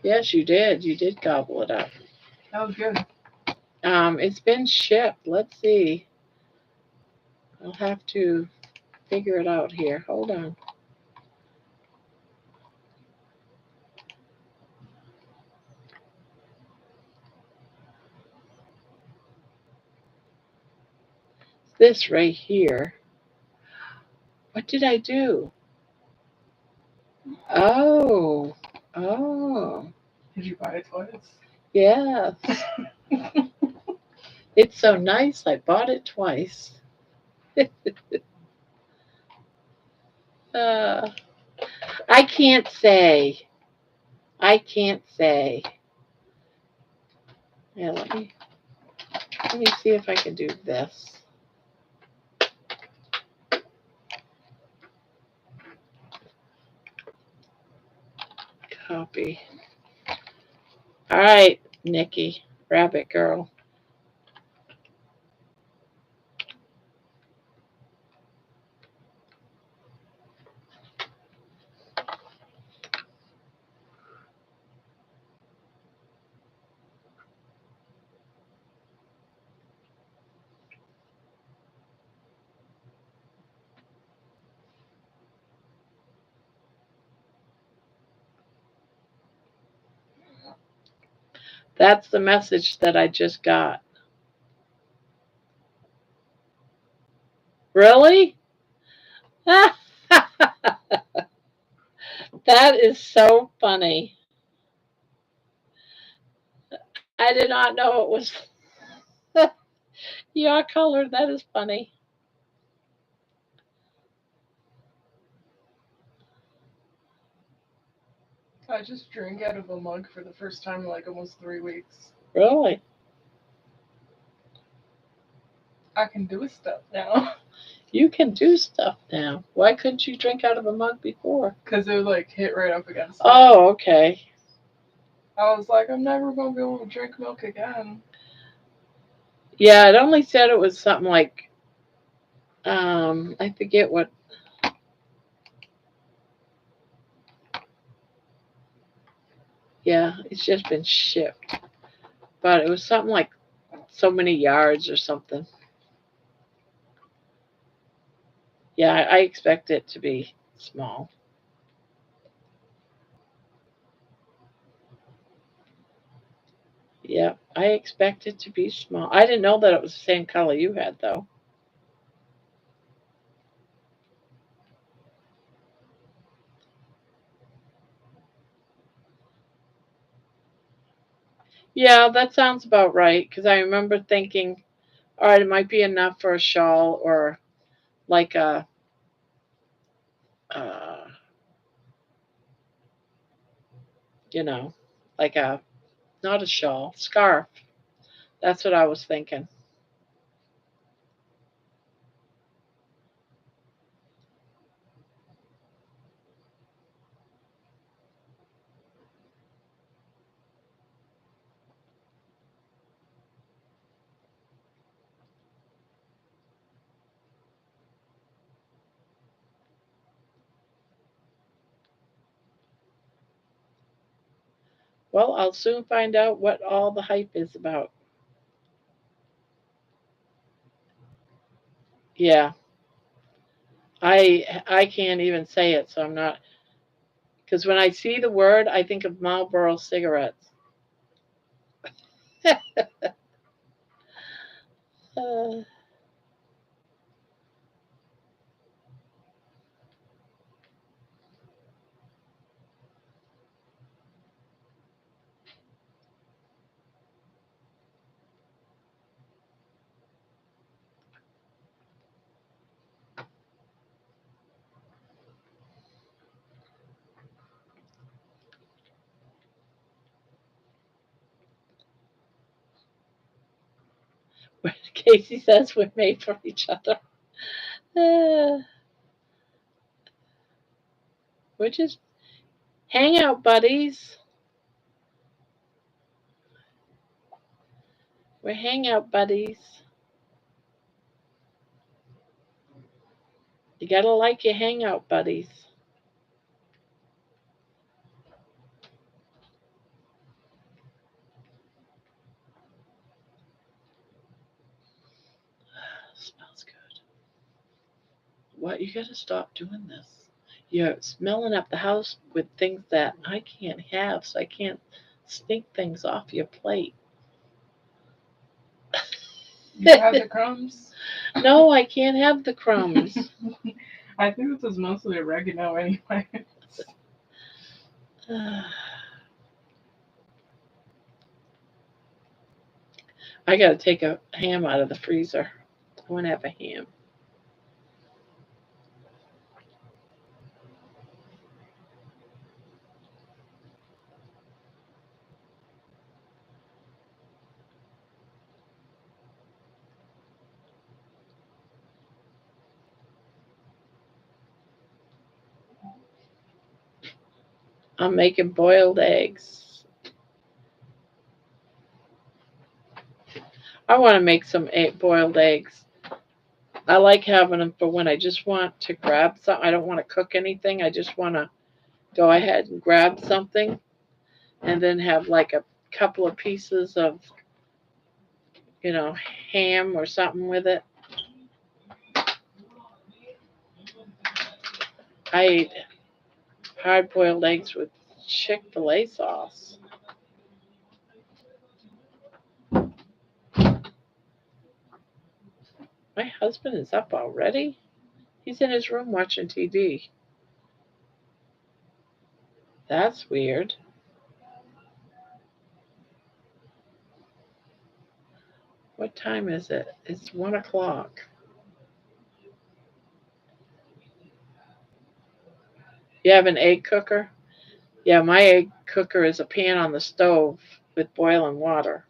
Yes, you did. You did gobble it up. That was good. It's been shipped. Let's see. I'll have to figure it out here. Hold on. This right here. What did I do? Oh. Did you buy it twice? Yes. It's so nice. I bought it twice. I can't say. Yeah, let me see if I can do this. Copy. All right, Nikki, rabbit girl. That's the message that I just got. Really? That is so funny. I did not know it was your color. That is funny. I just drank out of a mug for the first time in like almost 3 weeks. Really? I can do stuff now. You can do stuff now. Why couldn't you drink out of a mug before? Because it would like hit right up against it. Oh, okay. I was like, I'm never going to be able to drink milk again. Yeah, it only said it was something like, I forget what. Yeah, it's just been shipped. But it was something like so many yards or something. Yeah, I expect it to be small. Yeah, I expect it to be small. I didn't know that it was the same color you had, though. Yeah, that sounds about right. Because I remember thinking, all right, it might be enough for a shawl or like uh, you know, like a, not a shawl, scarf. That's what I was thinking. Well, I'll soon find out what all the hype is about. Yeah, I can't even say it, so I'm not. Because when I see the word, I think of Marlboro cigarettes. Uh, Casey says we're made for each other. Uh, we're just hangout buddies. We're hangout buddies. You gotta like your hangout buddies. Smells good. What? You gotta stop doing this. You're smelling up the house with things that I can't have, so I can't sneak things off your plate. You have the crumbs. No, I can't have the crumbs. I think this is mostly oregano anyway. I gotta take a ham out of the freezer. I want to have a ham. I'm making boiled eggs. I want to make some boiled eggs. I like having them for when I just want to grab something. I don't want to cook anything. I just want to go ahead and grab something and then have like a couple of pieces of, you know, ham or something with it. I ate hard boiled eggs with Chick-fil-A sauce. My husband is up already? He's in his room watching TV. That's weird. What time is it? It's 1 o'clock. You have an egg cooker? Yeah, my egg cooker is a pan on the stove with boiling water.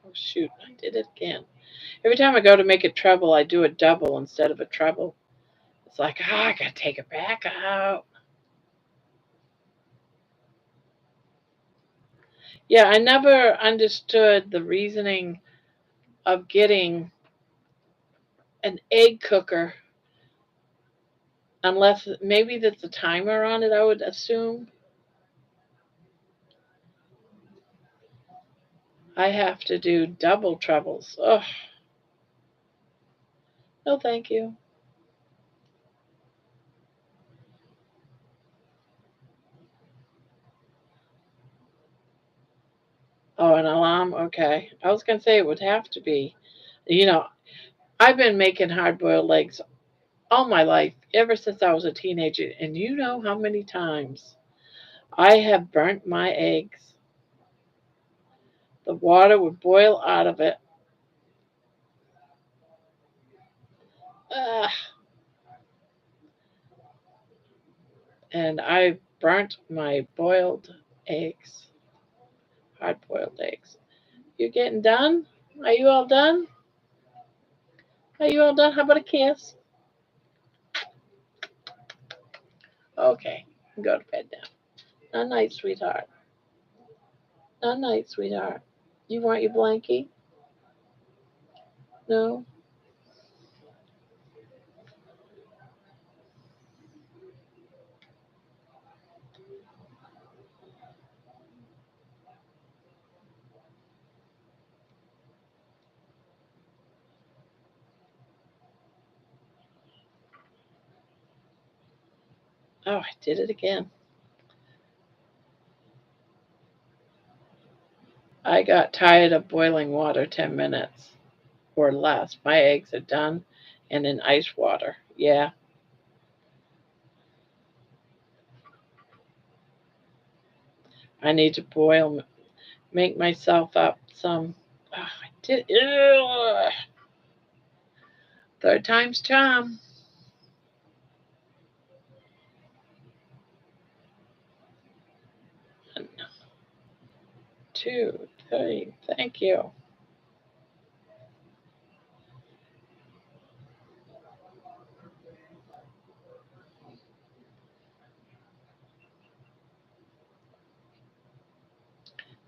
Oh, shoot, I did it again. Every time I go to make a treble, I do a double instead of a treble. It's like, I gotta take it back out. Yeah, I never understood the reasoning of getting an egg cooker unless maybe there's a timer on it, I would assume. I have to do double trebles. Oh, no, thank you. Oh, an alarm? Okay. I was going to say it would have to be. You know, I've been making hard boiled eggs all my life, ever since I was a teenager. And you know how many times I have burnt my eggs. The water would boil out of it. Ah, and I burnt my boiled eggs, hard boiled eggs. You getting done? Are you all done? Are you all done? How about a kiss? Okay, go to bed now. Not night, sweetheart. Not night, sweetheart. You want your blankie? No? Oh, I did it again. I got tired of boiling water 10 minutes or less. My eggs are done and in ice water. Yeah, I need to boil, make myself up some. Oh, I did. Ugh. Third time's charm. 1, 2, 3. Thank you.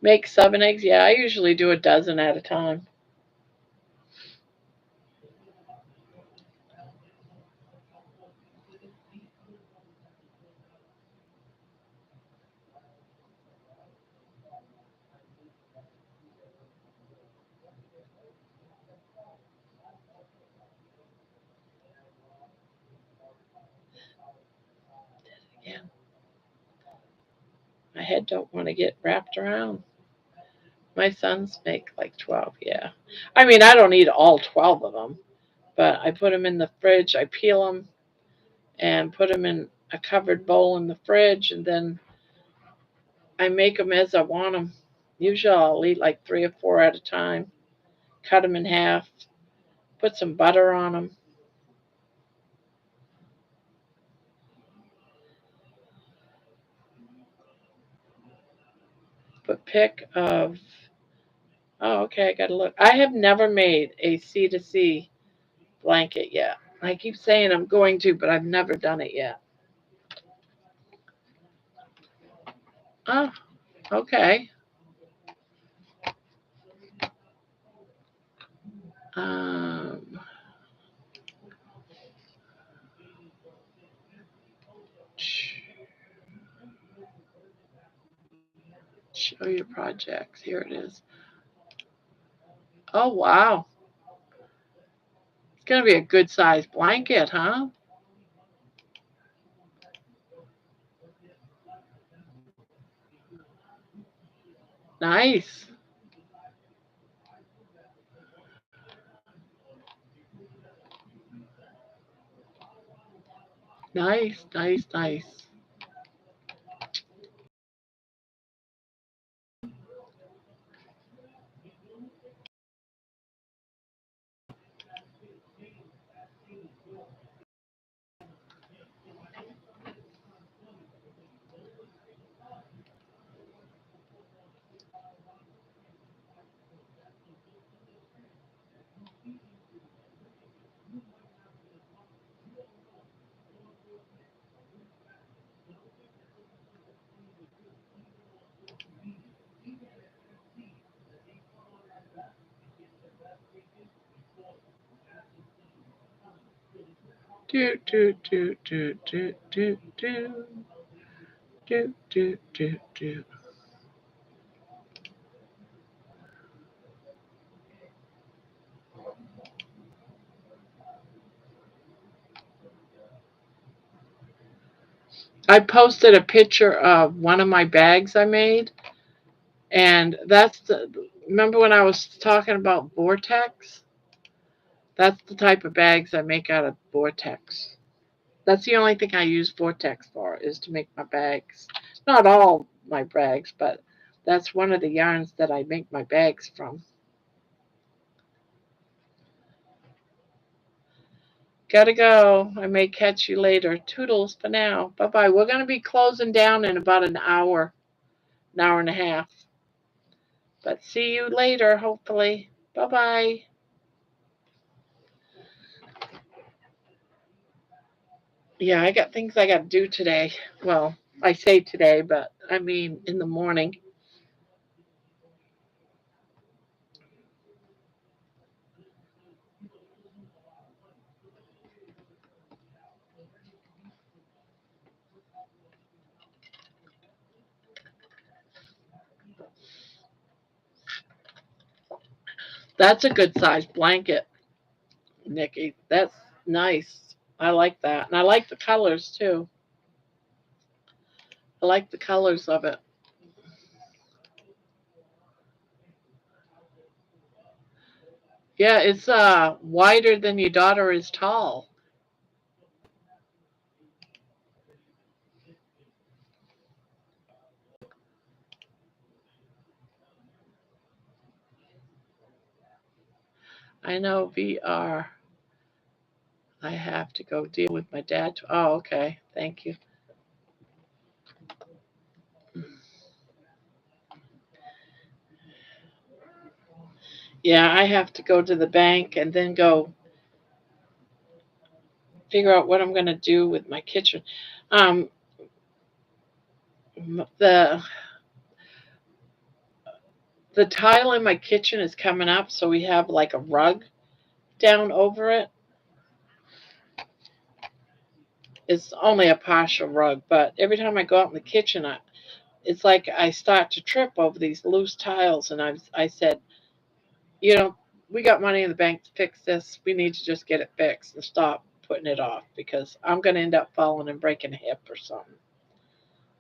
Make 7 eggs. Yeah, I usually do a dozen at a time. Yeah, my head don't want to get wrapped around. My sons make like 12. Yeah, I mean I don't eat all 12 of them, but I put them in the fridge. I peel them and put them in a covered bowl in the fridge, and then I make them as I want them. Usually I'll eat like 3 or 4 at a time. Cut them in half. Put some butter on them. Put pick of. Oh, okay. I gotta look. I have never made a C to C blanket yet. I keep saying I'm going to, but I've never done it yet. Oh, okay. Um, show your projects. Here it is. Oh, wow. It's going to be a good size blanket, huh? Nice. Nice, nice, nice. Do, do, do, do, do, do, do. Do, do, do, do. I posted a picture of one of my bags I made, and remember when I was talking about Vortex? That's the type of bags I make out of Vortex. That's the only thing I use Vortex for, is to make my bags. Not all my bags, but that's one of the yarns that I make my bags from. Gotta go. I may catch you later. Toodles for now. Bye-bye. We're going to be closing down in about an hour and a half. But see you later, hopefully. Bye-bye. Yeah, I got things I got to do today. Well, I say today, but I mean in the morning. That's a good size blanket, Nikki. That's nice. I like that. And I like the colors too. I like the colors of it. Yeah, it's wider than your daughter is tall. I know VR. I have to go deal with my dad. Oh, okay. Thank you. Yeah, I have to go to the bank and then go figure out what I'm going to do with my kitchen. Um, the the tile in my kitchen is coming up, so we have like a rug down over it. It's only a partial rug, but every time I go out in the kitchen, it's like I start to trip over these loose tiles, and I said, you know, we got money in the bank to fix this. We need to just get it fixed and stop putting it off because I'm going to end up falling and breaking a hip or something.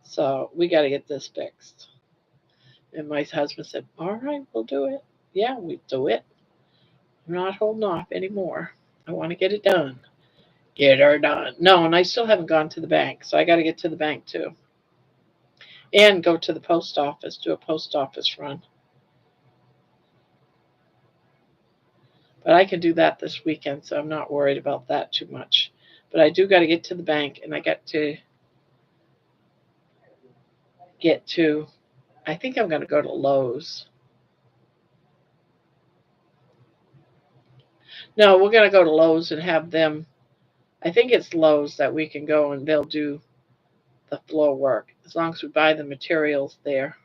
So we got to get this fixed. And my husband said, all right, we'll do it. Yeah, we do it. I'm not holding off anymore. I want to get it done. Get her done. No, and I still haven't gone to the bank, so I got to get to the bank too. And go to the post office, do a post office run. But I can do that this weekend, so I'm not worried about that too much. But I do got to get to the bank, and I got to I think I'm going to go to Lowe's. No, we're going to go to Lowe's and have them. I think it's Lowe's that we can go and they'll do the floor work as long as we buy the materials there.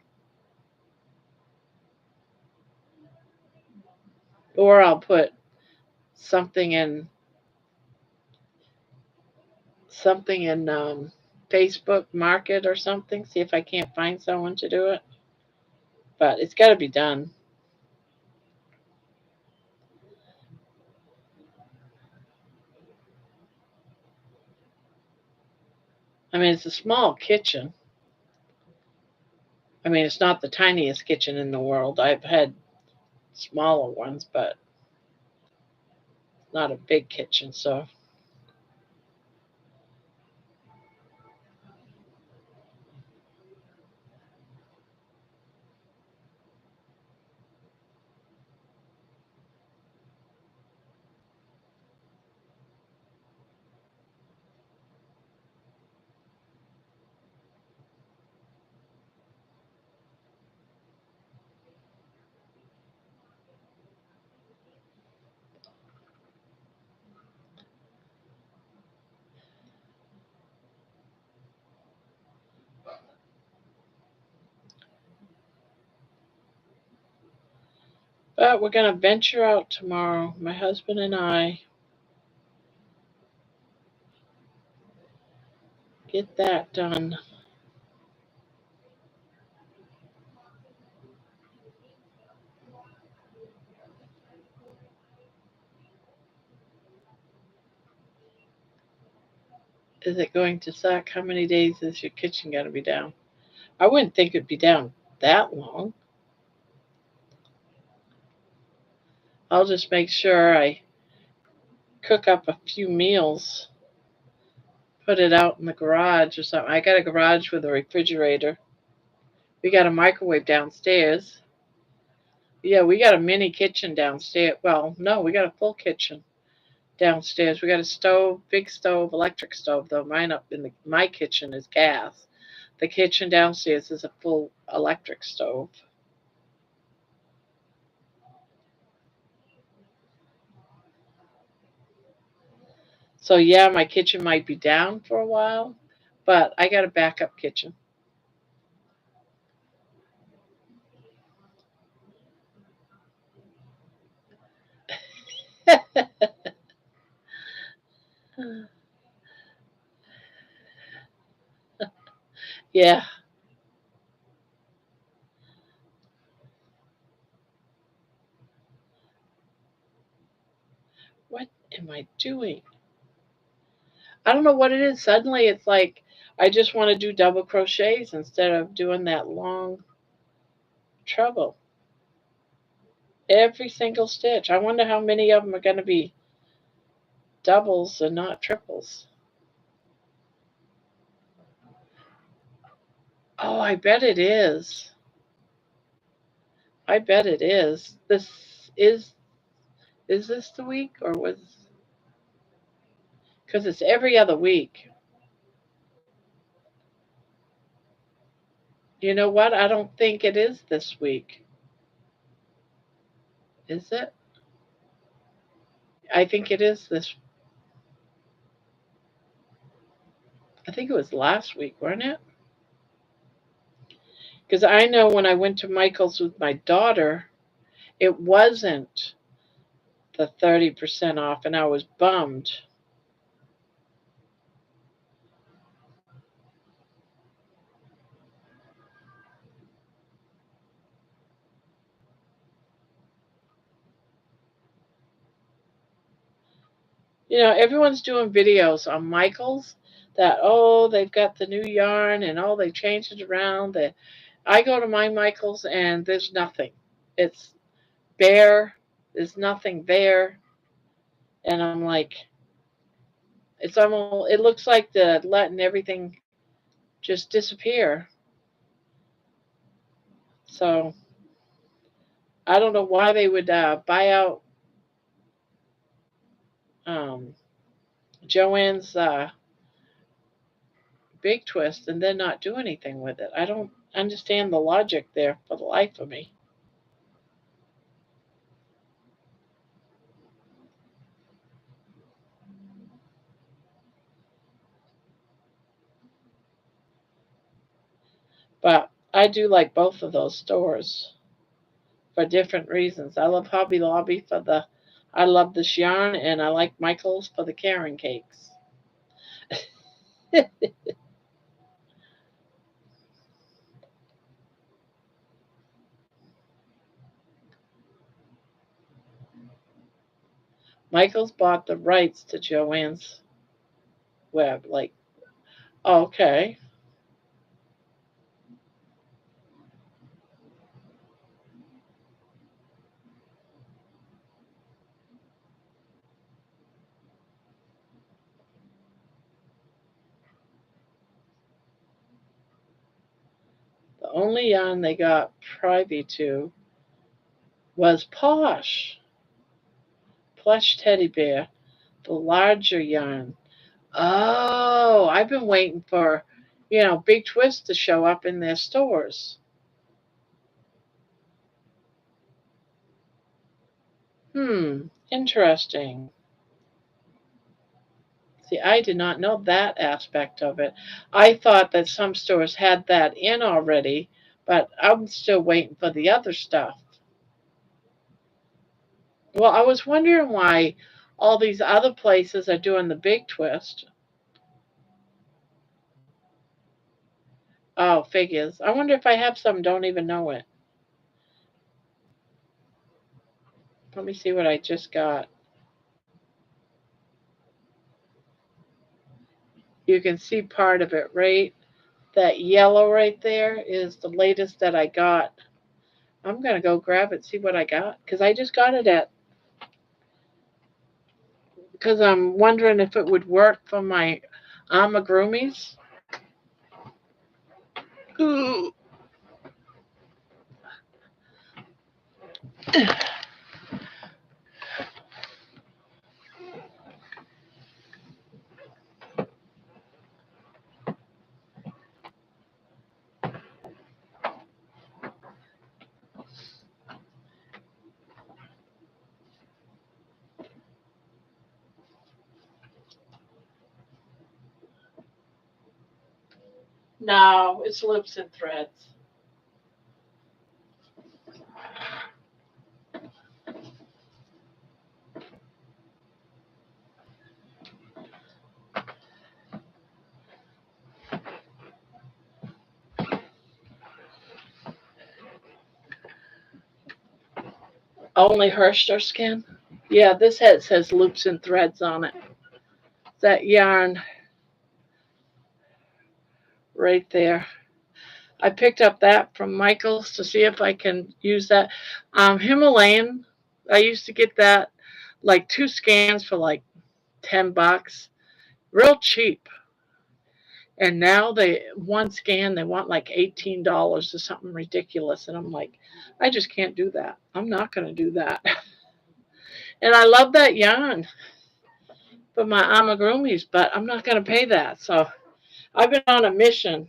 Or I'll put something in Facebook Market or something. See if I can't find someone to do it. But it's got to be done. I mean, it's a small kitchen. I mean, it's not the tiniest kitchen in the world. I've had smaller ones, but not a big kitchen. So, but we're going to venture out tomorrow, my husband and I. Get that done. Is it going to suck? How many days is your kitchen going to be down? I wouldn't think it'd be down that long. I'll just make sure I cook up a few meals, put it out in the garage or something. I got a garage with a refrigerator. We got a microwave downstairs. Yeah, we got a mini kitchen downstairs. Well, no, we got a full kitchen downstairs. We got a stove, big stove, electric stove, though mine up in my kitchen is gas. The kitchen downstairs is a full electric stove. So yeah, my kitchen might be down for a while, but I got a backup kitchen. Yeah. What am I doing? I don't know what it is. Suddenly it's like I just want to do double crochets instead of doing that long treble. Every single stitch. I wonder how many of them are going to be doubles and not triples. Oh, I bet it is. I bet it is. Is this the week or was because it's every other week. You know what? I don't think it is this week. Is it? I think it is this. I think it was last week, wasn't it? Because I know when I went to Michael's with my daughter, it wasn't the 30% off, and I was bummed. You know, everyone's doing videos on Michael's that, oh, they've got the new yarn and oh, they changed it around. That I go to my Michael's and there's nothing. It's bare. There's nothing there. And I'm like, it's almost, it looks like they're letting everything just disappear. So I don't know why they would buy out um, Joanne's Big Twist and then not do anything with it. I don't understand the logic there for the life of me. But I do like both of those stores for different reasons. I love Hobby Lobby for the I love this yarn, and I like Michael's for the Karen cakes. Michael's bought the rights to Joanne's web. Like, okay. The only yarn they got privy to was Plush Teddy Bear, the larger yarn. Oh, I've been waiting for, Big Twist to show up in their stores. Interesting. See, I did not know that aspect of it. I thought that some stores had that in already, but I'm still waiting for the other stuff. Well, I was wondering why all these other places are doing the Big Twist. Oh, figures. I wonder if I have some, don't even know it. Let me see what I just got. You can see part of it, right? That yellow right there is the latest that I got. I'm going to go grab it, see what I got. Because I just got it because I'm wondering if it would work for my amigurumis. Ooh. No, it's loops and threads. Only Herster skin? Yeah, this head says loops and threads on it. That yarn right there. I picked up that from Michael's to see if I can use that. Himalayan, I used to get that like 2 scans for like $10, real cheap. And now they 1 scan they want like $18 or something ridiculous, and I'm like, I just can't do that. I'm not going to do that. And I love that yarn for my amigurumis, but I'm not going to pay that. So I've been on a mission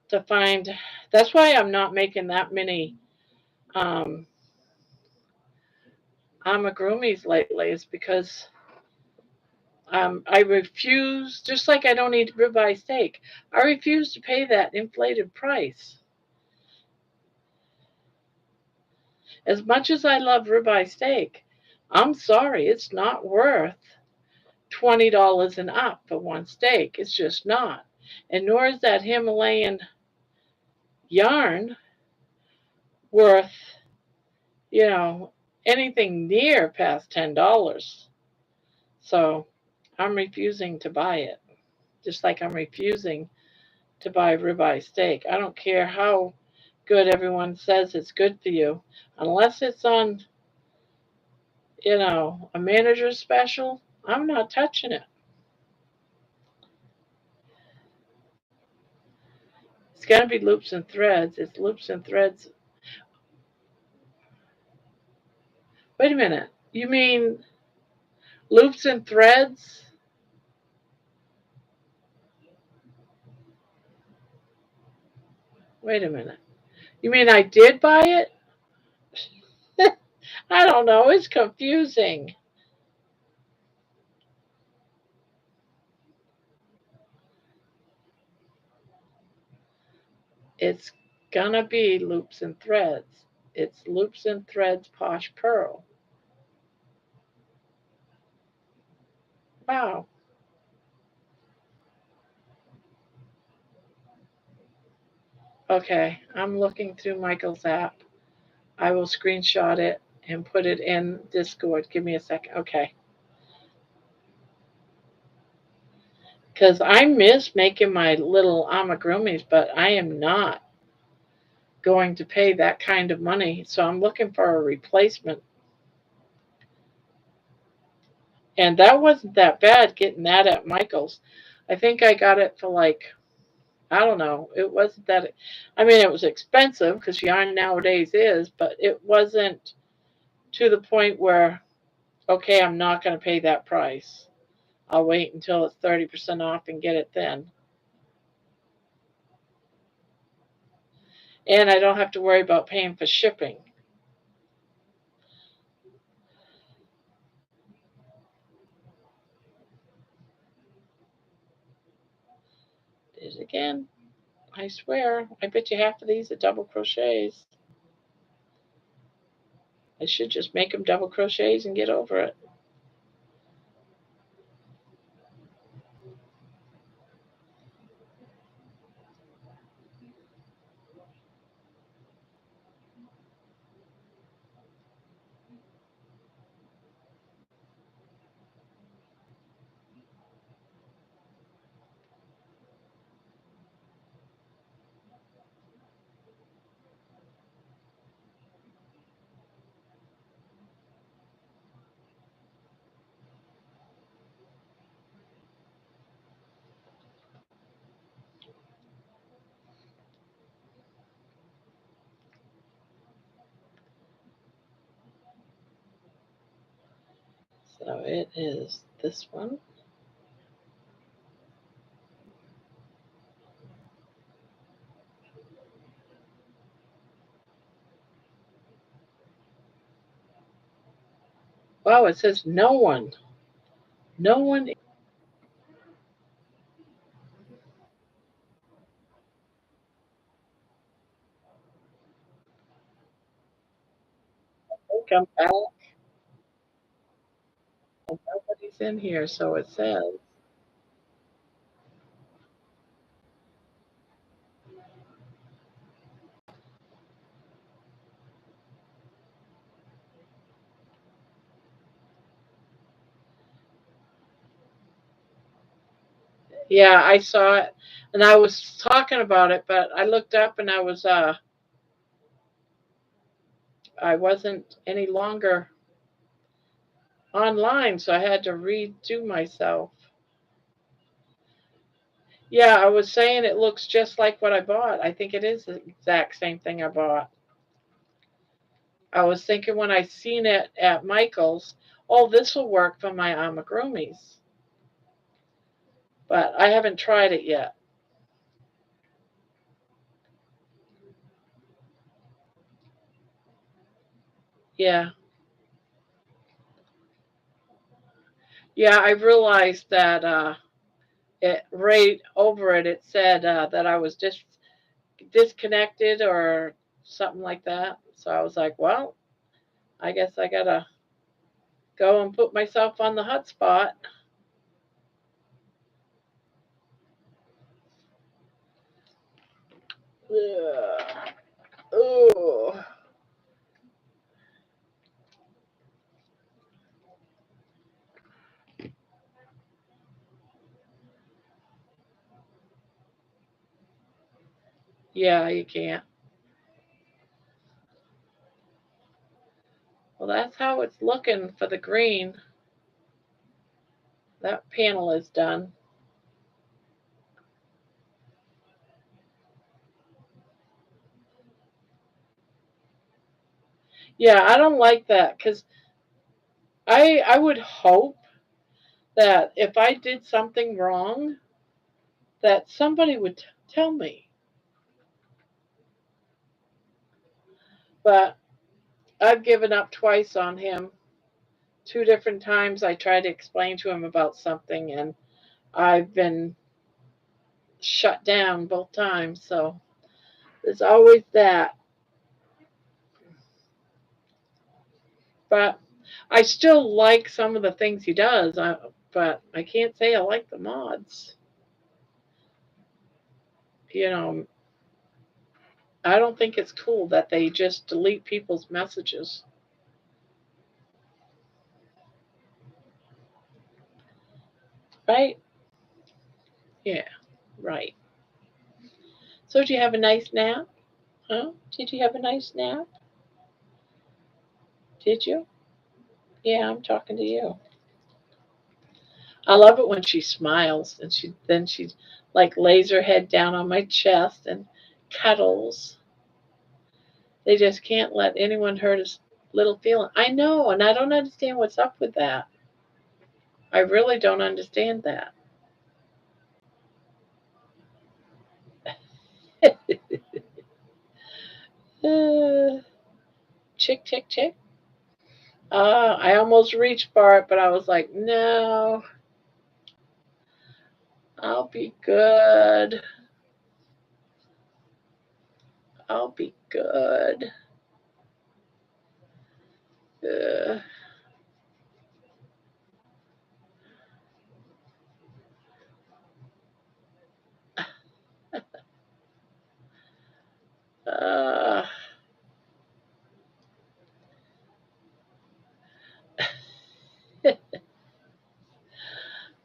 to find. That's why I'm not making that many um, amigurumis lately. Is because I refuse, just like I don't eat ribeye steak. I refuse to pay that inflated price. As much as I love ribeye steak, I'm sorry, it's not worth $20 and up for one steak. It's just not. And nor is that Himalayan yarn worth, you know, anything near past $10. So I'm refusing to buy it. Just like I'm refusing to buy ribeye steak. I don't care how good everyone says it's good for you. Unless it's on, a manager's special, I'm not touching it. It's got to be loops and threads. It's loops and threads. Wait a minute. You mean loops and threads? Wait a minute. You mean I did buy it? I don't know. It's confusing. It's gonna be loops and threads. It's loops and threads posh pearl. Wow. Okay, I'm looking through Michael's app. I will screenshot it and put it in Discord. Give me a second. Okay. Because I miss making my little amigurumis, but I am not going to pay that kind of money. So I'm looking for a replacement. And that wasn't that bad getting that at Michael's. I think I got it for like, I don't know. It wasn't that, I mean, it was expensive because yarn nowadays is, but it wasn't to the point where, okay, I'm not going to pay that price. I'll wait until it's 30% off and get it then. And I don't have to worry about paying for shipping. Did it again. I swear. I bet you half of these are double crochets. I should just make them double crochets and get over it. So it is this one. Wow, it says no one. No one. Come back. Nobody's in here, so it says. Yeah, I saw it, and I was talking about it, but I looked up and I wasn't any longer online, so I had to redo myself. Yeah, I was saying it looks just like what I bought. I think it is the exact same thing I bought. I was thinking when I seen it at Michael's, oh, this will work for my amigurumis, but I haven't tried it yet. Yeah, yeah, I realized that it right over it. It said that I was just disconnected or something like that. So I was like, well, I guess I gotta go and put myself on the hotspot. Ugh. Oh, yeah, you can't. Well, that's how it's looking for the green. That panel is done. Yeah, I don't like that because I would hope that if I did something wrong, that somebody would tell me. But I've given up twice on him. Two different times I tried to explain to him about something, and I've been shut down both times. So there's always that. But I still like some of the things he does. but I can't say I like the mods. I don't think it's cool that they just delete people's messages. Right? Yeah, right. So did you have a nice nap? Huh? Did you have a nice nap? Did you? Yeah, I'm talking to you. I love it when she smiles and she like lays her head down on my chest and cuddles. They just can't let anyone hurt his little feeling. I know, and I don't understand what's up with that. I really don't understand that. uh, chick, chick, chick. I almost reached for it, but I was like, no, I'll be good. I'll be good. Uh, uh,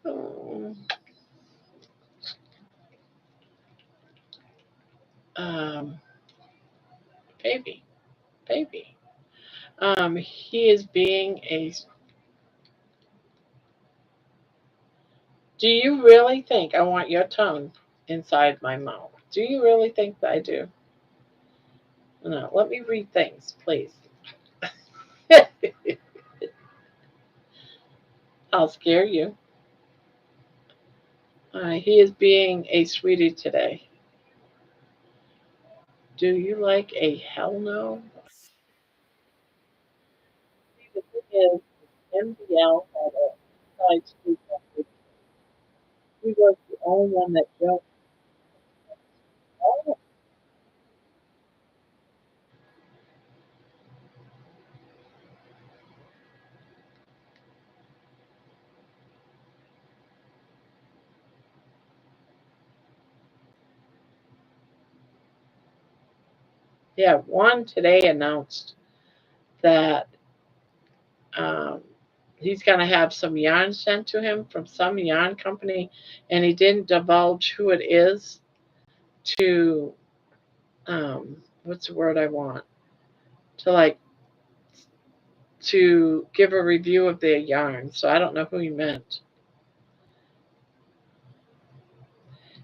um, um, baby, baby. He is being a. Do you really think I want your tongue inside my mouth? Do you really think that I do? No, let me read things, please. I'll scare you. He is being a sweetie today. Do you like a hell no? See, the thing is, MDL had a side street that he was the only one that don't. Oh, yeah, one today announced that um, he's going to have some yarn sent to him from some yarn company, and he didn't divulge who it is to, what's the word I want? To like, to give a review of their yarn. So I don't know who he meant.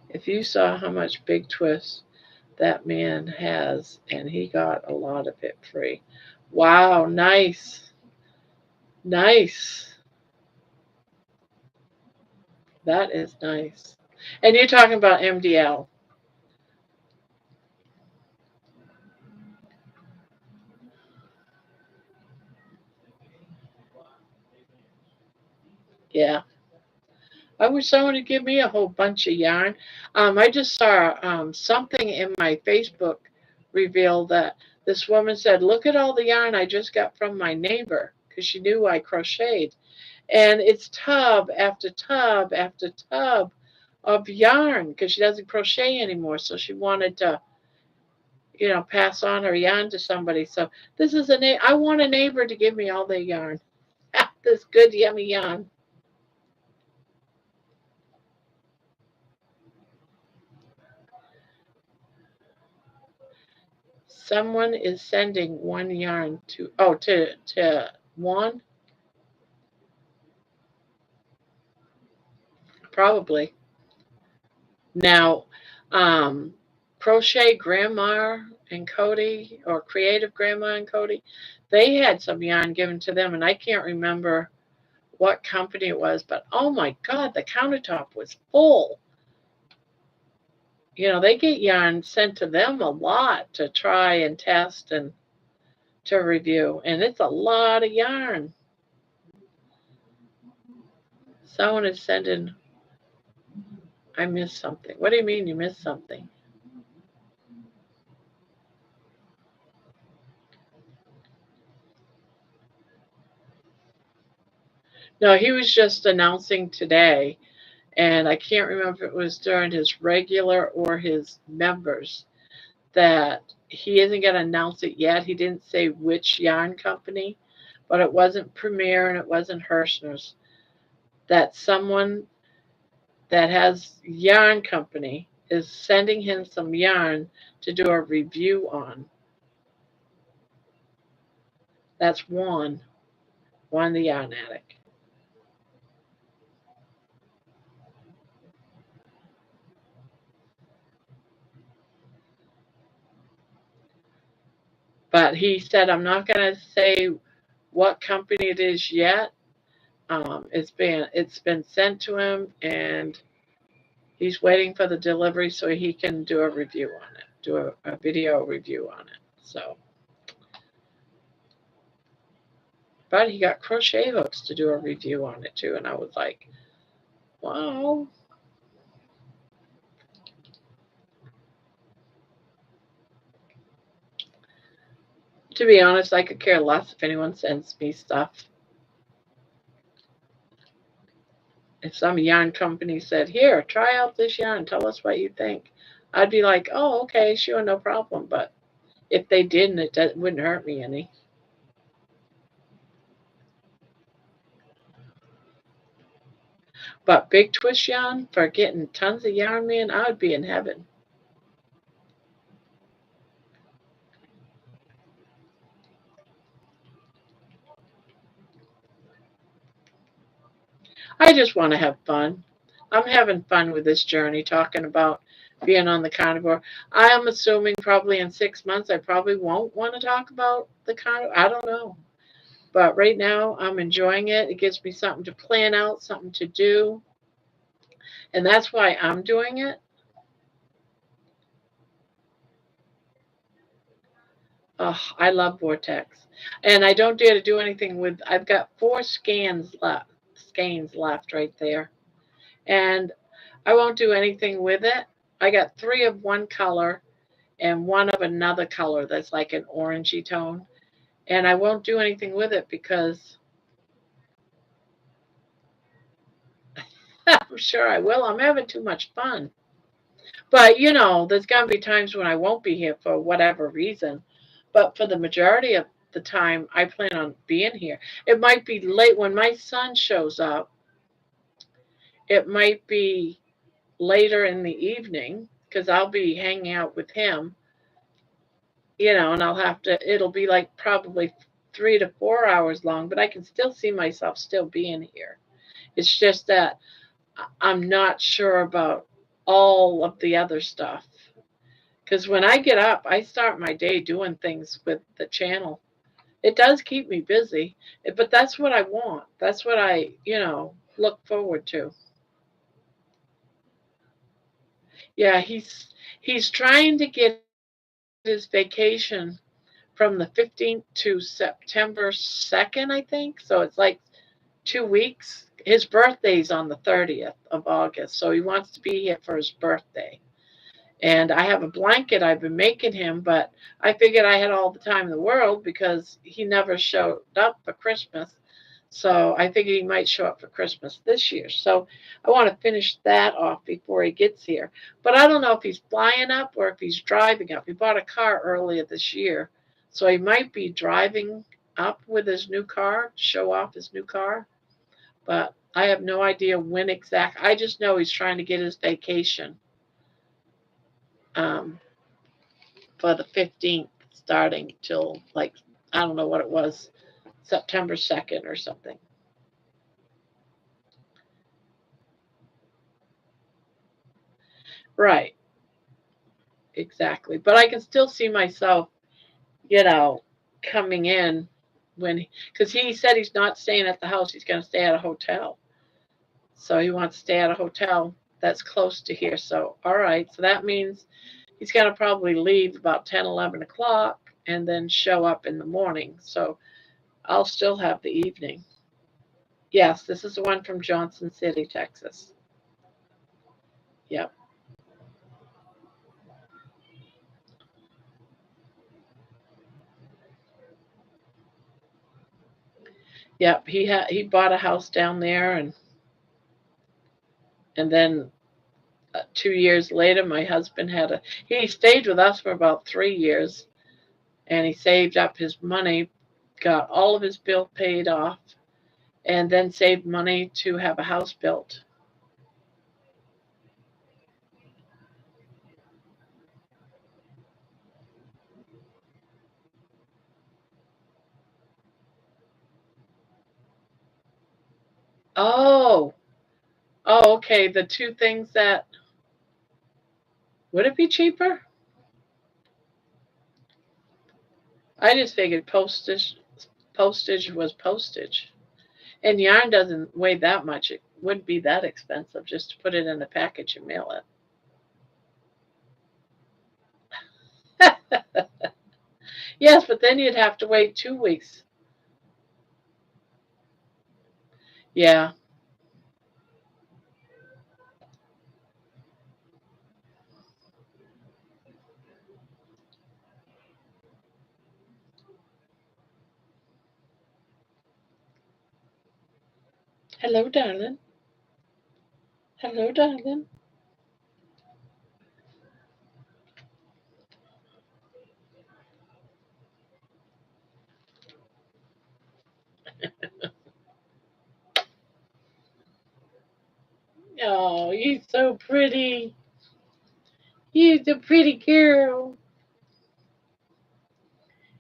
If you saw how much big twist that man has, and he got a lot of it free. Wow, nice. Nice. That is nice. And you're talking about MDL. Yeah. I wish someone would give me a whole bunch of yarn. I just saw something in my Facebook reveal that this woman said, "Look at all the yarn I just got from my neighbor," because she knew I crocheted. And it's tub after tub after tub of yarn because she doesn't crochet anymore. So she wanted to, pass on her yarn to somebody. So this is I want a neighbor to give me all their yarn. This good, yummy yarn. Someone is sending one yarn to one, probably. Now, um, Crochet Grandma and Cody, or Creative Grandma and Cody, they had some yarn given to them, and I can't remember what company it was, but oh my God, the countertop was full. They get yarn sent to them a lot to try and test and to review, and it's a lot of yarn. Someone is sending. I missed something. What do you mean you missed something? No, he was just announcing today, and I can't remember if it was during his regular or his members, that he isn't going to announce it yet. He didn't say which yarn company, but it wasn't Premier and it wasn't Hirschner's. That someone that has yarn company is sending him some yarn to do a review on. That's Juan the Yarn Addict. But he said, I'm not going to say what company it is yet. It's been sent to him, and he's waiting for the delivery so he can do a review on it, do a video review on it. So, but he got crochet hooks to do a review on it too, and I was like, wow. To be honest, I could care less if anyone sends me stuff. If some yarn company said, here, try out this yarn, tell us what you think, I'd be like, oh, okay, sure, no problem. But if they didn't, it wouldn't hurt me any. But big twist yarn for getting tons of yarn, man, I would be in heaven. I just want to have fun. I'm having fun with this journey, talking about being on the carnivore. I am assuming probably in 6 months I probably won't want to talk about the carnivore. I don't know. But right now I'm enjoying it. It gives me something to plan out, something to do. And that's why I'm doing it. Oh, I love Vortex. And I don't dare to do anything with, I've got 4 skeins left right there. And I won't do anything with it. I got 3 of one color and 1 of another color that's like an orangey tone. And I won't do anything with it because I'm sure I will. I'm having too much fun. But there's going to be times when I won't be here for whatever reason. But for the majority of the time, I plan on being here. It might be late when my son shows up. It might be later in the evening because I'll be hanging out with him, and it'll be like probably 3 to 4 hours long, but I can still see myself still being here. It's just that I'm not sure about all of the other stuff. Because when I get up, I start my day doing things with the channel. It does keep me busy, but that's what I want. That's what I look forward to. Yeah, he's trying to get his vacation from the 15th to September 2nd, I think. So it's like 2 weeks. His birthday's on the 30th of August, so he wants to be here for his birthday. And I have a blanket I've been making him, but I figured I had all the time in the world because he never showed up for Christmas. So I figured he might show up for Christmas this year. So I want to finish that off before he gets here. But I don't know if he's flying up or if he's driving up. He bought a car earlier this year. So he might be driving up with his new car, show off his new car. But I have no idea when exact. I just know he's trying to get his vacation um, for the 15th, starting till like, I don't know what it was, September 2nd or something. Right, exactly. But I can still see myself, you know, coming in because he said he's not staying at the house, he's going to stay at a hotel. So he wants to stay at a hotel that's close to here. So, all right. So that means he's going to probably leave about 10, 11 o'clock and then show up in the morning. So I'll still have the evening. Yes, this is the one from Johnson City, Texas. Yep. Yep, he bought a house down there, and then 2 years later, my husband he stayed with us for about 3 years, and he saved up his money, got all of his bill paid off, and then saved money to have a house built. Oh, oh, okay. The two things that would it be cheaper? I just figured postage was postage. And yarn doesn't weigh that much. It wouldn't be that expensive just to put it in a package and mail it. Yes, but then you'd have to wait 2 weeks. Yeah. Hello, darling. Hello, darling. Oh, you're so pretty. You're a pretty girl.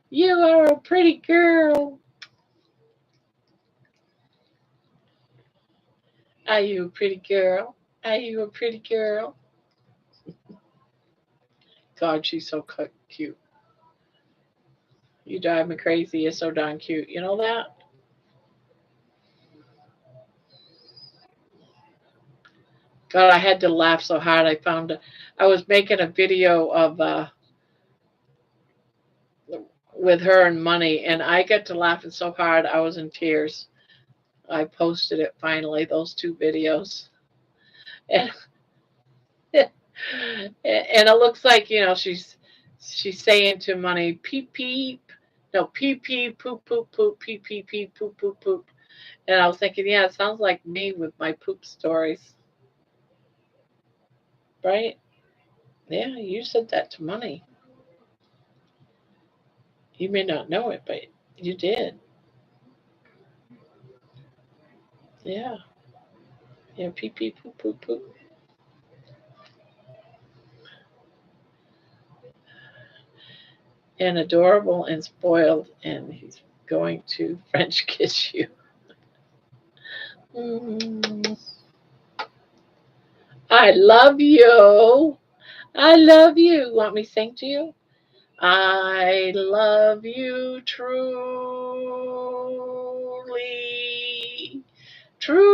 You are a pretty girl. Are you a pretty girl? Are you a pretty girl? God, she's so cute. You drive me crazy. You're so darn cute. You know that? God, I had to laugh so hard. I was making a video of with her and money, and I got to laughing so hard I was in tears. I posted it finally. Those two videos, and and it looks like she's saying to money, peep peep, no peep peep, poop poop poop, peep peep peep, poop poop poop. And I was thinking, yeah, it sounds like me with my poop stories, right? Yeah, you said that to money. You may not know it, but you did. Yeah. Yeah, pee pee poop poop poop. And adorable and spoiled, and he's going to French kiss you. Mm, I love you. I love you. Want me to sing to you? I love you truly. Truly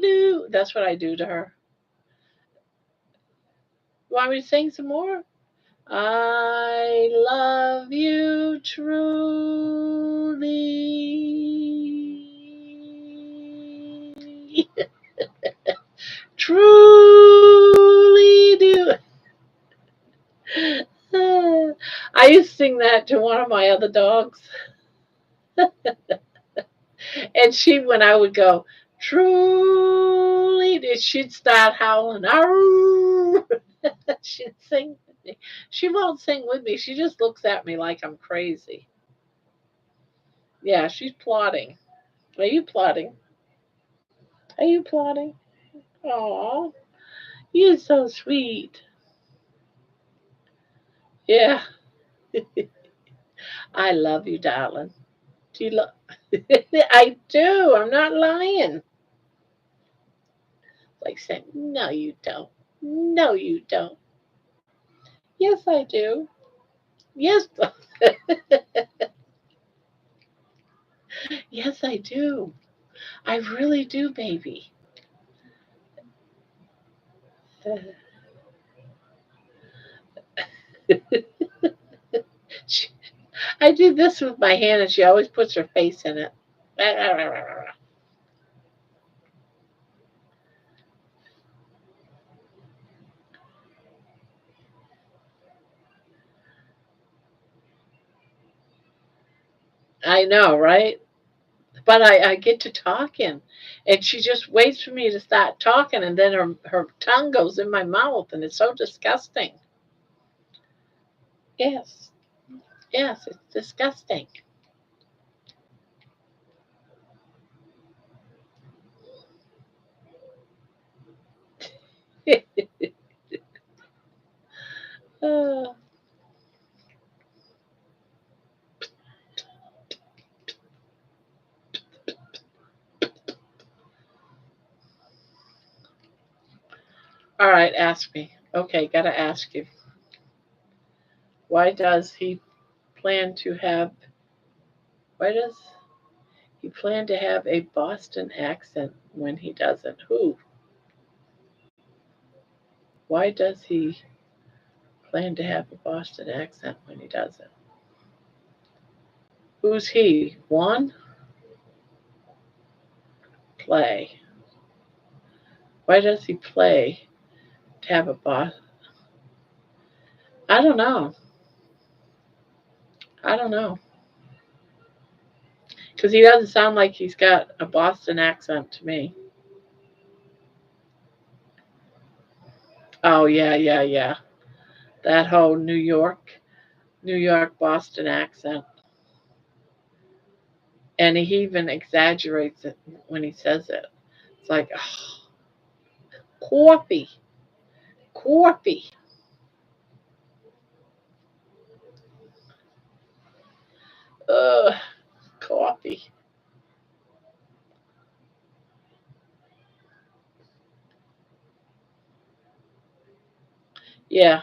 do. That's what I do to her. Want me to sing some more? I love you truly. Truly do. I used to sing that to one of my other dogs. And when I would go, truly, she'd start howling. Arr! She'd sing with me. She won't sing with me. She just looks at me like I'm crazy. Yeah, she's plotting. Are you plotting? Are you plotting? Oh, you're so sweet. Yeah, I love you, darling. Do you love? I do. I'm not lying. Like saying, no, you don't. No, you don't. Yes, I do. Yes, yes, I do. I really do, baby. She, I do this with my hand, and she always puts her face in it. I know, right? But I get to talking, and she just waits for me to start talking, and then her tongue goes in my mouth, and it's so disgusting. Yes, yes, it's disgusting. Uh, all right, ask me. Okay, gotta ask you. Why does he plan to have? Why does he plan to have a Boston accent when he doesn't? Who? Why does he plan to have a Boston accent when he doesn't? Who's he? One? Play. Why does he play to have a boss? I don't know. I don't know. Because he doesn't sound like he's got a Boston accent to me. Oh, yeah, yeah, yeah. That whole New York, Boston accent. And he even exaggerates it when he says it. It's like, oh, coffee, coffee. Ugh, coffee. Yeah.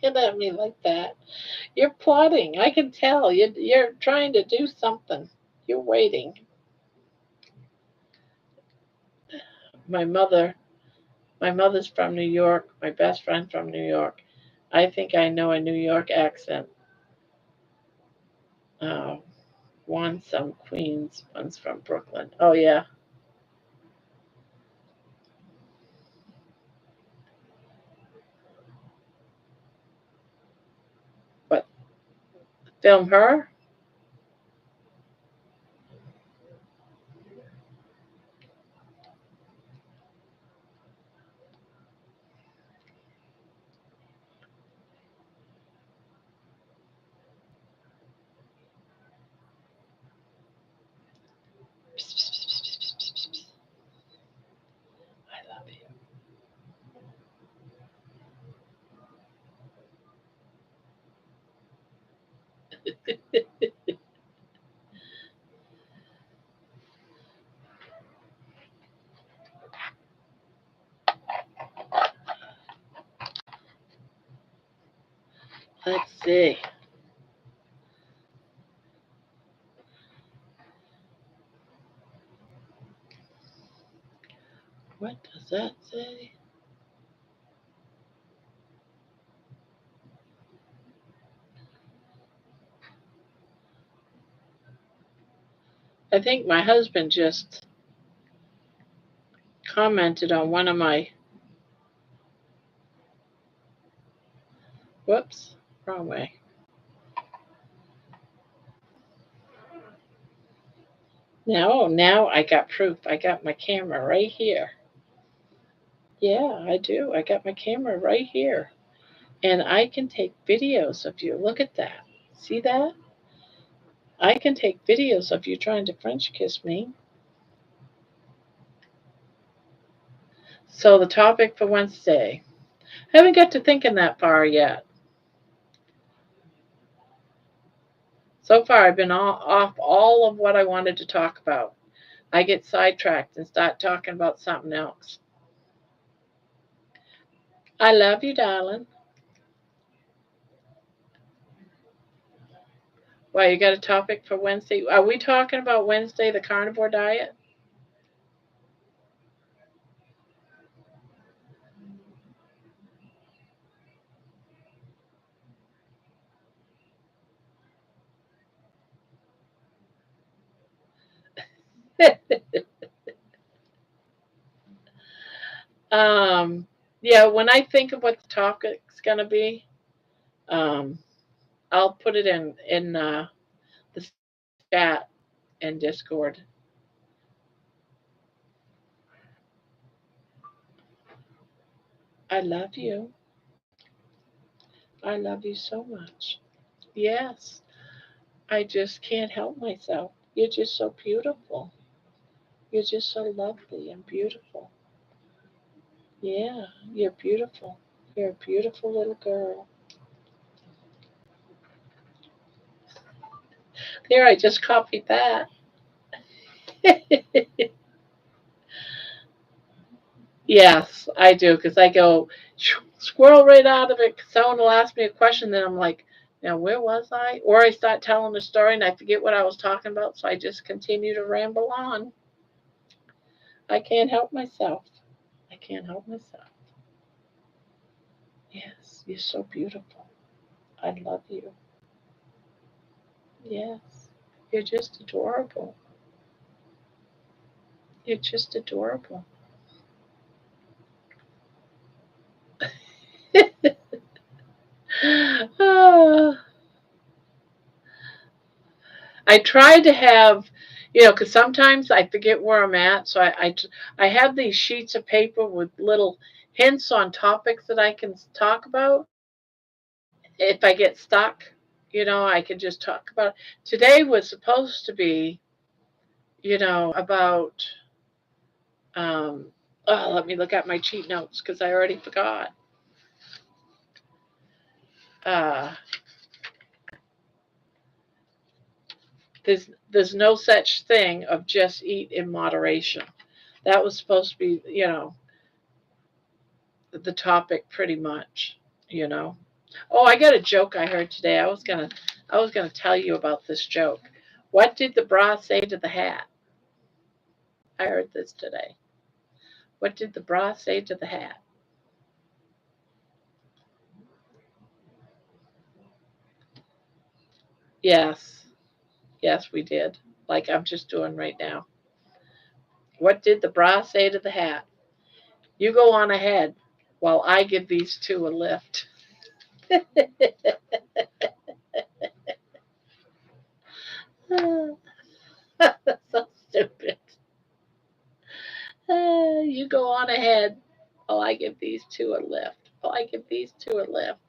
Look at me like that. You're plotting. I can tell. You're trying to do something. You're waiting. My mother, my mother's from New York. My best friend from New York. I think I know a New York accent. Uh, one's from Queens. One's from Brooklyn. Oh yeah. But film her. I love you. Let's see. What does that say? I think my husband just commented on one of my. Whoops, wrong way. Now I got proof. I got my camera right here. Yeah, I do. I got my camera right here. And I can take videos of you. Look at that. See that? I can take videos of you trying to French kiss me. So the topic for Wednesday. Haven't got to thinking that far yet. So far I've been off all of what I wanted to talk about. I get sidetracked and start talking about something else. I love you, darling. Well, you got a topic for Wednesday? Are we talking about Wednesday, the carnivore diet? um, yeah, when I think of what the topic's gonna be, um, I'll put it in the chat and Discord. I love you. I love you so much. Yes, I just can't help myself. You're just so beautiful. You're just so lovely and beautiful. Yeah, you're beautiful. You're a beautiful little girl. There, I just copied that. Yes, I do, because I go squirrel right out of it. 'Cause someone will ask me a question, then I'm like, now where was I? Or I start telling a story and I forget what I was talking about, so I just continue to ramble on. I can't help myself. I can't help myself. Yes, you're so beautiful. I love you. Yes, you're just adorable. You're just adorable. Ah, I try to have, because sometimes I forget where I'm at. So I have these sheets of paper with little hints on topics that I can talk about. If I get stuck, I can just talk about it. Today was supposed to be, about, um, oh, let me look at my cheat notes because I already forgot. Uh, there's no such thing of just eat in moderation. That was supposed to be, the topic pretty much, you know. Oh, I got a joke I heard today. I was gonna tell you about this joke. What did the bra say to the hat? I heard this today. What did the bra say to the hat? Yes, yes, we did. Like I'm just doing right now. What did the bra say to the hat? You go on ahead while I give these two a lift. That's so stupid. You go on ahead while I give these two a lift. While I give these two a lift.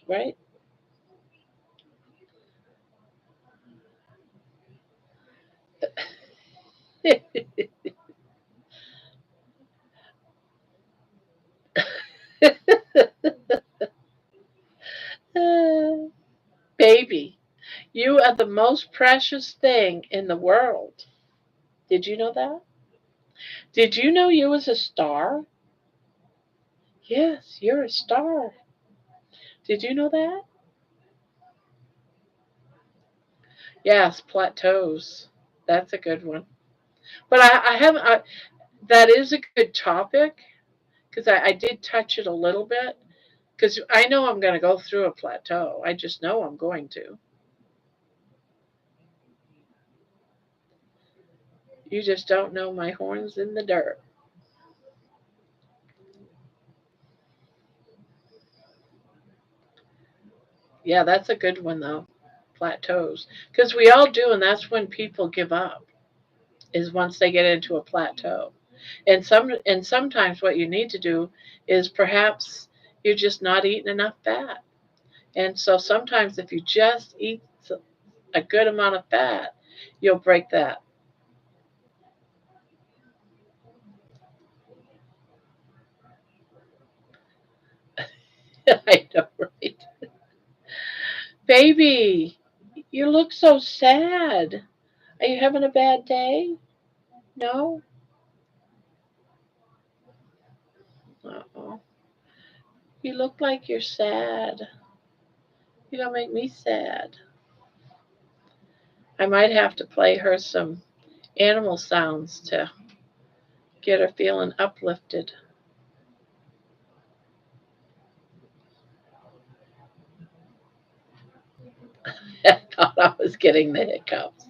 Right? Baby, you are the most precious thing in the world. Did you know that? Did you know you was a star? Yes, you're a star. Did you know that? Yes, plateaus. That's a good one. But I haven't. That is a good topic because I did touch it a little bit because I know I'm going to go through a plateau. I just know I'm going to. You just don't know my horns in the dirt. Yeah, that's a good one though. Plateaus. Because we all do, and that's when people give up, is once they get into a plateau. And sometimes what you need to do is perhaps you're just not eating enough fat. And so sometimes if you just eat a good amount of fat, you'll break that. I know, right? Baby, you look so sad. Are you having a bad day? No? Uh-oh. You look like you're sad. You're gonna make me sad. I might have to play her some animal sounds to get her feeling uplifted. I thought I was getting the hiccups.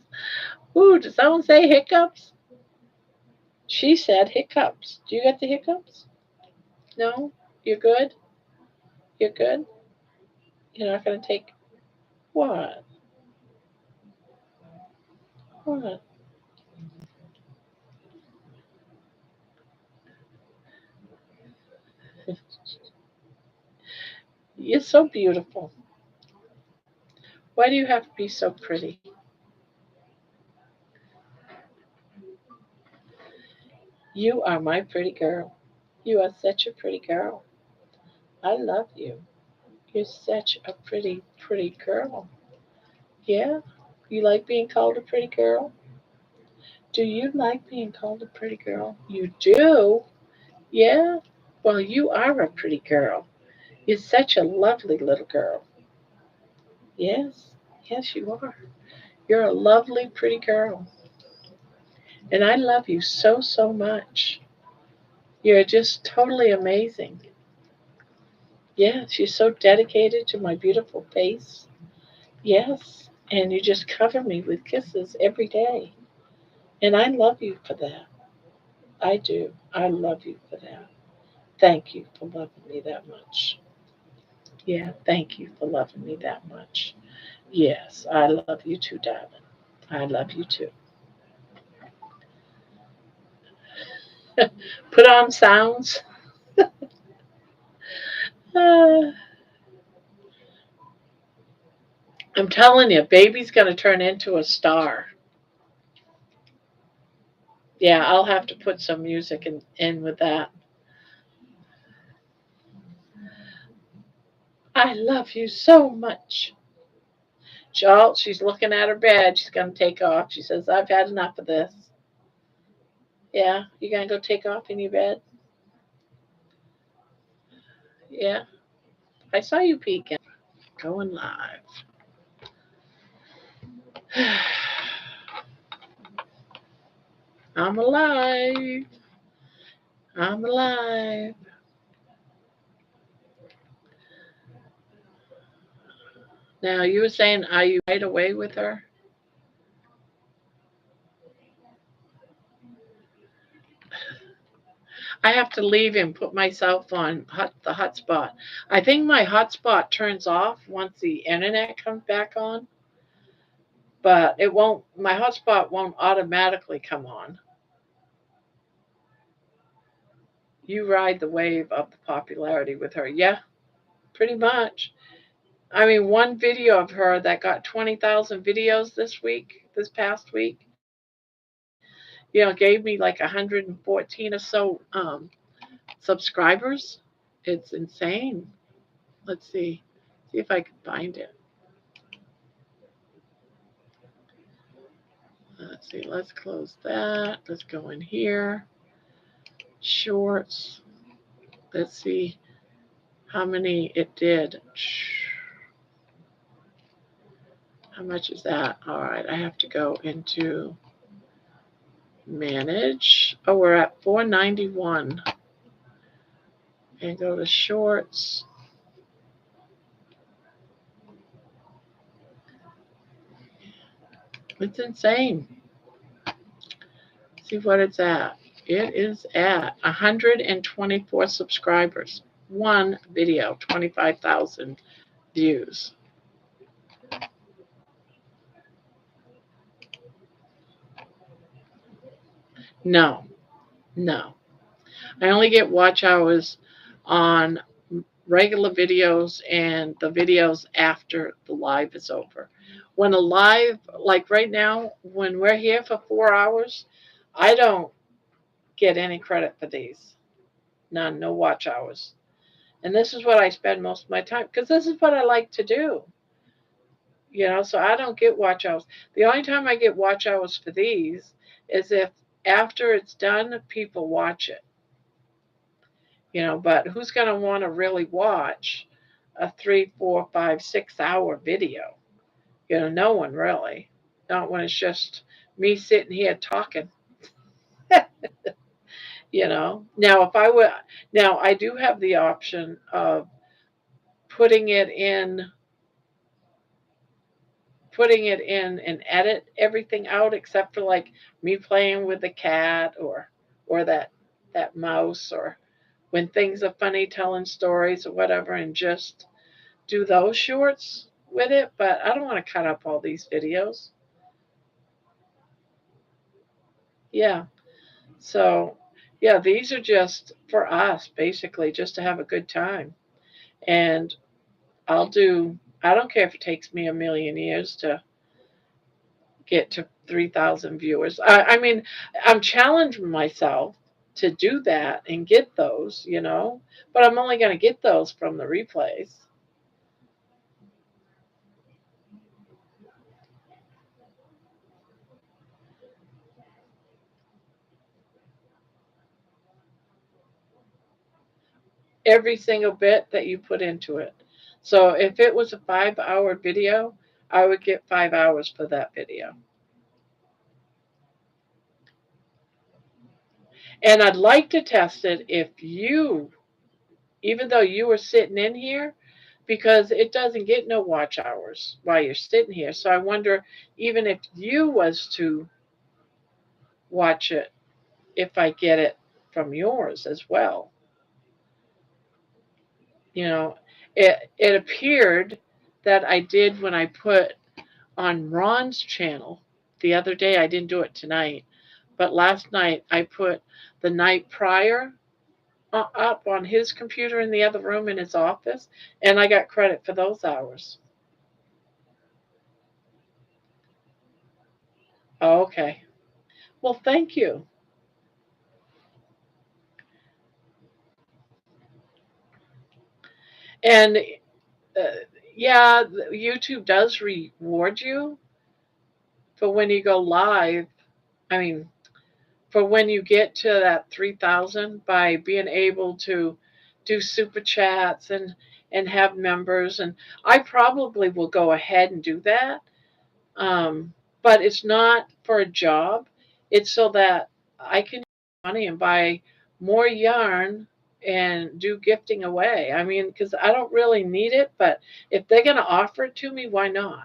Ooh, did someone say hiccups? She said hiccups. Do you get the hiccups? No? You're good? You're good? You're not going to take what? What? You're so beautiful. Why do you have to be so pretty? You are my pretty girl. You are such a pretty girl. I love you. You're such a pretty, pretty girl. Yeah? You like being called a pretty girl? Do you like being called a pretty girl? You do? Yeah? Well, you are a pretty girl. You're such a lovely little girl. Yes? Yes, you are. You're a lovely, pretty girl. And I love you so, so much. You're just totally amazing. Yes, you're so dedicated to my beautiful face. Yes, and you just cover me with kisses every day. And I love you for that. I do. I love you for that. Thank you for loving me that much. Yeah, thank you for loving me that much. Yes, I love you too, darling. I love you too. Put on sounds. Uh, I'm telling you, baby's going to turn into a star. Yeah, I'll have to put some music in with that. I love you so much. She's looking at her bed. She's going to take off. She says, I've had enough of this. Yeah, you going to go take off in your bed? Yeah, I saw you peeking. Going live. I'm alive. I'm alive. Now, you were saying, are you right away with her? I have to leave and put myself on the hotspot. I think my hotspot turns off once the internet comes back on, but it won't. My hotspot won't automatically come on. You ride the wave of the popularity with her. Yeah, pretty much. I mean, one video of her that got 20,000 videos this past week, gave me like 114 or so subscribers. It's insane. Let's see if I can find it. Let's see. Let's close that. Let's go in here. Shorts. Let's see how many it did. How much is that? All right. I have to go into manage. Oh, we're at 491. And go to shorts. It's insane. See what it's at. It is at 124 subscribers. One video, 25,000 views. No, no. I only get watch hours on regular videos and the videos after the live is over. When a live, like right now, when we're here for 4 hours, I don't get any credit for these. None, no watch hours. And this is what I spend most of my time because this is what I like to do. So I don't get watch hours. The only time I get watch hours for these is if after it's done, people watch it. But who's going to want to really watch a 3, 4, 5, 6 hour video? No one really. Not when it's just me sitting here talking. Now if I would, now I do have the option of putting it in putting it in and edit everything out except for like me playing with the cat or that mouse, or when things are funny, telling stories or whatever, and just do those shorts with it. But I don't want to cut up all these videos. Yeah. So, yeah, these are just for us, basically, just to have a good time. And I don't care if it takes me a million years to get to 3,000 viewers. I mean, I'm challenging myself to do that and get those, but I'm only going to get those from the replays. Every single bit that you put into it. So if it was a 5-hour video, I would get 5 hours for that video. And I'd like to test it if you, even though you were sitting in here, because it doesn't get no watch hours while you're sitting here. So I wonder, even if you was to watch it, if I get it from yours as well. It appeared that I did when I put on Ron's channel the other day. I didn't do it tonight, but last night I put the night prior up on his computer in the other room in his office, and I got credit for those hours. Oh, okay. Well, thank you. And uh, yeah, YouTube does reward you for when you go live. I mean, for when you get to that 3,000 by being able to do super chats and have members. And I probably will go ahead and do that. But it's not for a job. It's so that I can make money and buy more yarn and do gifting away. I mean, because I don't really need it, but if they're going to offer it to me, why not?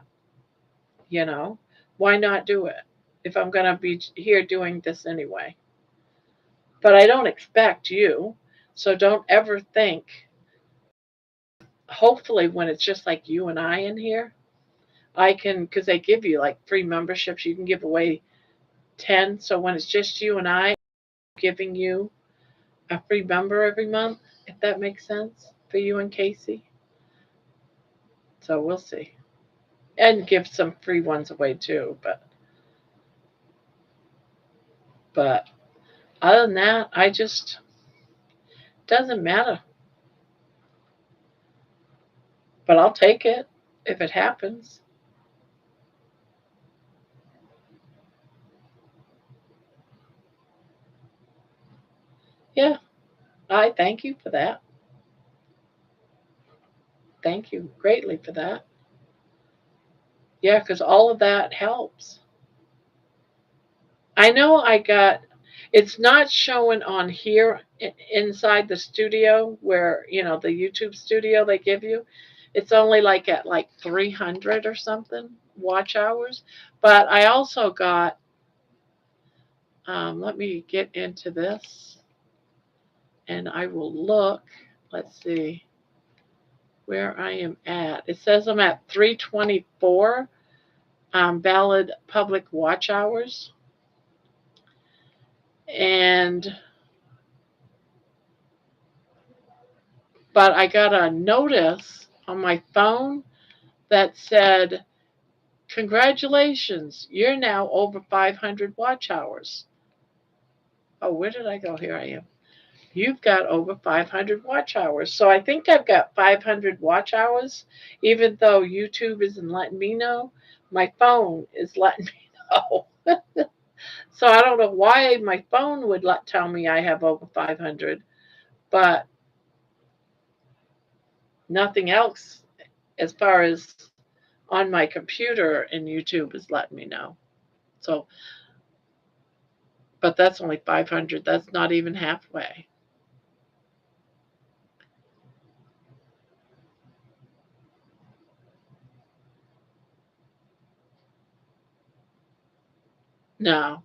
You know, why not do it if I'm going to be here doing this anyway? But I don't expect you, so don't ever think. Hopefully, when it's just like you and I in here, I can, because they give you like free memberships, you can give away 10. So when it's just you and I, giving you a free member every month, if that makes sense for you and Casey. So we'll see. And give some free ones away too. But other than that, I just, doesn't matter. But I'll take it if it happens. Yeah, I thank you for that. Thank you greatly for that. Yeah, because all of that helps. I know it's not showing on here inside the studio where, the YouTube studio they give you. It's only like at like 300 or something watch hours. But I also got, let me get into this and I will look. Let's see where I am at. It says I'm at 324 valid public watch hours. But I got a notice on my phone that said, "Congratulations, you're now over 500 watch hours." Oh, where did I go? Here I am. You've got over 500 watch hours. So I think I've got 500 watch hours, even though YouTube isn't letting me know. My phone is letting me know. So I don't know why my phone would tell me I have over 500, but nothing else as far as on my computer and YouTube is letting me know. So, but that's only 500. That's not even halfway. No,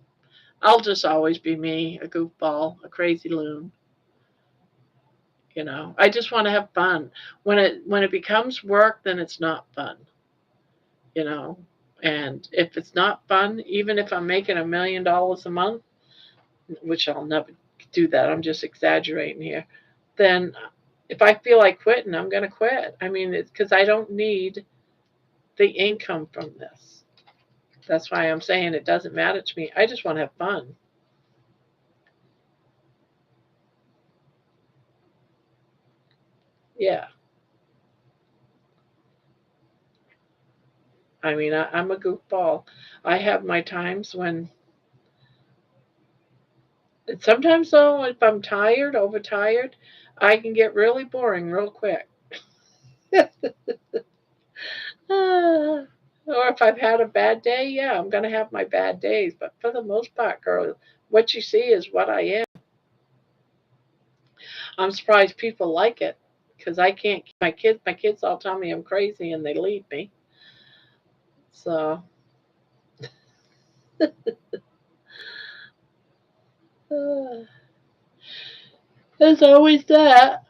I'll just always be me, a goofball, a crazy loon. I just want to have fun. When it becomes work, then it's not fun. You know, and if it's not fun, even if I'm making $1 million a month, which I'll never do that. I'm just exaggerating here. Then if I feel like quitting, I'm going to quit. I mean, it's because I don't need the income from this. That's why I'm saying it doesn't matter to me. I just want to have fun. Yeah. I mean, I'm a goofball. I have my times when, sometimes though, if I'm tired, overtired, I can get really boring real quick. Or if I've had a bad day, yeah, I'm going to have my bad days. But for the most part, girl, what you see is what I am. I'm surprised people like it because I can't. My kids all tell me I'm crazy and they leave me. So uh, there's always that.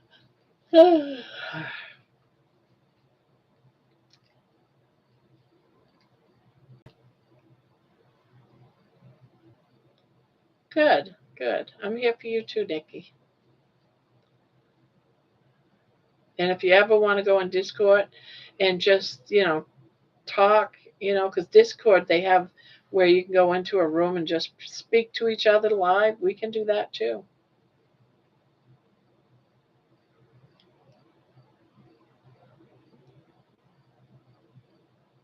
Good, good. I'm here for you too, Nikki. And if you ever want to go on Discord and just talk, because Discord they have where you can go into a room and just speak to each other live. We can do that too.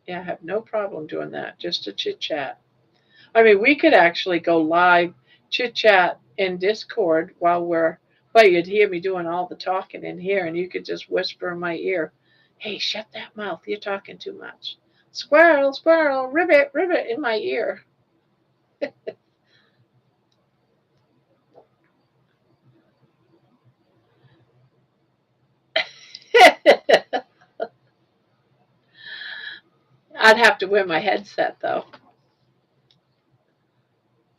Yeah, I have no problem doing that. Just to chit chat. I mean, we could actually go live chit chat in Discord well, you'd hear me doing all the talking in here, and you could just whisper in my ear, "Hey, shut that mouth! You're talking too much." Squirrel, squirrel, ribbit, ribbit in my ear. I'd have to wear my headset though.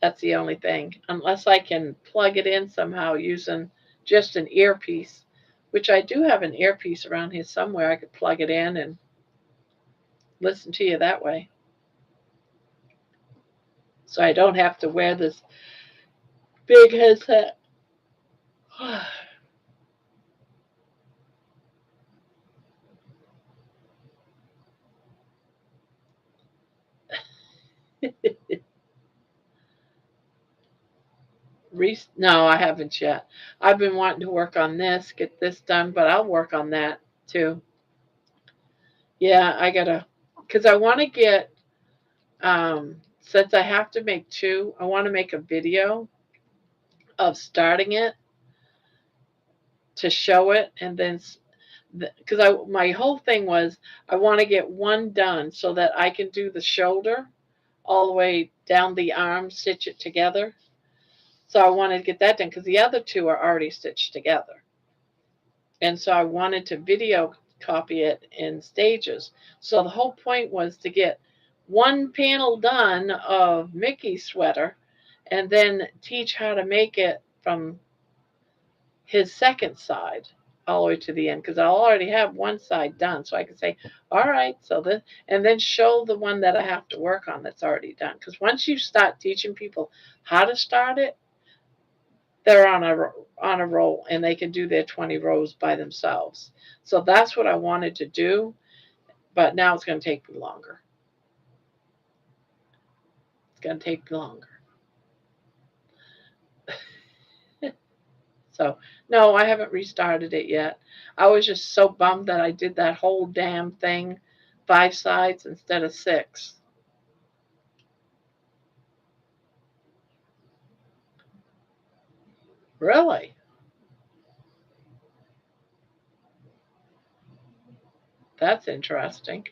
That's the only thing. Unless I can plug it in somehow using just an earpiece, which I do have an earpiece around here somewhere. I could plug it in and listen to you that way. So I don't have to wear this big headset. No, I haven't yet. I've been wanting to work on this, get this done, but I'll work on that too. Yeah, I gotta, because I want to get, since I have to make two, I want to make a video of starting it to show it, and then because my whole thing was I want to get one done so that I can do the shoulder all the way down the arm, stitch it together. So I wanted to get that done because the other two are already stitched together. And so I wanted to video copy it in stages. So the whole point was to get one panel done of Mickey's sweater and then teach how to make it from his second side all the way to the end because I'll already have one side done. So I can say, all right, so this, and then show the one that I have to work on that's already done. Because once you start teaching people how to start it, they're on a roll and they can do their 20 rows by themselves. So that's what I wanted to do, but now it's going to take me longer. It's going to take me longer. So no, I haven't restarted it yet. I was just so bummed that I did that whole damn thing 5 sides instead of 6. Really? That's interesting.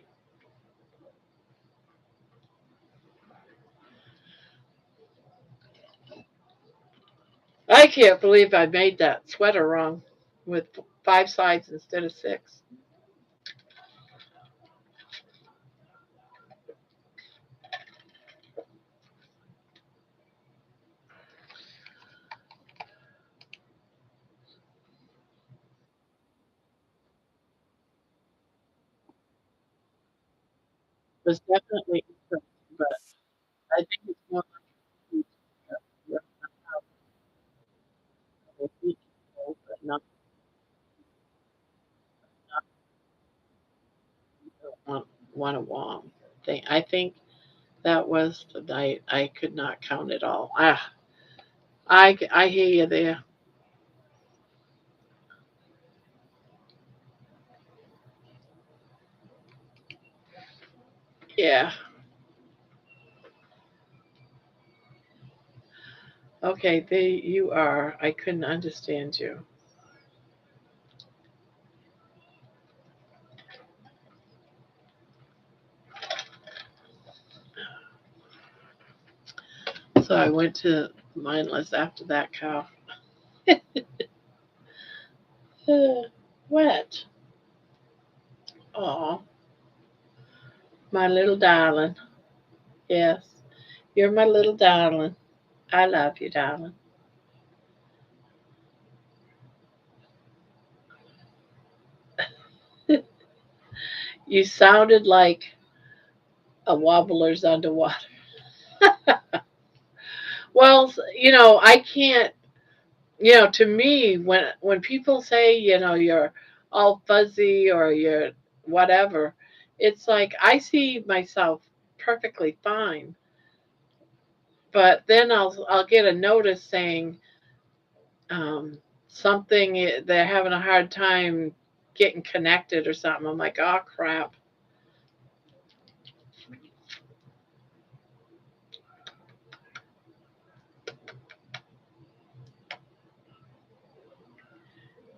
I can't believe I made that sweater wrong with 5 sides instead of 6. was definitely interesting, but I think it's more like you're a week old, but not want a warm thing. I think that was the night I could not count it all. I hear you there. Yeah. Okay, there you are. I couldn't understand you. So I went to mindless after that cow. Wet. Oh, my little darling. Yes, you're my little darling. I love you, darling. You sounded like a wobbler's underwater. Well, I can't. To me, when people say, you're all fuzzy or you're whatever, it's like I see myself perfectly fine, but then I'll get a notice saying something they're having a hard time getting connected or something. I'm like, oh crap.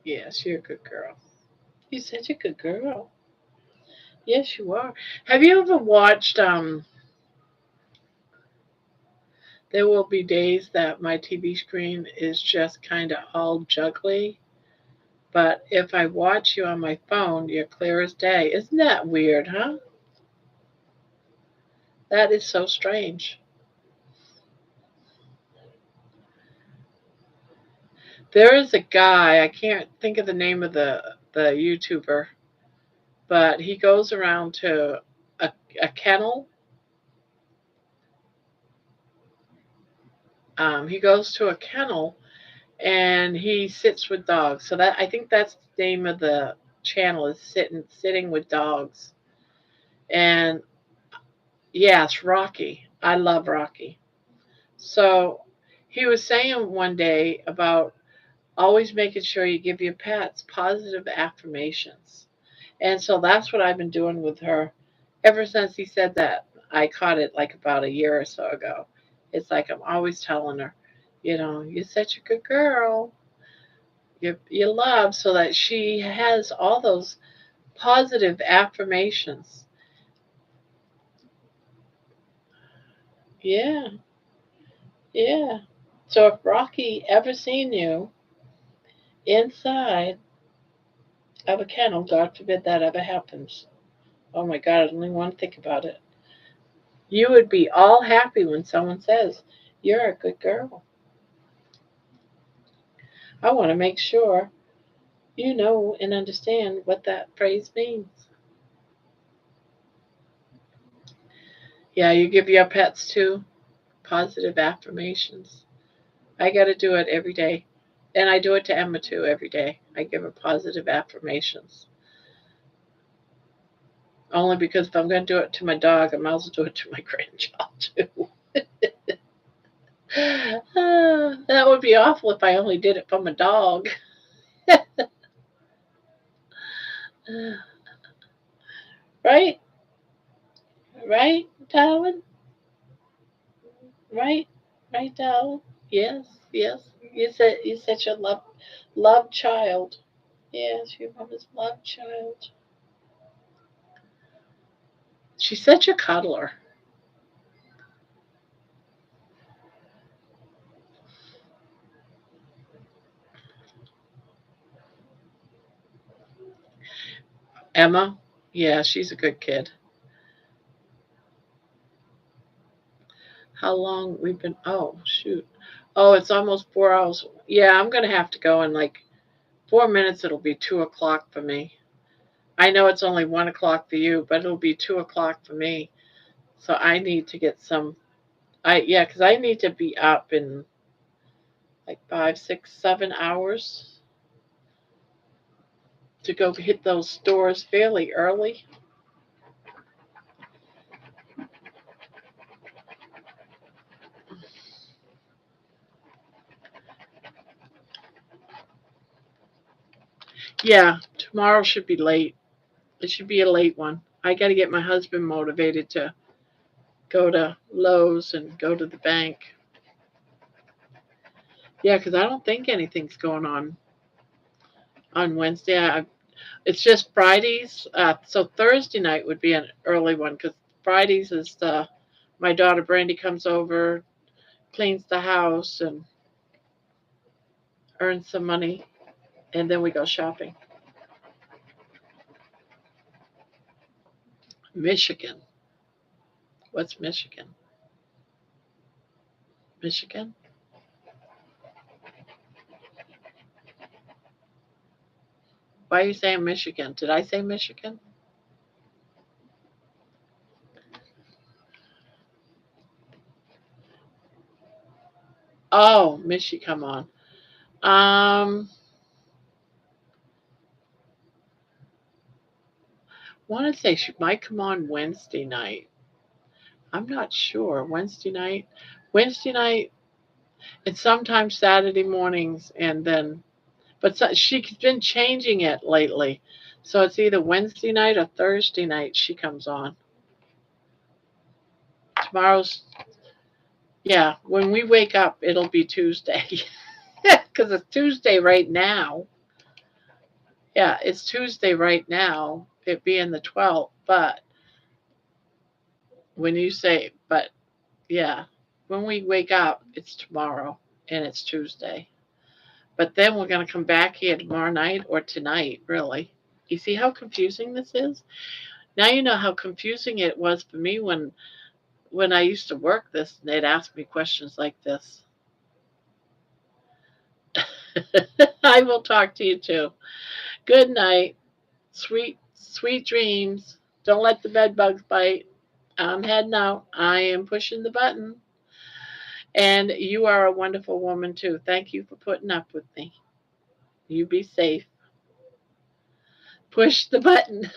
Yes, you're a good girl. You're such a good girl. Yes, you are. Have you ever watched There will be days that my TV screen is just kind of all juggly, but if I watch you on my phone, you're clear as day. Isn't that weird, huh? That is so strange. There is a guy, I can't think of the name of the YouTuber, but he goes around to a kennel. He goes to a kennel and he sits with dogs. So that I think that's the name of the channel is sitting with dogs. And yes, Rocky. I love Rocky. So he was saying one day about always making sure you give your pets positive affirmations. And so that's what I've been doing with her ever since he said that. I caught it like about a year or so ago. It's like I'm always telling her, you're such a good girl. You love, so that she has all those positive affirmations. Yeah, yeah. So if Rocky ever seen you inside of a kennel, God forbid that ever happens. Oh my God, I don't even want to think about it. You would be all happy when someone says, you're a good girl. I want to make sure you know and understand what that phrase means. Yeah, you give your pets too positive affirmations. I got to do it every day. And I do it to Emma too every day. I give her positive affirmations. Only because if I'm going to do it to my dog, I might as well do it to my grandchild too. That would be awful if I only did it for my dog. Right? Right, darling? Right? Right, darling? Yes, yes. You're such a love child. Yes, your mother's love child. She's such a cuddler. Emma? Yeah, she's a good kid. How long we've been? Oh, shoot. Oh, it's almost 4 hours. Yeah, I'm going to have to go in like 4 minutes. It'll be 2 o'clock for me. I know it's only 1 o'clock for you, but it'll be 2 o'clock for me. So I need to get some. Because I need to be up in like 5, 6, 7 hours to go hit those stores fairly early. Yeah, tomorrow should be late. It should be a late one. I got to get my husband motivated to go to Lowe's and go to the bank. Yeah, because I don't think anything's going on Wednesday. It's just Fridays. So Thursday night would be an early one because Fridays is my daughter Brandy comes over, cleans the house, and earns some money, and then we go shopping. Michigan. What's Michigan? Michigan? Why are you saying Michigan? Did I say Michigan? Oh, Michigan, come on. Want to say she might come on Wednesday night. I'm not sure. Wednesday night, and sometimes Saturday mornings, and then, but she's been changing it lately. So it's either Wednesday night or Thursday night she comes on. Tomorrow's, yeah, when we wake up, it'll be Tuesday. Because it's Tuesday right now. Yeah, it's Tuesday right now, it being the 12th. But when you say, but yeah, when we wake up, it's tomorrow and it's Tuesday. But then we're going to come back here tomorrow night or tonight, really. You see how confusing this is? Now you know how confusing it was for me when I used to work this and they'd ask me questions like this. I will talk to you too. Good night. Sweet dreams. Don't let the bed bugs bite. I'm heading out. I am pushing the button. And you are a wonderful woman too. Thank you for putting up with me. You be safe. Push the button.